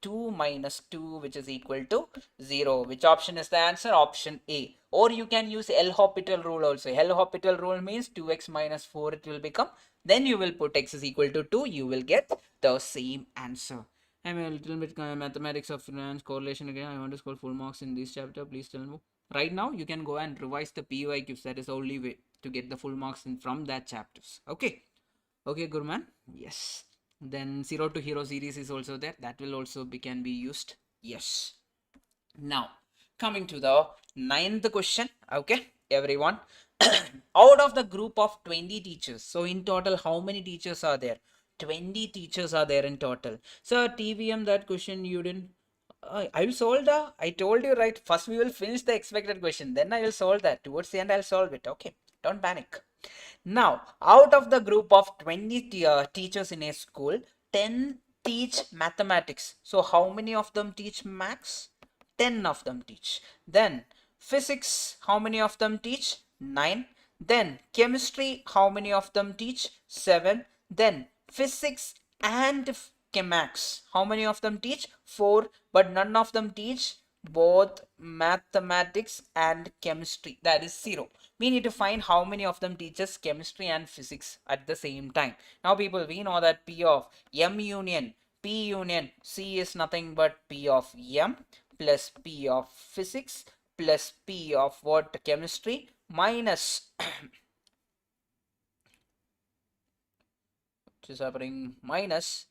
2 minus 2, which is equal to 0. Which option is the answer? Option A. Or you can use L'Hopital rule also. L'Hopital rule means 2x minus 4 it will become. Then you will put x is equal to 2. You will get the same answer. I'm a little bit mathematics of finance correlation again. I want to score full marks in this chapter. Please tell me. Right now, you can go and revise the PYQs. That is the only way to get the full marks from that chapters. Okay. Okay, good man. Yes. Then 0 to hero series is also there. That will also can be used. Yes. Now, coming to the 9th question. Okay, everyone. Out of the group of 20 teachers, so in total, how many teachers are there? 20 teachers are there in total. So, TVM, that question you didn't. I will solve the. I told you, right? First, we will finish the expected question. Then I will solve that. Towards the end, I'll solve it. Okay, don't panic. Now, out of the group of 20 teachers in a school, 10 teach mathematics. So, how many of them teach maths? 10 of them teach. Then, physics, how many of them teach? 9. Then, chemistry, how many of them teach? 7. Then, physics, and Chemax. How many of them teach? 4, but none of them teach both mathematics and chemistry. That is 0. We need to find how many of them teaches chemistry and physics at the same time. Now people, we know that P of M union P union C is nothing but P of M plus P of physics plus P of what? Chemistry minus what is happening? Minus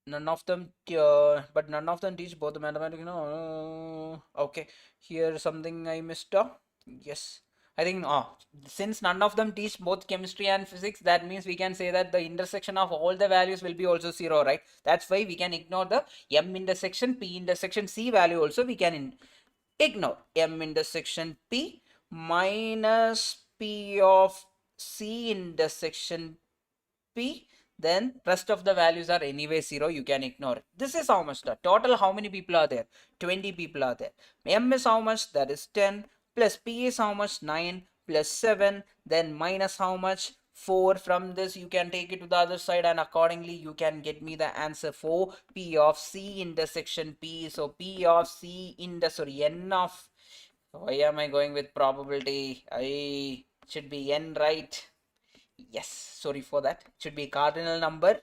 none of them but none of them teach both the mathematics. No, okay, here something I missed up. Yes, I think since none of them teach both chemistry and physics, that means we can say that the intersection of all the values will be also 0, right? That's why we can ignore the M intersection P intersection C value also. We can ignore M intersection P minus P of C intersection P, then rest of the values are anyway 0. You can ignore it. This is how much the total. How many people are there? 20 people are there. M is how much? That is 10 plus P is how much? 9 plus 7, then minus how much? 4. From this you can take it to the other side and accordingly you can get me the answer for P of C intersection P. So P of C N of, why am I going with probability? I should be N, right? Yes, sorry for that. It should be cardinal number.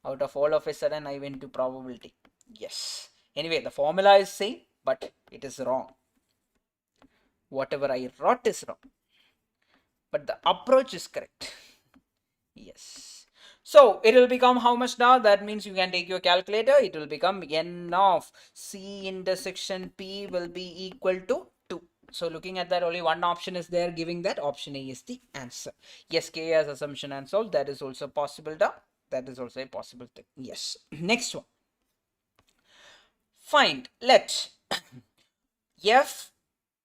Out of all of a sudden I went to probability. Yes. Anyway, the formula is same, but it is wrong. Whatever I wrote is wrong. But the approach is correct. Yes. So it will become how much now? That means you can take your calculator. It will become N of C intersection P will be equal to 2. So looking at that, only one option is there giving that. Option A is the answer. Yes, K as assumption and solve. That is also possible. That is also a possible thing. Yes. Next one. Find, let F,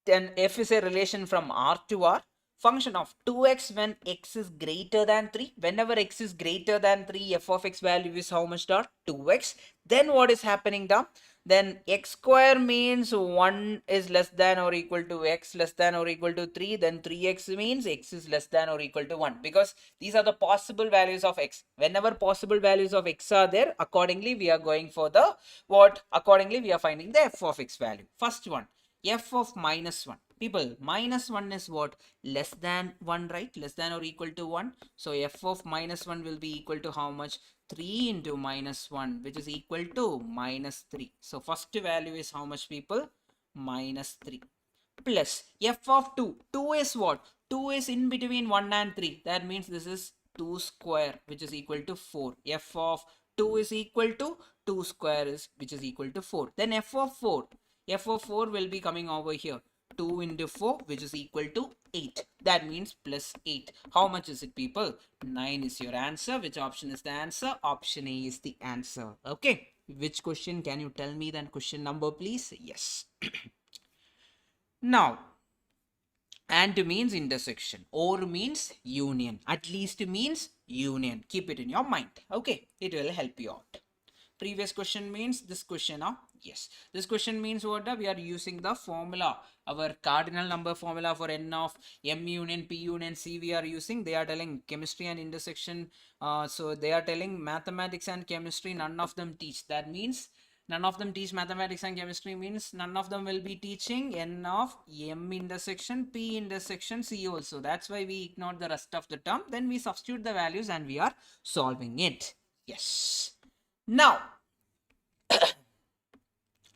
then F is a relation from R to R. Function of 2x when x is greater than 3. Whenever x is greater than 3, f of x value is how much dot? 2x. Then what is happening down? Then x square means 1 is less than or equal to x less than or equal to 3. Then 3x means x is less than or equal to 1. Because these are the possible values of x. Whenever possible values of x are there, accordingly we are going for the what? Accordingly we are finding the f of x value. First one. F of minus 1. People, minus 1 is what? Less than 1, right? Less than or equal to 1. So f of minus 1 will be equal to how much? 3 into minus 1, which is equal to minus 3. So first value is how much, people? Minus 3. Plus f of 2. 2 is what? 2 is in between 1 and 3. That means this is 2 square, which is equal to 4. F of 2 is equal to 2 square is which is equal to 4. Then f of 4. F of 4 will be coming over here. 2 into 4, which is equal to 8. That means plus 8. How much is it, people? 9 is your answer. Which option is the answer? Option A is the answer. Okay. Which question? Can you tell me then question number, please? Yes. Now, and means intersection. Or means union. At least means union. Keep it in your mind. Okay. It will help you out. Previous question means this question. Yes, this question means what? We are using the formula, our cardinal number formula for n of M union P union C we are using. They are telling chemistry and intersection. So they are telling mathematics and chemistry none of them teach. That means none of them teach mathematics and chemistry means none of them will be teaching n of M intersection P intersection C also. That's why we ignore the rest of the term. Then we substitute the values and we are solving it. Yes. Now,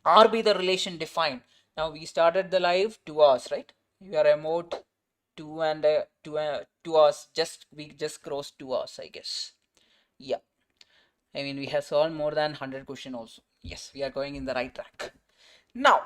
R be the relation defined. Now we started the live 2 hours, right? We are about 2 hours. We just crossed 2 hours, I guess. Yeah. I mean, we have solved more than 100 questions also. Yes, we are going in the right track. Now,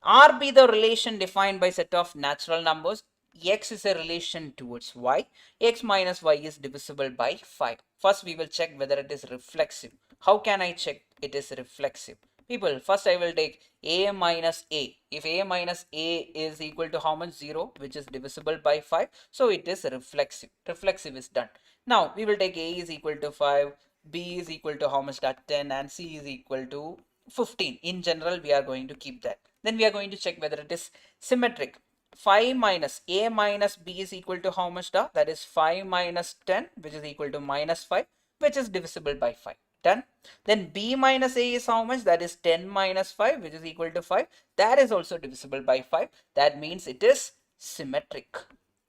R be the relation defined by set of natural numbers. X is a relation towards y. X minus y is divisible by 5. First, we will check whether it is reflexive. How can I check it is reflexive? People, first I will take a minus a. If a minus a is equal to how much? 0, which is divisible by 5. So it is reflexive. Reflexive is done. Now we will take a is equal to 5, b is equal to how much? That 10, and c is equal to 15. In general, we are going to keep that. Then we are going to check whether it is symmetric. 5 minus a minus b is equal to how much? That is 5 minus 10, which is equal to minus 5. which is divisible by 5. Done. Then b minus a is how much? That is 10 minus 5, which is equal to 5. That is also divisible by 5. That means it is symmetric.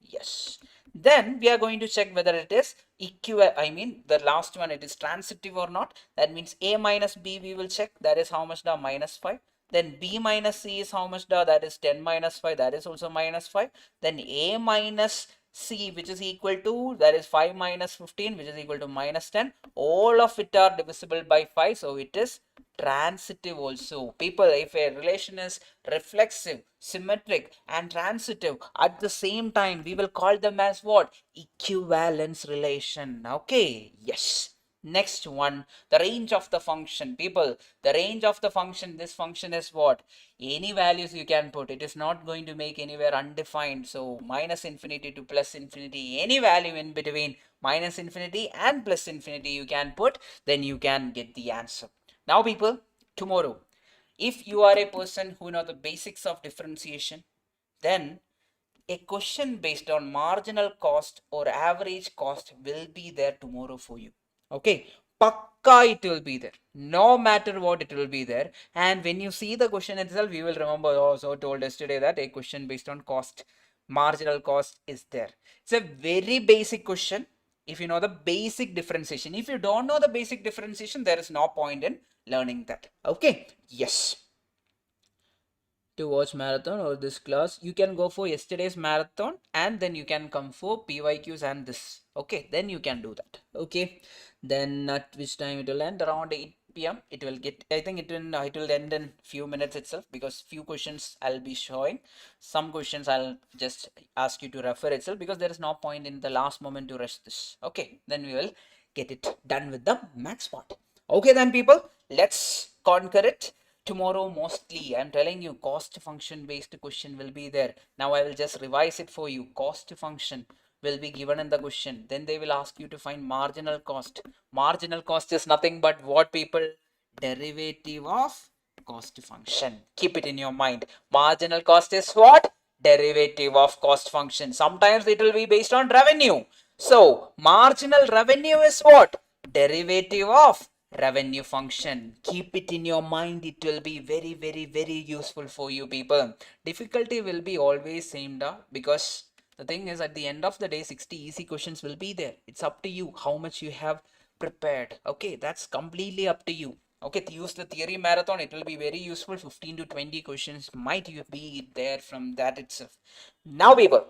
Yes. Then we are going to check whether it is I mean the last one, it is transitive or not. That means a minus b we will check. That is how much? The minus 5. Then b minus c is how much? The that is 10 minus 5. That is also minus 5. Then a minus c, which is equal to, that is 5 minus 15, which is equal to minus 10. All of it are divisible by 5. So it is transitive also. People, if a relation is reflexive, symmetric and transitive at the same time, we will call them as what? Equivalence relation. Okay, yes. Next one, the range of the function. People, the range of the function, this function is what? Any values you can put. It is not going to make anywhere undefined. So minus infinity to plus infinity, any value in between minus infinity and plus infinity you can put, then you can get the answer. Now people, tomorrow, if you are a person who know the basics of differentiation, then a question based on marginal cost or average cost will be there tomorrow for you. Okay, pakka it will be there. No matter what, it will be there. And when you see the question itself, you will remember, oh, so told yesterday that a question based on cost, marginal cost is there. It's a very basic question. If you know the basic differentiation, if you don't know the basic differentiation, there is no point in learning that. Okay, yes. To watch marathon or this class, you can go for yesterday's marathon and then you can come for PYQs and this. Okay, then you can do that. Okay, then at which time it will end? Around 8 p.m. it will get, I think it will end in few minutes itself, because few questions I'll be showing. Some questions I'll just ask you to refer itself, because there is no point in the last moment to rush this. Okay, then we will get it done with the max part. Okay then people, let's conquer it. Tomorrow mostly, I'm telling you, cost function based question will be there. Now I will just revise it for you. Cost function will be given in the question. Then they will ask you to find marginal cost. Marginal cost is nothing but what, people? Derivative of cost function. Keep it in your mind. Marginal cost is what? Derivative of cost function. Sometimes it will be based on revenue. So marginal revenue is what? Derivative of revenue function. Keep it in your mind. It will be very, very, very useful for you people. Difficulty will be always same, because the thing is, at the end of the day, 60 easy questions will be there. It's up to you how much you have prepared. Okay, that's completely up to you. Okay, to use the theory marathon, it will be very useful. 15 to 20 questions might be there from that itself. Now people,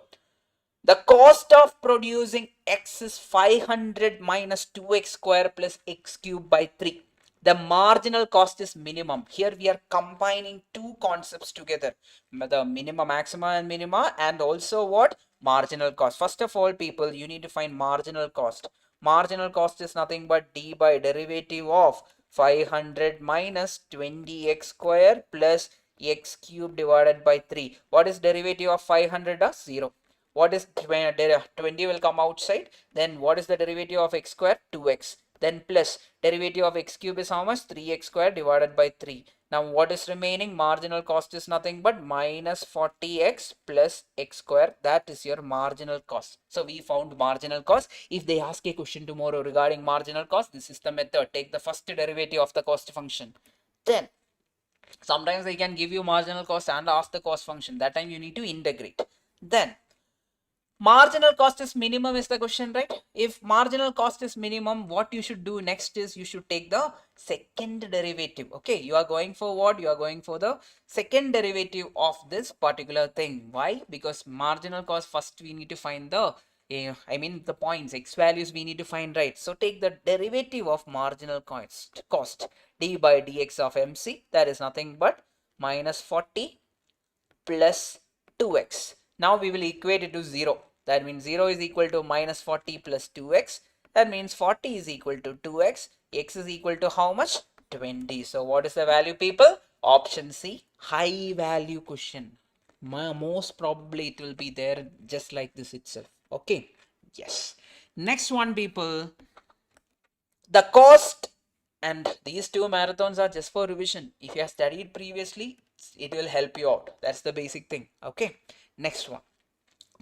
the cost of producing x is 500 minus 2x square plus x cube by 3. The marginal cost is minimum. Here we are combining two concepts together. The minima, maxima and minima, and also what? Marginal cost. First of all, people, you need to find marginal cost. Marginal cost is nothing but d by derivative of 500 minus 20x square plus x cube divided by 3. What is derivative of 500? 0. What is 20 will come outside. Then what is the derivative of x square? 2x. Then plus derivative of x cube is how much? 3x square divided by 3. Now what is remaining? Marginal cost is nothing but minus 40x plus x square. That is your marginal cost. So we found marginal cost. If they ask a question tomorrow regarding marginal cost, this is the method. Take the first derivative of the cost function. Then sometimes they can give you marginal cost and ask the cost function. That time you need to integrate. Then marginal cost is minimum is the question, right? If marginal cost is minimum, what you should do next is you should take the second derivative. Okay, you are going for what? You are going for the second derivative of this particular thing. Why? Because marginal cost, first we need to find the the points, x values we need to find, right? So take the derivative of marginal cost d by dx of mc. That is nothing but minus 40 plus 2x. Now we will equate it to 0. That means 0 is equal to minus 40 plus 2x. That means 40 is equal to 2x. X is equal to how much? 20. So what is the value, people? Option C, high value question. Most probably it will be there just like this itself. Okay. Yes. Next one, people. The cost, and these two marathons are just for revision. If you have studied previously, it will help you out. That's the basic thing. Okay. Next one.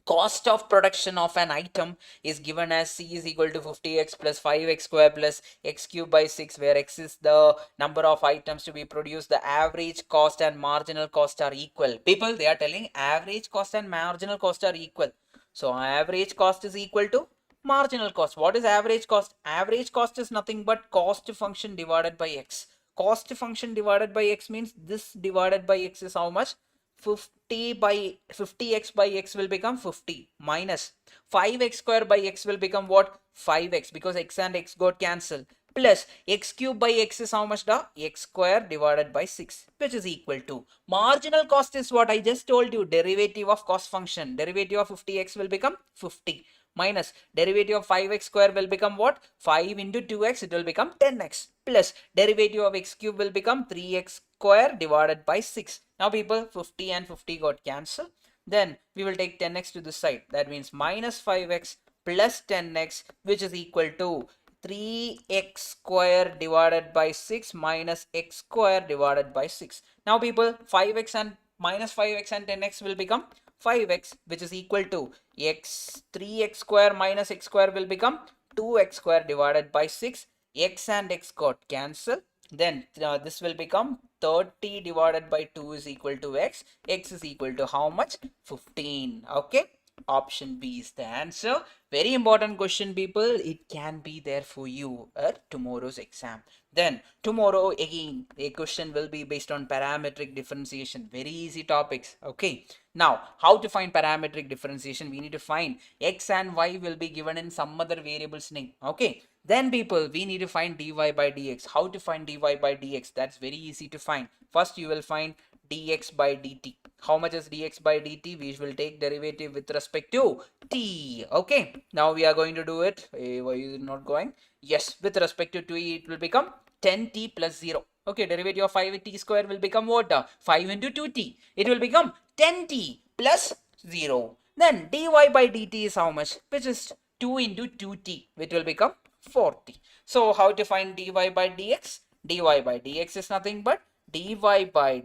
cost of production of an item is given as C is equal to 50x plus 5x square plus x cube by 6, where x is the number of items to be produced. The average cost and marginal cost are equal. People, they are telling average cost and marginal cost are equal. So average cost is equal to marginal cost. What is average cost? Average cost is nothing but cost function divided by x. Cost function divided by x means this divided by x is how much? 50 by 50x by x will become 50 minus 5x square by x will become what? 5x, because x and x got cancelled, plus x cube by x is how much? The x square divided by 6, which is equal to marginal cost is what I just told you, derivative of cost function. Derivative of 50x will become 50 minus derivative of 5x square will become what? 5 into 2x, it will become 10x, plus derivative of x cube will become 3x square divided by 6. Now people, 50 and 50 got cancelled. Then we will take 10x to this side. That means minus 5x plus 10x, which is equal to 3x square divided by 6 minus x square divided by 6. Now people, 5x and minus 5x and 10x will become 5x, which is equal to x 3x square minus x square will become 2x square divided by 6. X and x got cancelled. Then this will become 30 divided by 2 is equal to x. X is equal to how much? 15. Okay. Option B is the answer. Very important question, people. It can be there for you at tomorrow's exam. Then tomorrow again a question will be based on parametric differentiation. Very easy topics. Okay. Now how to find parametric differentiation? We need to find x and y will be given in some other variable's name. Okay. Then people, we need to find dy by dx. How to find dy by dx? That's very easy to find. First you will find dx by dt. How much is dx by dt? We will take derivative with respect to t. Okay. Now we are going to do it. Why is it not going? Yes, with respect to t, it will become 10t plus 0. Okay, derivative of 5t square will become what? 5 into 2t. It will become 10t plus 0. Then dy by dt is how much? Which is 2 into 2t, which will become 40. So how to find dy by dx? Dy by dx is nothing but dy by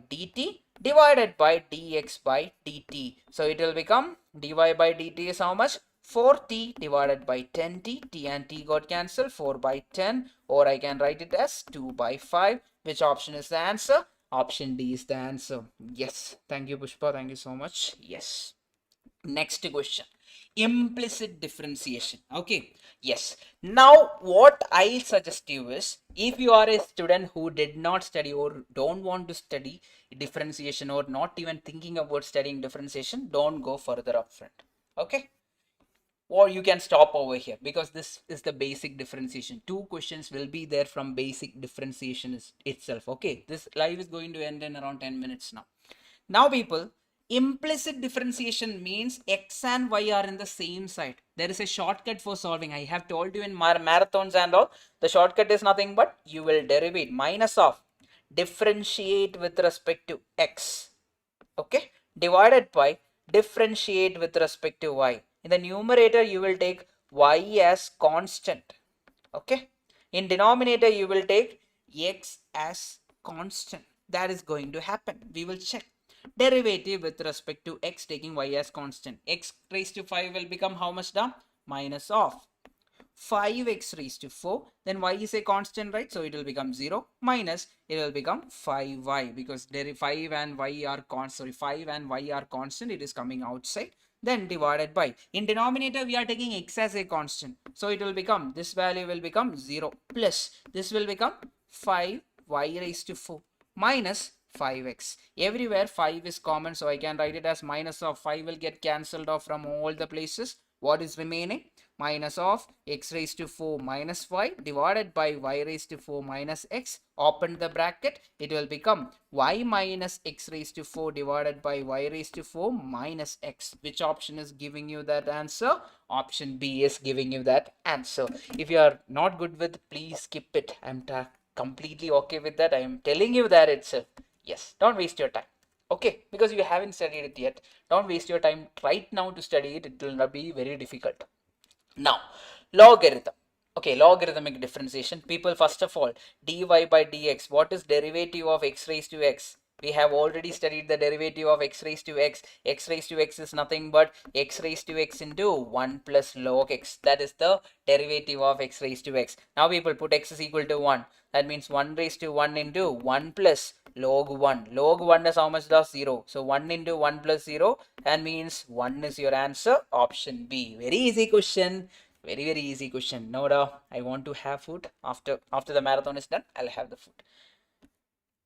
dt divided by dx by dt. So it will become dy by dt is how much? 4t divided by 10t. T and t got cancelled. 4 by 10, or I can write it as 2 by 5. Which option is the answer? Option D is the answer. Yes. Thank you, Pushpa. Thank you so much. Yes. Next question. Implicit differentiation. Okay. Yes. Now what I'll suggest you is, if you are a student who did not study or don't want to study differentiation or not even thinking about studying differentiation, don't go further upfront. Okay. Or you can stop over here, because this is the basic differentiation. 2 questions will be there from basic differentiation itself. Okay. This live is going to end in around 10 minutes now. Now people, implicit differentiation means x and y are in the same side. There is a shortcut for solving. I have told you in marathons and all. The shortcut is nothing but you will derive minus of differentiate with respect to x. Okay. Divided by differentiate with respect to y. In the numerator, you will take y as constant. Okay. In denominator, you will take x as constant. That is going to happen. We will check. Derivative with respect to x taking y as constant. X raised to 5 will become how much down? Minus of 5x raised to 4. Then y is a constant, right? So it will become 0 minus it will become 5y, because there 5 and y are constant. 5 and y are constant. It is coming outside. Then divided by, in denominator we are taking x as a constant, so it will become, this value will become 0 plus this will become 5y raised to 4 minus 5x. Everywhere 5 is common, so I can write it as minus of 5 will get cancelled off from all the places. What is remaining? Minus of x raised to 4 minus y divided by y raised to 4 minus x. Open the bracket. It will become y minus x raised to 4 divided by y raised to 4 minus x. Which option is giving you that answer? Option B is giving you that answer. If you are not good with, please skip it. I'm completely okay with that. I am telling you that itself. Yes, don't waste your time. Okay, because you haven't studied it yet. Don't waste your time right now to study it. It will not be very difficult. Now, logarithm. Okay, logarithmic differentiation. People, first of all, dy by dx. What is derivative of x raised to x? We have already studied the derivative of x raised to x. X raised to x is nothing but x raised to x into 1 plus log x. That is the derivative of x raised to x. Now people put x is equal to 1. That means 1 raised to 1 into 1 plus log 1. Log 1 is how much? The 0. So 1 into 1 plus 0, that means 1 is your answer. Option B. Very easy question. Very easy question. No doubt. I want to have food after the marathon is done. I'll have the food.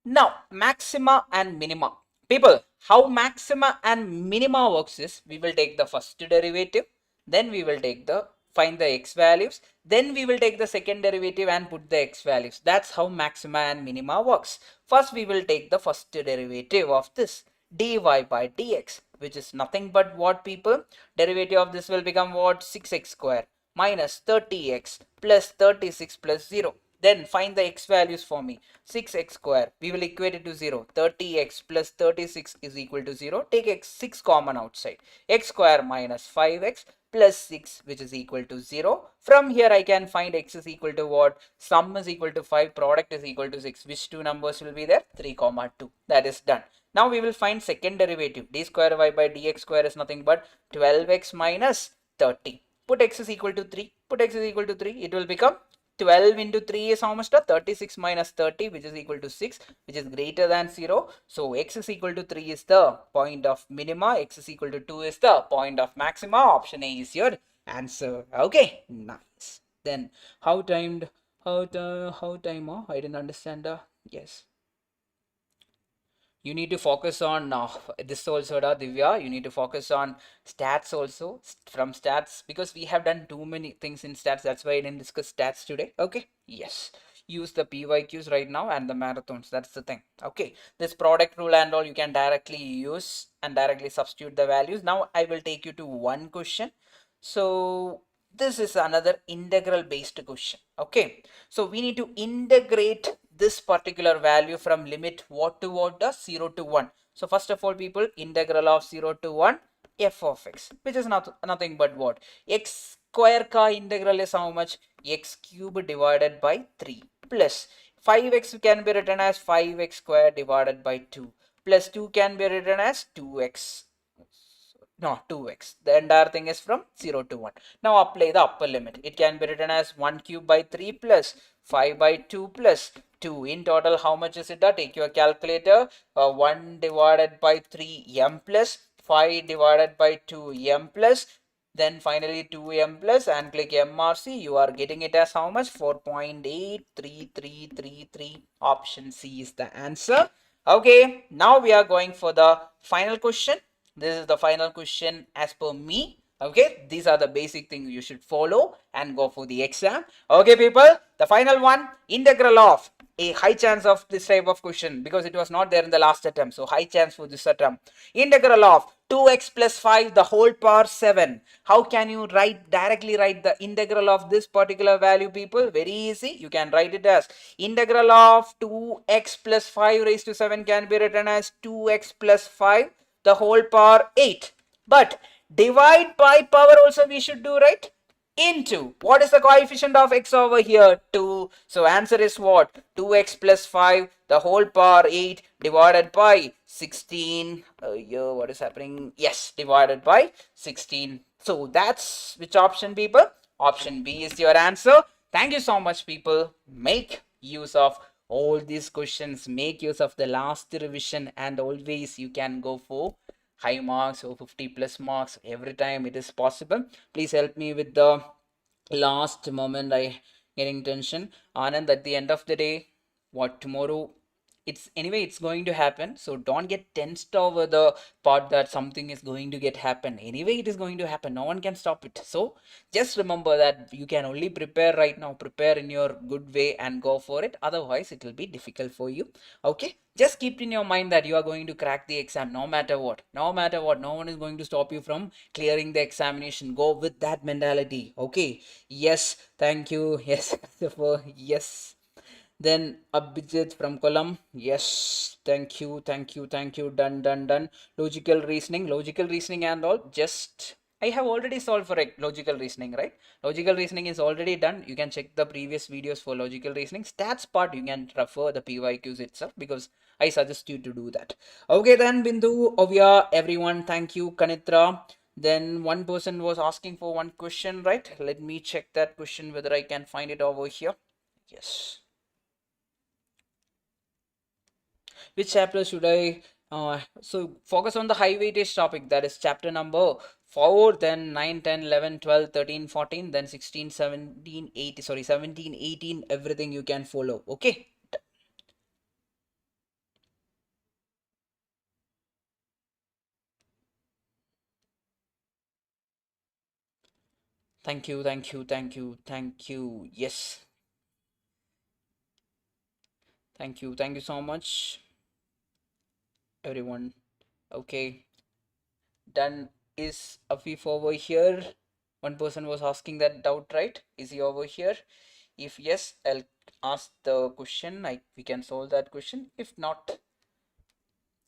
Now, maxima and minima. People, how maxima and minima works is, we will take the first derivative, then we will find the x values, then we will take the second derivative and put the x values. That's how maxima and minima works. First, we will take the first derivative of this, dy by dx, which is nothing but what, people? Derivative of this will become what? 6x square minus 30x plus 36 plus 0. Then find the x values for me. 6x square, we will equate it to 0. 30x plus 36 is equal to 0. Take x 6 common outside. X square minus 5x plus 6, which is equal to 0. From here I can find x is equal to what? Sum is equal to 5, product is equal to 6. Which two numbers will be there? 3, 2. That is done. Now we will find second derivative. D square y by dx square is nothing but 12x minus 30. Put x is equal to 3. Put x is equal to 3. It will become 12 into 3 is how much? 36 minus 30, which is equal to 6, which is greater than 0. So x is equal to 3 is the point of minima. X is equal to 2 is the point of maxima. Option A is your answer. Okay, nice. Then how timed? How time? I didn't understand. Yes. You need to focus on this also, Divya. You need to focus on stats also, from stats, because we have done too many things in stats. That's why I didn't discuss stats today. Okay, yes, use the PYQs right now and the marathons. That's the thing. Okay, this product rule and all you can directly use and directly substitute the values. Now I will take you to one question. So this is another integral based question. Okay, so we need to integrate this particular value from limit what to what? 0 to 1. So first of all, people, integral of 0 to 1 f of x, which is nothing but what? X square ka integral is how much? X cube divided by 3 plus 5x can be written as 5x square divided by 2 plus 2 can be written as 2x. No, 2x. The entire thing is from 0 to 1. Now apply the upper limit. It can be written as 1 cube by 3 plus 5 by 2 plus 2. In total, how much is it? Take your calculator. 1 divided by 3 m plus 5 divided by 2 m plus, then finally 2m plus, and click MRC. You are getting it as how much? 4.83333. Option C is the answer. Okay, now we are going for the final question. This is the final question as per me. Okay, these are the basic things you should follow and go for the exam. Okay, people, the final one, integral of, a high chance of this type of question because it was not there in the last attempt. So high chance for this attempt. Integral of 2x plus 5 the whole power 7. How can you directly write the integral of this particular value, people? Very easy. You can write it as integral of 2x plus 5 raised to 7 can be written as 2x plus 5 the whole power 8. But divide by power also we should do, right? Into, what is the coefficient of x over here? 2. So answer is what? 2x plus 5 the whole power 8 divided by 16. Here what is happening? Yes, divided by 16. So that's which option, people? Option B is your answer. Thank you so much, people. Make use of all these questions, make use of the last revision, and always you can go for high marks or 50 plus marks every time it is possible. Please help me with the last moment. I getting tension. Anand, at the end of the day, what tomorrow, it's going to happen, so don't get tensed over the part that something is going to get happen. Anyway, it is going to happen, no one can stop it. So just remember that you can only prepare right now, prepare in your good way and go for it, otherwise it will be difficult for you. Okay, just keep in your mind that you are going to crack the exam no matter what. No matter what, no one is going to stop you from clearing the examination. Go with that mentality. Okay, yes, thank you. Yes, yes. Then Abhijit from Kollam. Yes, thank you. Done. Logical reasoning and all. Just I have already solved for logical reasoning, right? Logical reasoning is already done. You can check the previous videos for logical reasoning. Stats part, you can refer the PYQs itself because I suggest you to do that. Okay, then Bindu, Ovia, everyone, thank you, Kanitra. Then one person was asking for one question, right? Let me check that question whether I can find it over here. Yes. Which chapter should I so focus on the high weightage topic, that is chapter number 4, then 9, 10, 11, 12, 13, 14, then 16, 17, 18, sorry, 17, 18, everything you can follow. Okay. Thank you, thank you, thank you, thank you. Yes. Thank you so much, everyone. Okay. Done. Is Afif over here? One person was asking that doubt, right? Is he over here? If yes, I'll ask the question. Like we can solve that question. If not,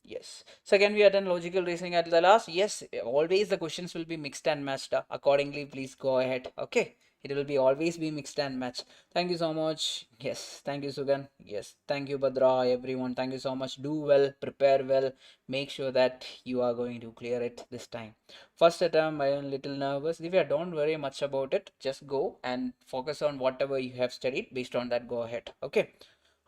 yes. So can we attend logical reasoning at the last? Yes. Always the questions will be mixed and matched. Accordingly, please go ahead. Okay. It will be always be mixed and matched. Thank you so much. Yes. Thank you, Sugan. Yes. Thank you, Badra. Everyone. Thank you so much. Do well. Prepare well. Make sure that you are going to clear it this time. First attempt, I am a little nervous. If you don't worry much about it, just go and focus on whatever you have studied. Based on that, go ahead. Okay.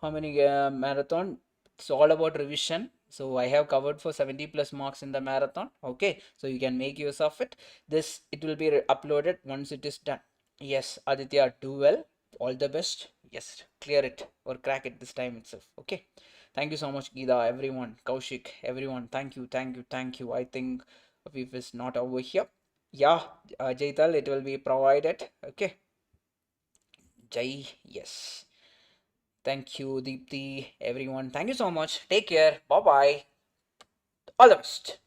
How many marathon? It's all about revision. So I have covered for 70 plus marks in the marathon. Okay, so you can make use of it. This it will be uploaded once it is done. Yes, Aditya, do well. All the best. Yes, clear it or crack it this time itself. Okay. Thank you so much, Geeta, everyone, Kaushik, everyone. Thank you, thank you, thank you. I think if it's not over here. Yeah, Jaital, it will be provided. Okay. Jai, yes. Thank you, Deepthi, everyone. Thank you so much. Take care. Bye bye. All the best.